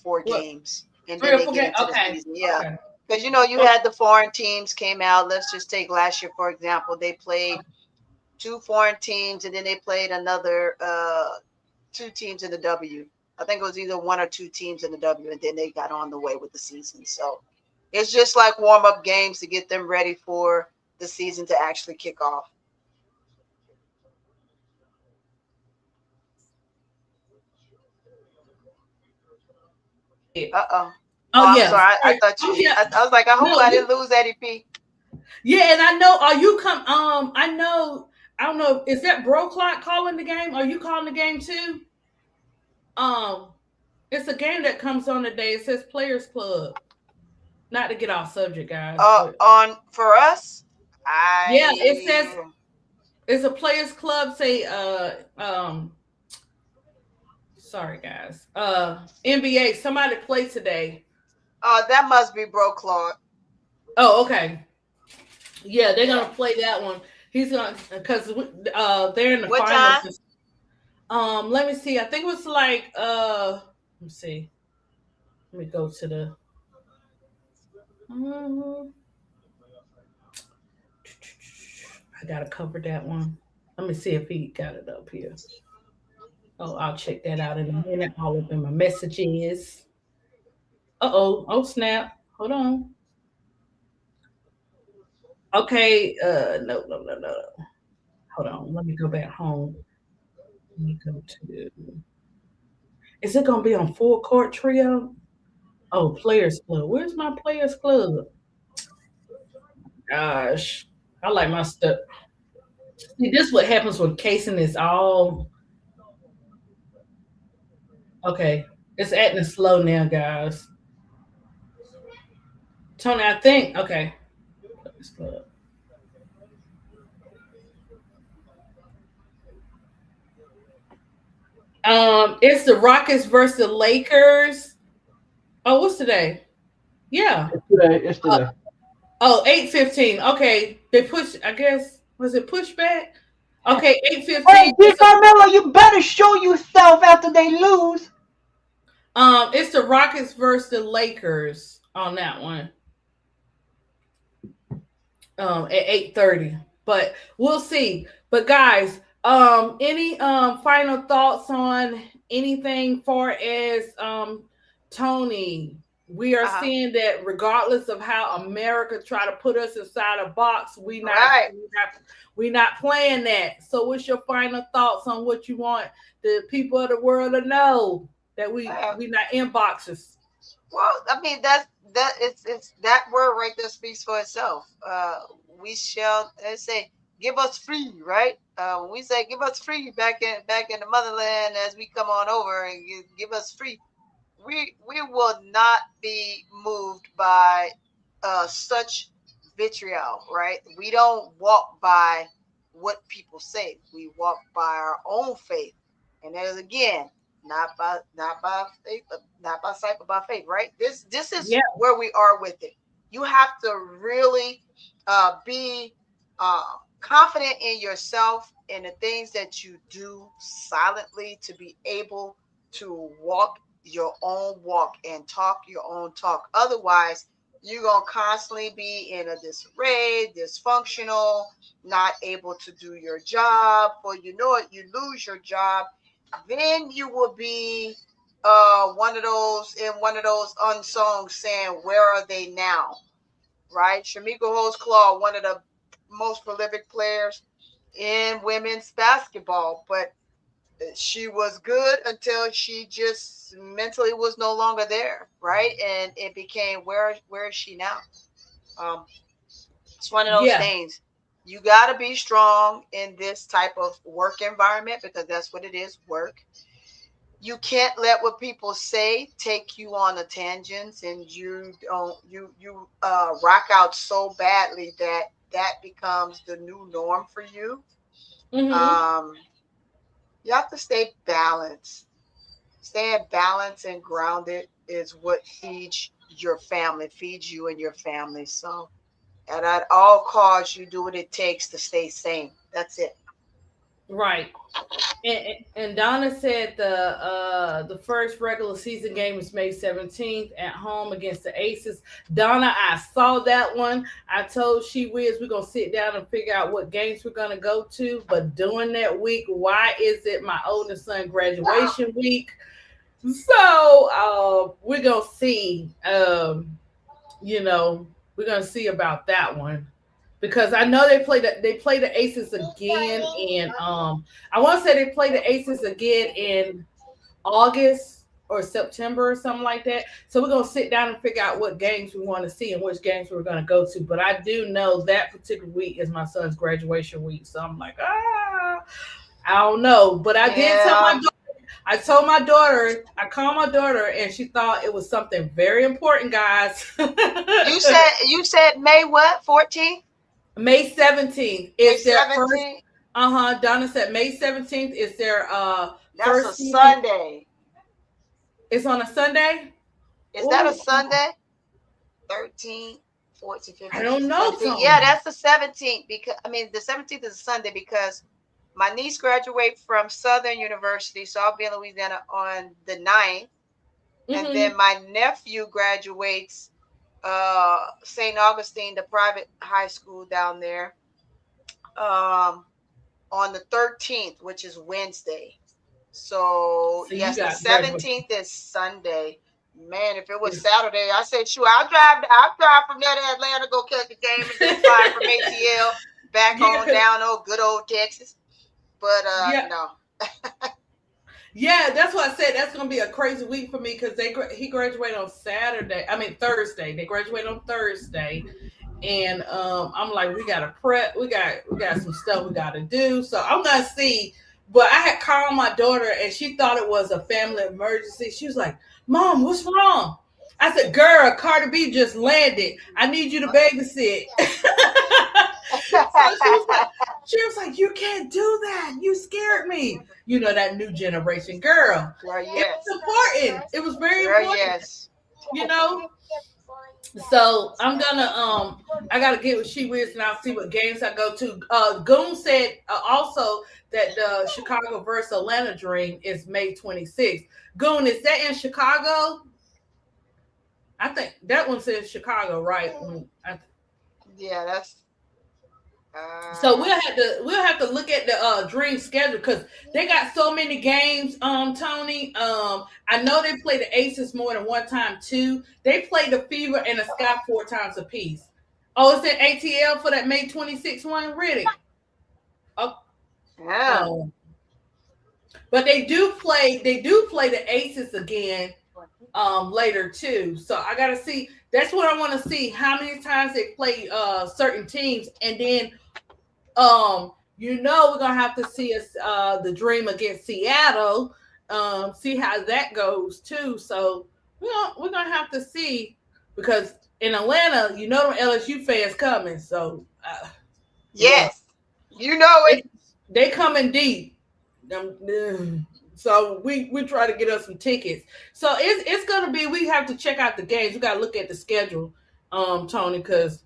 4 What, games, and three then or they four get games? into the Okay. season. Yeah, Okay. because you had the foreign teams came out. Let's just take last year for example. They played 2 foreign teams, and then they played another 2 teams in the W. I think it was either 1 or 2 teams in the W, and then they got on the way with the season. So it's just like warm up games to get them ready for the season to actually kick off. Uh-oh. Oh Oh, I'm yeah, sorry. I sorry. thought Oh you. yeah. I was like, I hope No, I didn't lose Eddie P. yeah, and I know. Are you come? I know. I don't know. Is that Bro Clock calling the game? Are you calling the game too? Um, it's a game that comes on today. It says Players Club. Not to get off subject, guys, but On for us, yeah, it I. says it's a Players Club. Say, sorry, guys. NBA. Somebody play today. That must be Bro Claude. Oh, okay. Yeah, they're Yeah. gonna play that one. He's gonna because they're in the What finals. time? Let me see. I think it was like let me see. Let me go to the um, I gotta cover that one. Let me see if he got it up here. Oh, I'll check that out in a minute. I'll open my messages. Uh-oh. Oh snap. Hold on. Okay, no, no, no, no. Hold on. Let me go back home. Let me go to is it gonna be on full court trio? Oh, Players Club. Where's my Players Club? Gosh, I like my stuff. See, this is what happens when casing is all okay. It's acting slow now, guys. Tony, I think okay. Players Club. It's the Rockets versus the Lakers. Oh, what's today? Yeah. It's today. It's Uh, today. oh, 8:15. Okay. They push I guess was it pushed back? Okay, Hey, 8:15. Di Carmelo, you better show yourself after they lose. It's the Rockets versus the Lakers on that one. At 8:30. But we'll see. But guys, any final thoughts on anything far as Tony? We are Uh-huh. seeing that regardless of how America try to put us inside a box, Right. we not playing that. So what's your final thoughts on what you want the people of the world to know that Uh, we not in boxes? well, I mean that it's that word right there speaks for itself. We shall they say give us free, right? When we say give us free back in the motherland as we come on over and give us free, we will not be moved by such vitriol, right? We don't walk by what people say. We walk by our own faith, and there's again not by faith, not by sight, but by faith, right? This is Yeah. where we are with it. You have to really be uh, confident in yourself and the things that you do silently to be able to walk your own walk and talk your own talk. Otherwise, you're going to constantly be in a disarray, dysfunctional, not able to do your job. For you know it, you lose your job. Then you will be one of those unsung saying, where are they now? Right? Shamika Holds Claw, one of the most prolific players in women's basketball, but she was good until she just mentally was no longer there, right? And it became where is she now? Um, it's one of those Yeah. things. You got to be strong in this type of work environment because that's what it is, work. You can't let what people say take you on a tangents and you don't you rock out so badly that that becomes the new norm for you. Mm-hmm. Um, you have to stay balanced. Staying balanced and grounded is what feeds your family, feeds you and your family. So, and at all costs, you do what it takes to stay sane. That's it. Right. And Donna said the first regular season game is May 17th at home against the Aces. Donna, I saw that one. I told She Wiz we're gonna sit down and figure out what games we're gonna go to. But during that week, why is it my oldest son graduation week? So we're gonna see. You know, we're gonna see about that one because I know they play the Aces again, and I want to say they play the Aces again in August. or September or something like that. So we're gonna sit down and figure out what games we want to see and which games we're gonna go to. But I do know that particular week is my son's graduation week, so I'm like, I don't know. But I did tell my Yeah. daughter. I told my daughter. I called my daughter, and she thought it was something very important, guys. You said May what? 14th? May 17th May is their first. 17th? Donna said May 17th is their That's a first season. Sunday. It's on a Sunday. Is that a Ooh, Sunday? 13, 14, I 15, don't 16, know, 17. Tony. Yeah, that's the 17th because the 17th is a Sunday because my niece graduates from Southern University, so I'll be in Louisiana on the 9th. And Mm-hmm. then my nephew graduates St. Augustine, the private high school down there, um, on the 13th, which is Wednesday. So So you yes, the got graduation. 17th is Sunday. Man, if it was Saturday, I said, sure, I'll drive from there to Atlanta, go catch the game, and then fly from ATL back Yeah, on down good old Texas. But yeah, no. yeah. That's what I said. That's gonna be a crazy week for me because he graduated on Thursday. They graduate on Thursday, and I'm like, we gotta prep. We got some stuff we gotta do. So I'm gonna see. But I had called my daughter, and she thought it was a family emergency. She was like, "Mom, what's wrong?" I said, "Girl, Cardi B just landed. I need you to babysit." So she was like, "You can't do that. You scared me." You know that new generation girl. Girl, It yes. was important. It was very Girl, important. yes. You know. So I'm gonna I gotta get with She Wiz and I'll see what games I go to. Goon said also that the Chicago versus Atlanta Dream is May 26th. Goon, is that in Chicago? I think that one says Chicago, right? Yeah, that's So we'll have to look at the Dream schedule because they got so many games. Tony. I know they play the Aces more than one time too. They play the Fever and the Sky 4 times a piece. Oh, it's in ATL for that May 26th one, Riddick. Oh, yeah. oh. But they do play the Aces again later too. So I gotta see. That's what I want to see. How many times they play certain teams, and then we're gonna have to see us the Dream against Seattle. See how that goes too. So we're gonna have to see because in Atlanta, them LSU fans coming. So yeah, Yes. You know it. they coming deep. So we try to get us some tickets. So it's gonna be. We have to check out the games. We gotta look at the schedule, Tony, because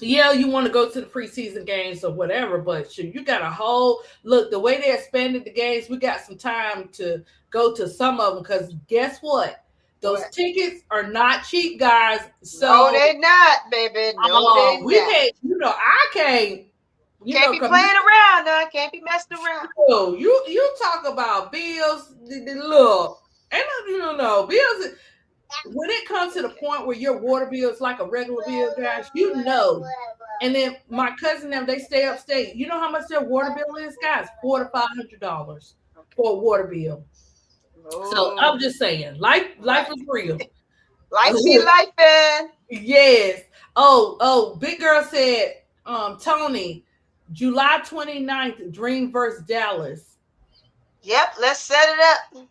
you want to go to the preseason games or whatever, but you got a whole look. The way they expanded the games, we got some time to go to some of them because guess what? Those What? tickets are not cheap, guys. So No, they not, baby. No, they we not. can't. I can't. Can't be playing around now. Can't be messing around. You talk about bills. Look, and no bills. When it comes to the point where your water bill is like a regular bill, guys, And then my cousin them, they stay upstate. You know how much their water bill is, guys? $400 to $500 for a water bill. Oh. So I'm just saying, life is real. Life be life, man. Yes. Oh, Big Girl said, Tony, July 29th, Dream versus Dallas. Yep, let's set it up.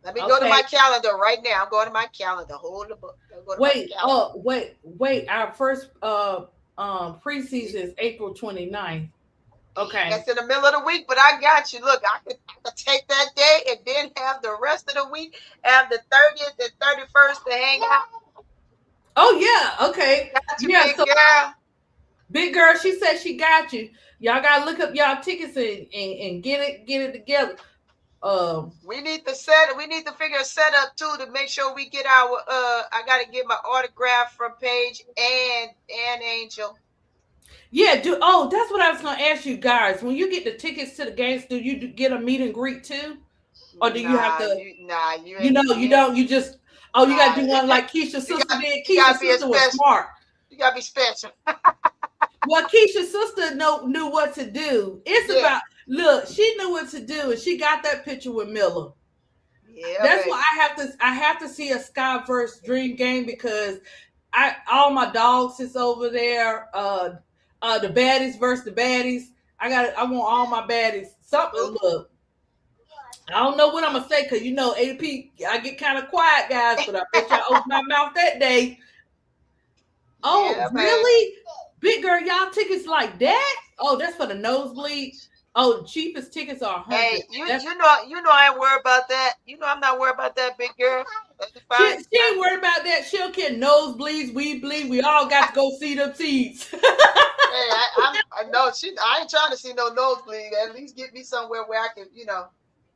Let me go to my calendar right now. I'm going to my calendar. Hold the book. Wait. Our first preseason is April 29th. Okay. That's in the middle of the week, but I got you. Look, I could take that day and then have the rest of the week, have the 30th and 31st to hang out. Oh yeah. Okay. Got you, big girl. Big Girl, she said she got you. Y'all gotta look up y'all tickets and get it together. We need to figure a setup too to make sure we get our I gotta get my autograph from Paige and Angel. Yeah, that's what I was gonna ask you guys. When you get the tickets to the games, do you get a meet and greet too? Or do you have to you don't, you just you gotta do one like Keisha's sister did. Keisha's sister was smart. You gotta be special. Well, Keisha's sister knew what to do. It's about look, she knew what to do, and she got that picture with Miller. Yeah, That's baby. why I have to see a Sky versus Dream game because all my dogs is over there. The baddies versus the baddies. I want all my baddies. Something look. I don't know what I'm gonna say because ADP. I get kind of quiet, guys, but I bet y'all open my mouth that day. Oh, Yeah, baby. really? Big girl, y'all tickets like that? Oh, that's for the nosebleed. Oh, the cheapest tickets are Hey, 100. you That's know I ain't worried about that. You know I'm not worried about that, big girl. That's fine. she ain't worried about that. She'll get nosebleeds, we bleed. We all got to go see them teeth. Hey, I know I ain't trying to see no nosebleed. At least get me somewhere where I can,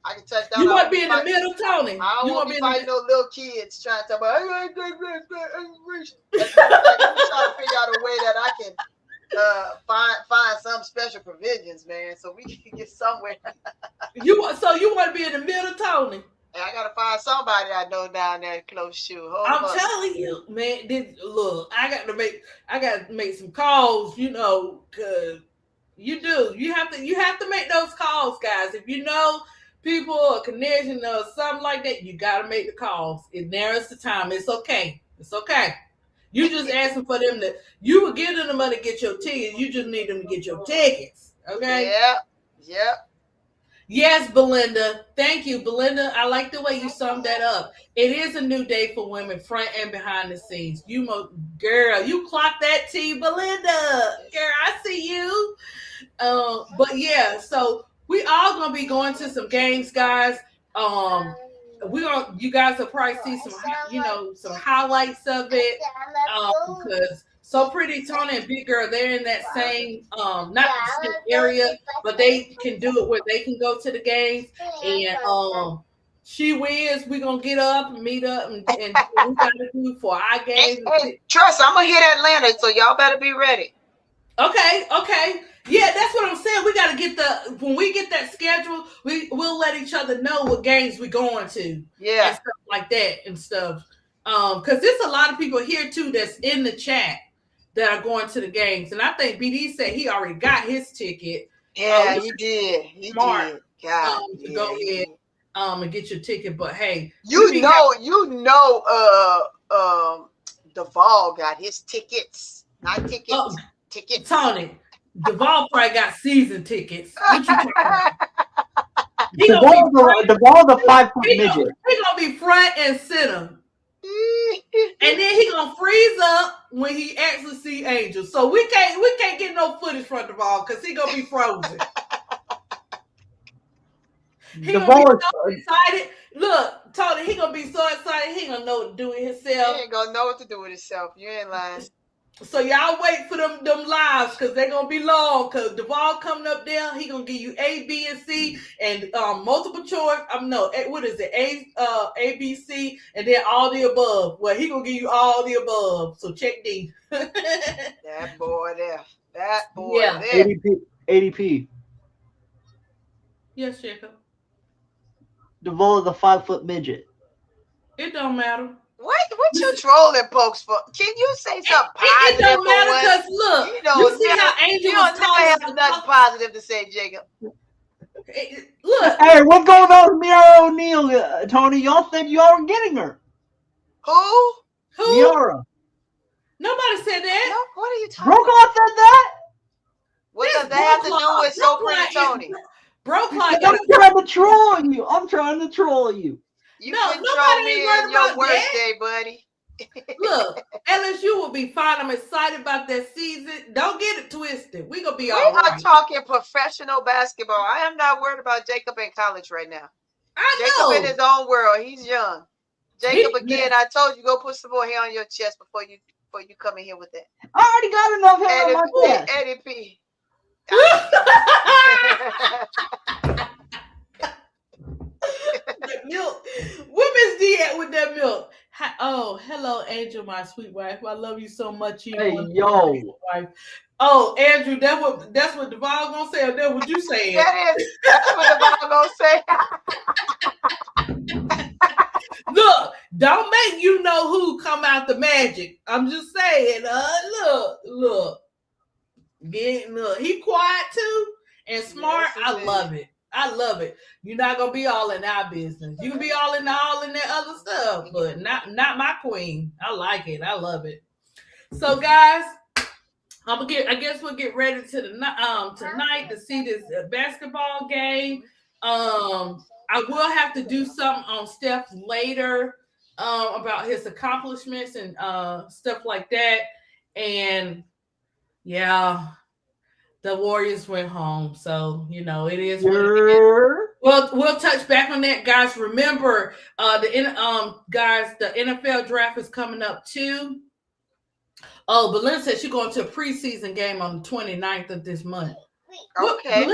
I can touch down. You want to be in the middle, Tony? I don't You want want to to be be in the fighting middle? no little kids trying to talk about. As a matter of fact, let me try to figure out a way that I can find some special provisions, man, so we can get somewhere. You want to be in the middle, Tony? And I gotta find somebody I know down there close to. Hold I'm up. telling you, man. Look, I got to make some calls, because you have to make those calls, guys. If you know people or connection or something like that, you got to make the calls. It narrows the time. It's okay. It's okay. You just asking for them you will give them the money to get your tickets. You just need them to get your tickets. Okay. Yeah. Yes, Belinda. Thank you, Belinda. I like the way you summed that up. It is a new day for women, front and behind the scenes. Girl, you clocked that T, Belinda. Girl, I see you. But yeah, so we all gonna be going to some games, guys. You guys will probably see some highlights of it. Because So Pretty Tony and Big Girl, they're in that same not the same area, but they can do it where they can go to the games. And she wins, we're gonna get up and meet up and do what we gotta do for our games. Hey, trust, I'm gonna hit Atlanta, so y'all better be ready. Okay. Yeah, that's what I'm saying. We got to get when we get that schedule, we'll let each other know what games we're going to. Yeah. And stuff like that and stuff. Because there's a lot of people here too that's in the chat that are going to the games. And I think BD said he already got his ticket. Yeah, he did. He smart, did. God, to go ahead and get your ticket. But hey, Duvall got his tickets. Not tickets. Tickets. Tony, Duvall probably got season tickets. What you talking about? Duvall the 5-foot midget. He gonna be front and center. And then he gonna freeze up when he actually see Angel. So we can't get no footage from Duvall because he gonna be frozen. He gonna be so excited. Look, Tony, he gonna be so excited. He gonna know what to do with himself. He ain't gonna know what to do with himself. You ain't lying. So y'all wait for them lives because they're gonna be long. Because Duvall coming up there, he gonna give you A, B, and C and multiple choice. What is it? A, B, C, and then all the above. Well, he gonna give you all the above. So check D. That boy there. Yeah. There. ADP. Yes, Jacob. Duvall is a 5-foot midget. It don't matter. What you trolling folks for? Can you say something positive? It don't matter because look, you see how Angel was talking. You have nothing positive to say, Jacob. Look. Hey, what's going on with Miara O'Neil, Tony? Y'all said y'all were getting her. Who? Miara. Nobody said that. No, what are you talking about? Brokaw said that? What does that have to do with So Pretty Tony? Brokaw, I'm trying to troll you. You can troll me in your worst day, buddy. Look, LSU will be fine. I'm excited about that season. Don't get it twisted. We're gonna be all right. We are talking professional basketball. I am not worried about Jacob in college right now. Jacob in his own world. He's young. Jacob, I told you, go put some more hair on your chest before you come in here with that. I already got enough hair on my chest. Eddie P. Milk. Where Miss D at with that milk? Oh, hello, Angel, my sweet wife. I love you so much. Hey, yo. Wife. Oh, Andrew, that's what Duvall gonna say, or that's what you saying? That's what Duvall gonna say. Look, don't make you know who come out the magic. I'm just saying. Look. He quiet too and smart. Yes, I love it. I love it. You're not gonna be all in our business. You can be all in that other stuff, but not my queen. I like it. I love it. So guys, I guess we'll get ready to tonight to see this basketball game. I will have to do something on Steph later about his accomplishments and stuff like that. And yeah, the Warriors went home, so it is what it is. We'll touch back on that, guys. Remember, the NFL draft is coming up too. Oh, Belinda said she's going to a preseason game on the 29th of this month. Okay.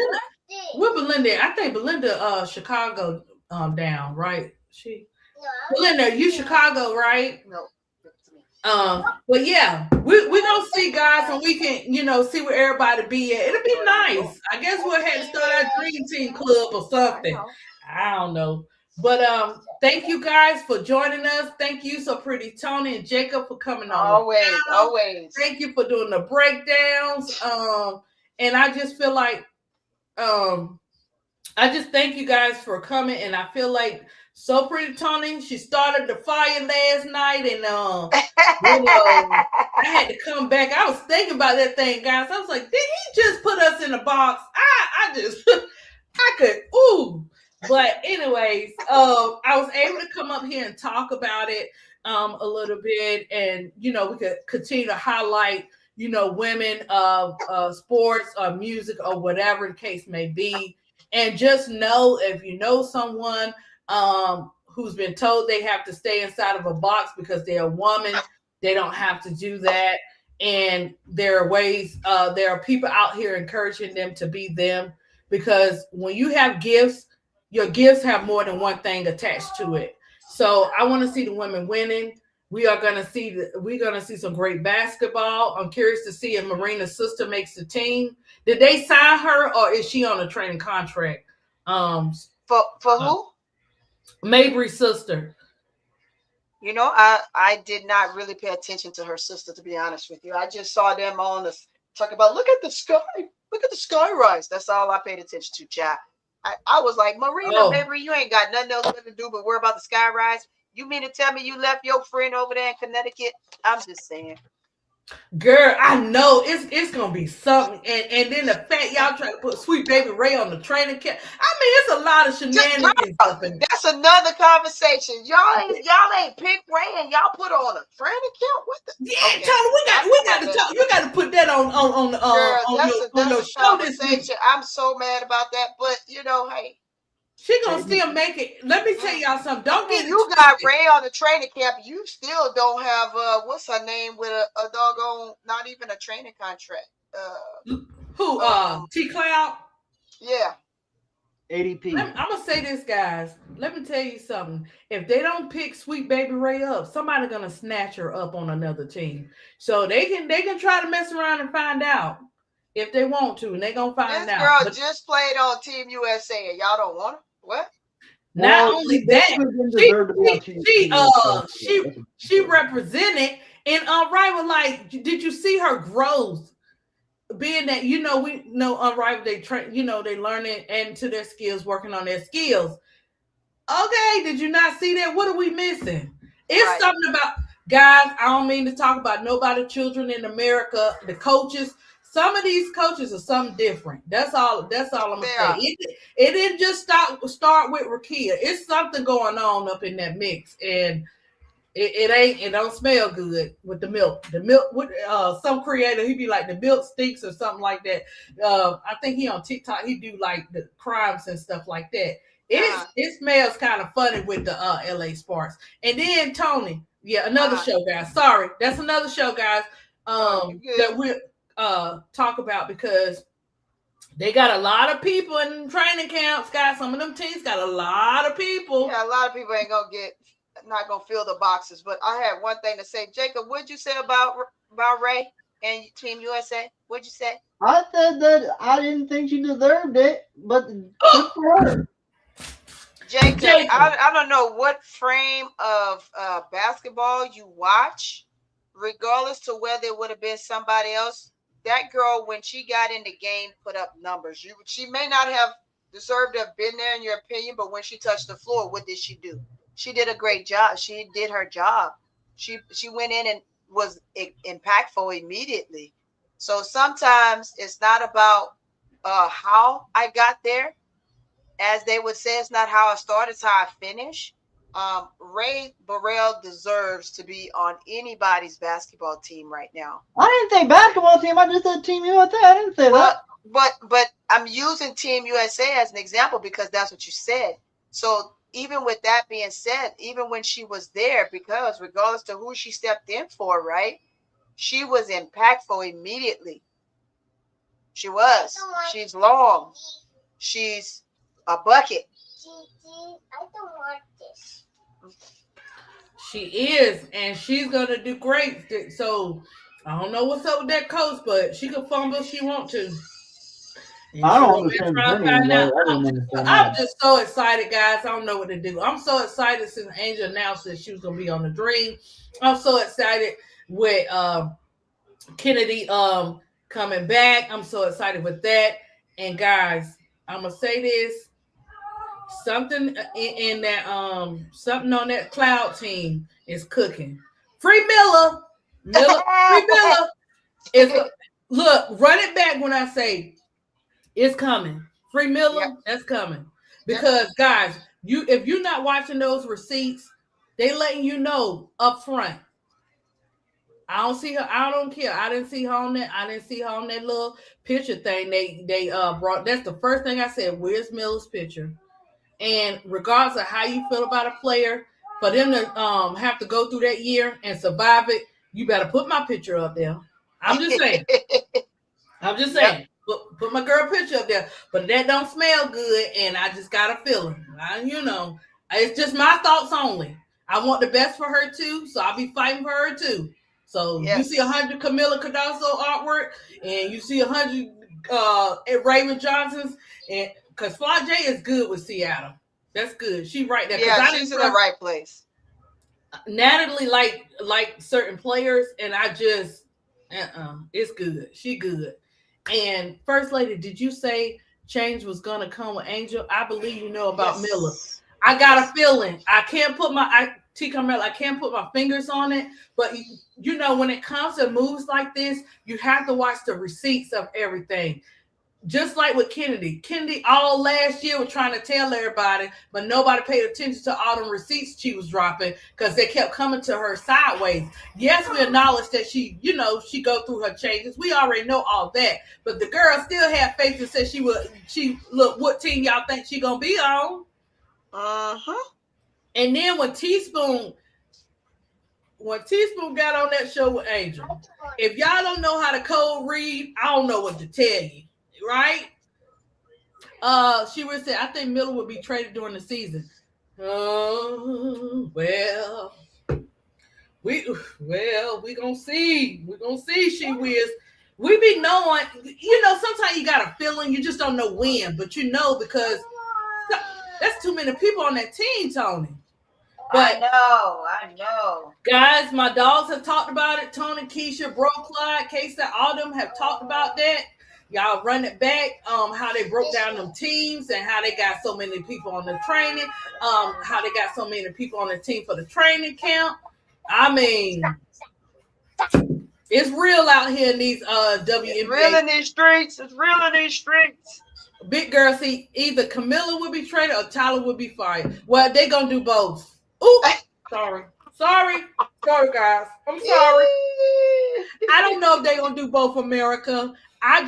Where Belinda? I think Belinda, Chicago, down, right? Belinda, you Chicago, right? No. But yeah, we gonna see, guys, and we can see where everybody be at. It'll be nice. I guess we'll have to start our dream team club or something. I don't know. But thank you guys for joining us. Thank you, So Pretty Tony and Jacob, for coming on. Always. Thank you for doing the breakdowns. And I just feel like I just thank you guys for coming, and I feel like So Pretty Tony, she started the fire last night, and I had to come back. I was thinking about that thing, guys. I was like, did he just put us in a box? I just I could But anyways, I was able to come up here and talk about it a little bit, and we could continue to highlight women of sports or music or whatever the case may be. And just know, if you know someone who's been told they have to stay inside of a box because they're a woman, they don't have to do that. And there are ways, there are people out here encouraging them to be them, because when you have gifts, your gifts have more than one thing attached to it. So I want to see the women winning. We're gonna see some great basketball. I'm curious to see if Marina's sister makes the team. Did they sign her, or is she on a training contract? For who? Mabry's sister. I did not really pay attention to her sister, to be honest with you. I just saw them on the talk about look at the sky rise. That's all I paid attention to, chat. I was like, Marina, Mabry, you ain't got nothing else to do but worry about the sky rise. You mean to tell me you left your friend over there in Connecticut? I'm just saying. Girl, I know it's gonna be something, and then the fact y'all trying to put Sweet Baby Ray on the training camp. I mean, it's a lot of shenanigans. That's another conversation. Y'all ain't picked Ray and y'all put her on a training camp. What the? Yeah, okay. Tony, we got to talk. You got to put that on your show this week. I'm so mad about that, but hey. She gonna still make it. Let me tell y'all something. Don't get you got Ray on the training camp. You still don't have what's her name with a doggone not even a training contract. Who? T Cloud. Yeah. ADP. I'm gonna say this, guys. Let me tell you something. If they don't pick Sweet Baby Ray up, somebody's gonna snatch her up on another team. So they can try to mess around and find out if they want to, and they gonna find out. This girl just played on Team USA, and y'all don't want her. What? Not only that, she represented and Unrivaled. Like, did you see her growth? Being that we know Unrivaled, they train, they learn it and to their skills, working on their skills. Okay, did you not see that? What are we missing? It's something about, guys. I don't mean to talk about nobody, children in America, the coaches. Some of these coaches are something different. That's all I'm gonna say. It didn't just start with Rakia. It's something going on up in that mix, and it don't smell good with the milk. The milk with some creator, he be like the milk stinks or something like that. I think he on TikTok, he do like the crimes and stuff like that. It smells kind of funny with the LA Sparks. And then Tony, another show, guys. Sorry, that's another show, guys. That we're talk about, because they got a lot of people in training camps, guys. Some of them teams got a lot of people. Yeah, a lot of people ain't not gonna fill the boxes. But I had one thing to say. Jacob, what'd you say about Ray and Team USA? What'd you say? I said that I didn't think she deserved it, but good for her. Jacob, I don't know what frame of basketball you watch, regardless to whether it would have been somebody else. That girl, when she got in the game, put up numbers. She may not have deserved to have been there in your opinion, but when she touched the floor, what did she do? She did a great job. She did her job. She went in and was impactful immediately. So sometimes it's not about how I got there. As they would say, it's not how I start, it's how I finish. Ray Burrell deserves to be on anybody's basketball team right now. I didn't say basketball team. I just said Team USA. I didn't say that. But I'm using Team USA as an example because that's what you said. So even with that being said, even when she was there, because regardless to who she stepped in for, right, she was impactful immediately. She was. She's long. She's a bucket. I don't want this. She is, and she's gonna do great. So I don't know what's up with that coach, but she can fumble if she want to. I don't understand the training. I'm just so excited, guys. I don't know what to do. I'm so excited since Angel announced that she was gonna be on the Dream. I'm so excited with Kennedy coming back. I'm so excited with that. And guys, I'm gonna say this. Something in that something on that cloud team is cooking. Free Miller. Free Miller is look, run it back when I say it's coming. Free Miller, that's coming. Because guys, if you're not watching those receipts, they letting you know up front. I don't see her. I don't care. I didn't see her on that. I didn't see her on that little picture thing they brought. That's the first thing I said. Where's Miller's picture? And regardless of how you feel about a player, for them to have to go through that year and survive it, you better put my picture up there. I'm just saying. Put my girl picture up there. But that don't smell good, and I just got a feeling. It's just my thoughts only. I want the best for her too, so I'll be fighting for her too. So you see 100 Camila Cardoso artwork, and you see 100 Raymond Johnson's, and because Fly J is good with Seattle. That's good. She right there. Yeah, she's in the right place. Natalie like certain players, and I just it's good. She good. And First Lady, did you say change was gonna come with Angel? I believe you know about Miller. I got a feeling. I can't put my fingers on it, but you know when it comes to moves like this, you have to watch the receipts of everything. Just like with Kennedy all last year was trying to tell everybody, but nobody paid attention to all the receipts she was dropping because they kept coming to her sideways. Yes, we acknowledge that she go through her changes. We already know all that, but the girl still had faith and said look, what team y'all think she gonna be on? And then when Teaspoon got on that show with Angel, if y'all don't know how to code read, I don't know what to tell you. Right? She would say, I think Miller would be traded during the season. Oh, well, we gonna see. We're gonna see, she whiz. We be knowing, sometimes you got a feeling, you just don't know when, but because that's too many people on that team, Tony. But I know. Guys, my dogs have talked about it. Tony, Keisha, Bro, Clyde, Casey, all them have talked about that. Y'all run it back, how they broke down them teams and how they got so many people on the training, how they got so many people on the team for the training camp. I mean, it's real out here in these WNBA. It's real in these streets. It's real in these streets. Big girl, see, either Camilla would be traded or Tyler would be fired. Well, they gonna do both. Ooh, sorry, guys. I'm sorry. I don't know if they gonna do both, America. I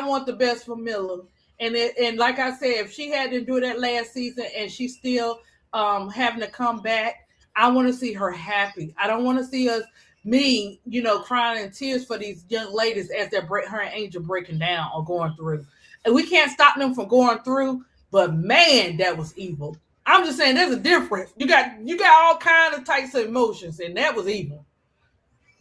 want the best for Miller. And like I said, if she had to do that last season and she's still having to come back, I want to see her happy. I don't want to see crying in tears for these young ladies as her and Angel breaking down or going through. And we can't stop them from going through, but man, that was evil. I'm just saying there's a difference. You got all kinds of types of emotions, and that was evil.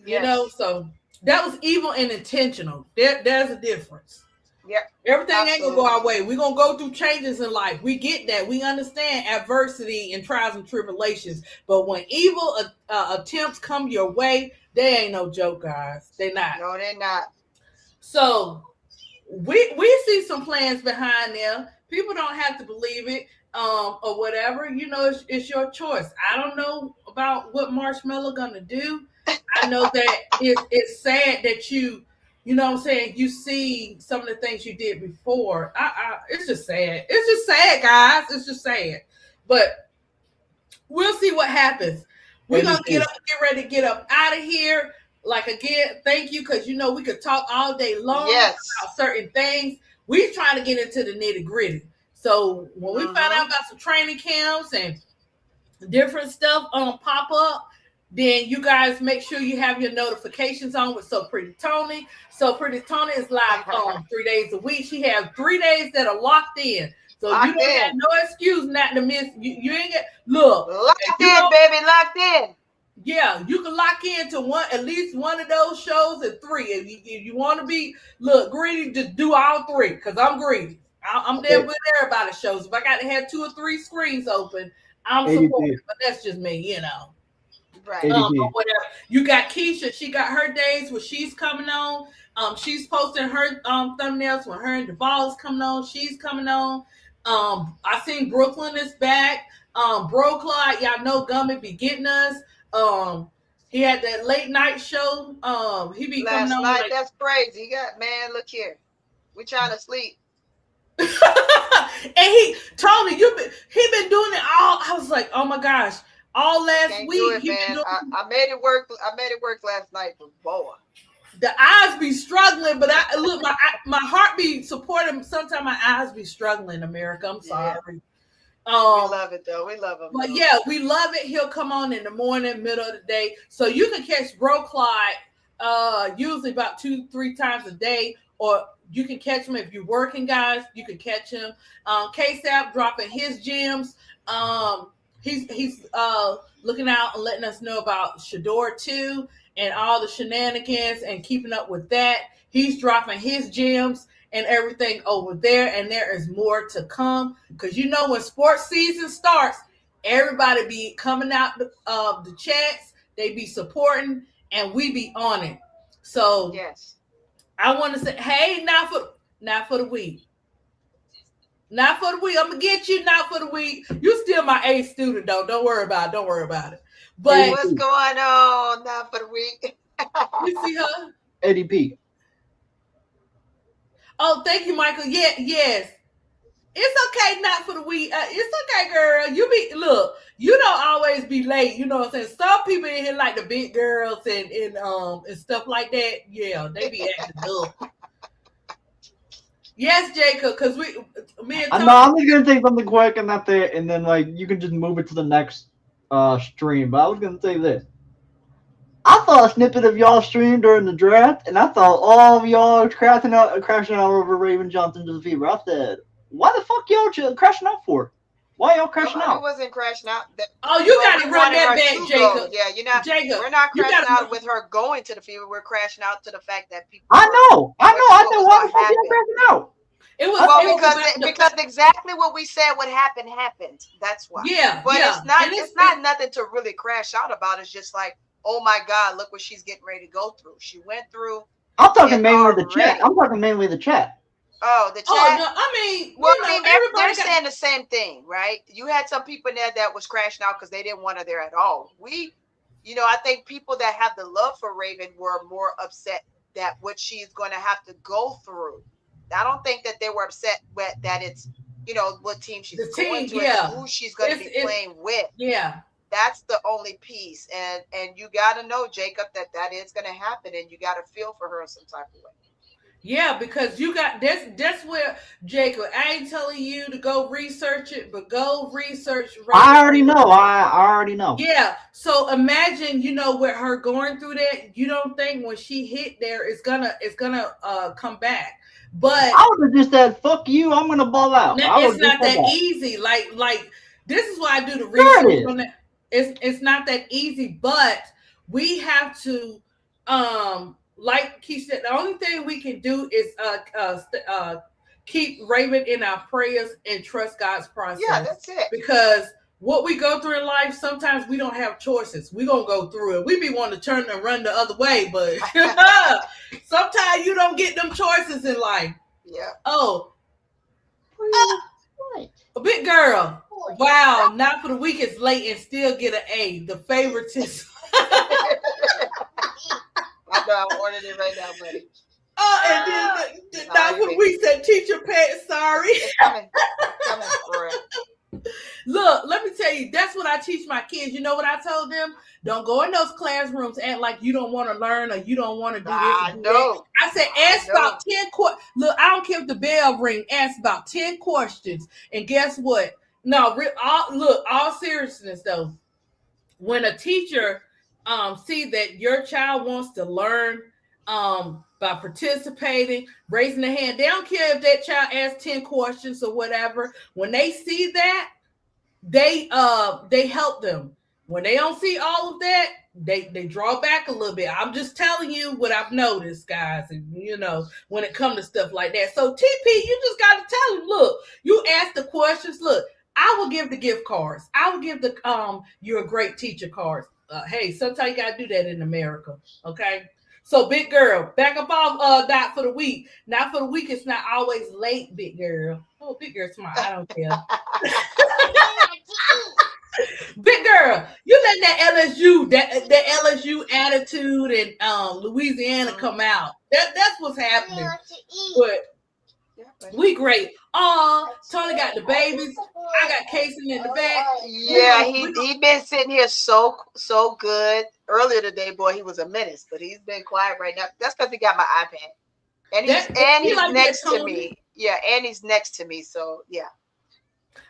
Yes. So that was evil and intentional. There's a difference. Yeah. Everything ain't gonna go our way. We're gonna go through changes in life. We get that. We understand adversity and trials and tribulations. But when evil attempts come your way, they ain't no joke, guys. They're not. No, they're not. So we see some plans behind there. People don't have to believe it, or whatever. It's your choice. I don't know about what Marshmallow gonna do. I know that it's sad that you know what I'm saying, you see some of the things you did before. It's just sad. It's just sad, guys. It's just sad. But we'll see what happens. We're gonna get ready to get up out of here. Like again, thank you, because we could talk all day long about certain things. We trying to get into the nitty gritty. So when we find out about some training camps and different stuff pop up, then you guys make sure you have your notifications on with So Pretty Tony. So Pretty Tony is live 3 days a week. She has 3 days that are locked in. So you don't have no excuse not to miss. You ain't get locked in, baby, locked in. Yeah, you can lock into at least one of those shows at 3. If you want to be greedy, just do all 3. Because I'm greedy. I'm there with everybody's shows. If I got to have 2 or 3 screens open, I'm supportive. But that's just me, Right. Whatever. You got Keisha. She got her days where she's coming on. She's posting her thumbnails when her and Duvall is coming on. She's coming on. I seen Brooklyn is back. Bro Clyde, y'all know Gummy be getting us. He had that late night show. He be last coming on. Night, that's crazy. Man, look here. We trying to sleep. And Tony, he been doing it all. I was like, oh my gosh, all last week. Man. I made it work. I made it work last night, but boy, the eyes be struggling. But I look, my heart be supporting. Sometimes my eyes be struggling. America, I'm sorry. We love it though. We love him. But yeah, we love it. He'll come on in the morning, middle of the day. So you can catch Bro Clyde usually about 2-3 times a day, or you can catch him if you're working, guys. You can catch him. K-Sap dropping his gems. He's looking out and letting us know about Shador 2 and all the shenanigans and keeping up with that. He's dropping his gems and everything over there, and there is more to come, because when sports season starts, everybody be coming out the chats, they be supporting, and we be on it. So yes, I want to say, hey, not for the week. Not for the week. I'm gonna get you. Not for the week. You still my A student though. Don't worry about it. But what's going on? Not for the week. You see her? ADP. Oh, thank you, Michael. Yeah, yes. It's okay, not for the week. It's okay, girl. You don't always be late. You know what I'm saying? Some people in here like the big girls and stuff like that. Yeah, they be acting up. Yes, Jacob, because me and Tom. No, I'm just gonna take something quick and that's it, and then you can just move it to the next stream. But I was gonna say this. I saw a snippet of y'all stream during the draft, and I thought all of y'all crashing out over Raven Johnson to the fever. I said, "Why the fuck y'all crashing out for? Why y'all crashing out?" It wasn't crashing out. You got to run that back, Jacob. Yeah, Jacob. We're not crashing out with her going to the fever. We're crashing out to the fact that people. I know. I said, "Why the fuck y'all crashing out?" Because exactly what we said would happen happened. That's why. Yeah, but it's not nothing to really crash out about. It's just like, oh my God, look what she's getting ready to go through. She went through. I'm talking mainly the chat. Oh, the chat. Oh, no, I mean, they're saying the same thing, right? You had some people in there that was crashing out because they didn't want her there at all. I think people that have the love for Raven were more upset that what she's going to have to go through. I don't think that they were upset with that it's, what team she's going to, and who she's going to be playing with. Yeah. That's the only piece. And you got to know, Jacob, that is going to happen, and you got to feel for her in some type of way. Yeah, because you got that's where, Jacob, I ain't telling you to go research it, but go research. I already know. I already know. Yeah. So imagine, with her going through that, you don't think when she hit there, it's gonna come back. But I would have just said, "Fuck you, I'm gonna ball out." It's not that easy. Like this is why I do the research on that. It's not that easy, but we have to like Keisha said, the only thing we can do is keep Raven in our prayers and trust God's process. Yeah, that's it. Because what we go through in life, sometimes we don't have choices. We're going to go through it. We be wanting to turn and run the other way, but sometimes you don't get them choices in life. Yeah. Oh. Big girl. Wow, not for the weakest late and still get an A. The favoritism. I know I ordered it right now, buddy. Oh, and then not for the weak said teacher pet. Sorry. It's coming. It's coming for it. Look, let me tell you, that's what I teach my kids. You know what I told them? Don't go in those classrooms act like you don't want to learn or you don't want to do this. I know. I said, ask about 10 questions. Look, I don't care if the bell ring. Ask about 10 questions. And guess what? No, all seriousness though, when a teacher see that your child wants to learn by participating, raising the hand, they don't care if that child asks 10 questions or whatever. When they see that, they help them. When they don't see all of that, they draw back a little bit. I'm just telling you what I've noticed, guys, and when it comes to stuff like that. So TP, you just got to tell them, look, you ask the questions. Look, I will give the gift cards. I will give the you're a great teacher cards. Hey, sometimes you got to do that in America, okay? So big girl, back up off not for the week. Not for the week, it's not always late, big girl. Oh, big girl smart. I don't care. Big girl, you letting that LSU attitude and Louisiana come out. That's what's happening. But we great. Tony got the babies. I got Casey in the back. Yeah, he been sitting here so good. Earlier today, boy, he was a menace, but he's been quiet right now. That's because he got my iPad. And he's like next to me. Yeah, and he's next to me. So yeah.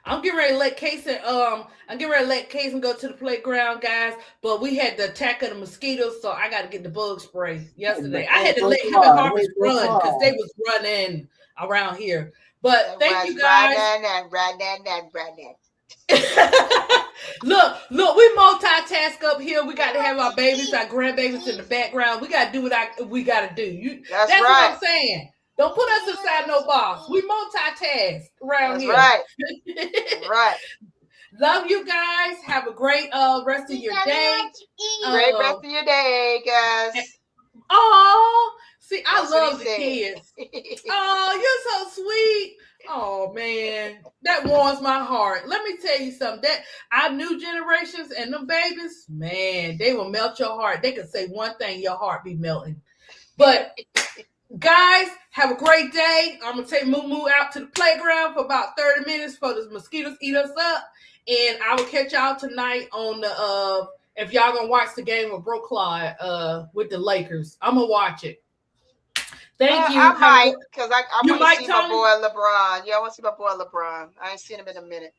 I'm getting ready to let Casey. I'm getting ready to let Casey go to the playground, guys. But we had the attack of the mosquitoes, so I got to get the bug spray yesterday. I had to let him and Harvest run because they was running around here. But thank you guys. Look, we multitask up here. We got to have our babies, our grandbabies in the background. We got to do what we got to do. That's right. What I'm saying. Don't put us inside no box. We multitask around here. Right. Right. Love you guys. Have a great rest of your day. Great rest of your day, guys. Oh, see, I love the kids. Oh, you're so sweet. Oh man, that warms my heart. Let me tell you something. That our new generations and them babies, man, they will melt your heart. They can say one thing, your heart be melting. But guys, have a great day. I'm gonna take Moo out to the playground for about 30 minutes before the mosquitoes eat us up. And I will catch y'all tonight on the if y'all gonna watch the game of Brooklyn with the Lakers. I'm gonna watch it. Thank you. I might, because I want to see my boy LeBron. Yeah, I want to see my boy LeBron. I ain't seen him in a minute.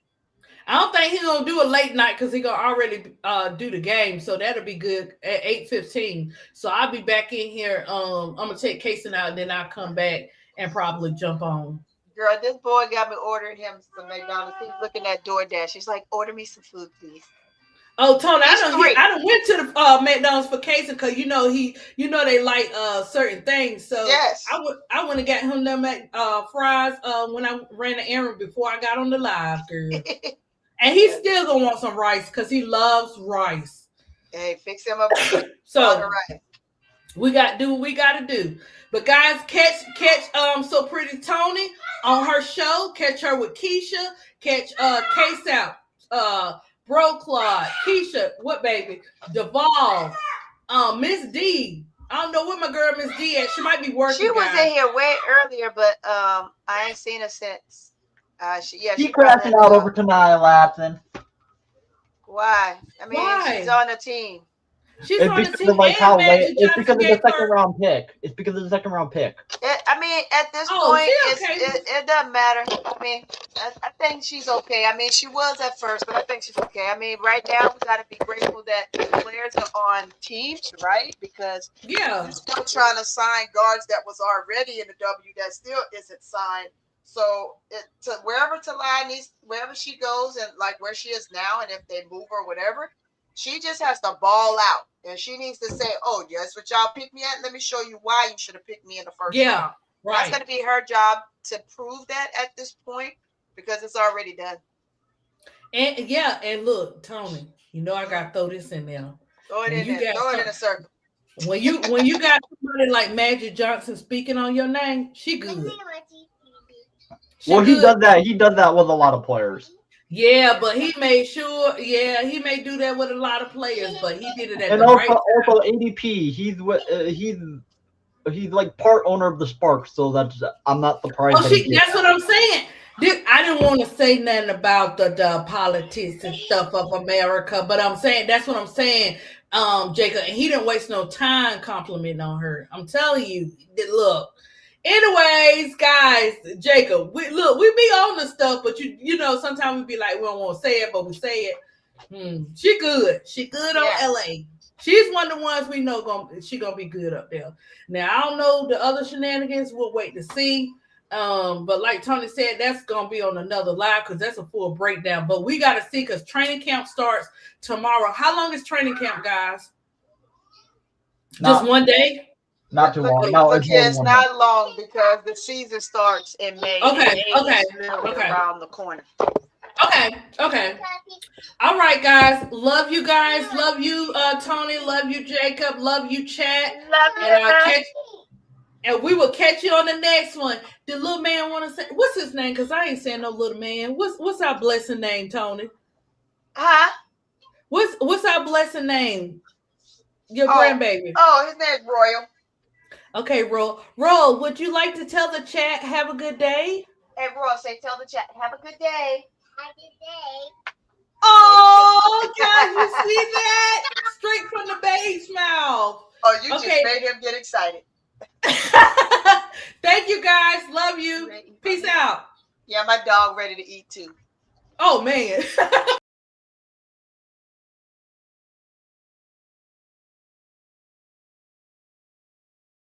I don't think he's gonna do a late night because he's gonna already do the game, so that'll be good at 8:15. So I'll be back in here. I'm gonna take Casey out, and then I'll come back and probably jump on. Girl, this boy got me ordering him some McDonald's. He's looking at DoorDash. He's like, "Order me some food, please." Oh, Tony, I done went to the McDonald's for Casey because they like certain things. So yes. I went and got him them fries when I ran the errand before I got on the live, girl. And he's still gonna want some rice because he loves rice. Hey, fix him up. So we got to do what we got to do. But guys, catch So Pretty Tony on her show. Catch her with Keisha. Catch Case Out. Bro Claude, Keisha, what baby? Deval, Miss D. I don't know where my girl Miss D at. She might be working. She was in here way earlier, but I ain't seen her since. She's crashing out over Tanaya Lapson. Why? I mean, she's on the team. She's on the team. It's because of the second round pick. It's because of the second round pick. I mean, at this point, it doesn't matter. I mean, I think she's okay. I mean, she was at first, but I think she's okay. I mean, right now we got to be grateful that the players are on teams, right? Because we're still trying to sign guards that was already in the W that still isn't signed. So wherever she goes and like where she is now, and if they move or whatever. She just has to ball out, and she needs to say, "Oh, yes, what y'all picked me at. Let me show you why you should have picked me in the first round." Right. That's going to be her job to prove that at this point because it's already done. And look, Tony, I got to throw this in there. Throw it in there. Throw it in a circle. When you got somebody like Magic Johnson speaking on your name, she good. She He good. does that. He does that with a lot of players. Yeah, but he made sure. Yeah, he may do that with a lot of players, but he did it at And the right also time. ADP. He's like part owner of the Sparks, so I'm not surprised Oh, that he did that's that. what I'm saying. I didn't want to say nothing about the politics and stuff of America, but I'm saying that's what I'm saying, Jacob. And he didn't waste no time complimenting on her. I'm telling you, look. Anyways, guys, Jacob, we be on the stuff, but you know, sometimes we be like, we don't want to say it, but we say it. She good. She good on Yeah. LA. She's one of the ones we know she gonna be good up there. Now I don't know the other shenanigans. We'll wait to see. But like Tony said, that's gonna be on another live because that's a full breakdown. But we gotta see because training camp starts tomorrow. How long is training camp, guys? Just one day? Not too long. No, Look it's more here, than it's 1 month. not long because the season starts in May. Okay, And May okay, is literally okay. around the corner. Okay. All right, guys. Love you guys. Love you, Tony. Love you, Jacob. Love you, chat. Love you. And I'll catch. And we will catch you on the next one. The little man want to say what's his name? Because I ain't saying no little man. What's our blessing name, Tony? Huh? What's our blessing name? Your grandbaby. Oh, his name's Royal. Okay, Roll. Would you like to tell the chat have a good day? Hey, Royal, tell the chat, have a good day. Have a good day. Oh, guys, you see that? Straight from the babe's mouth. Oh, you just made him get excited. Thank you, guys. Love you. Peace out. Yeah, my dog ready to eat too. Oh, man.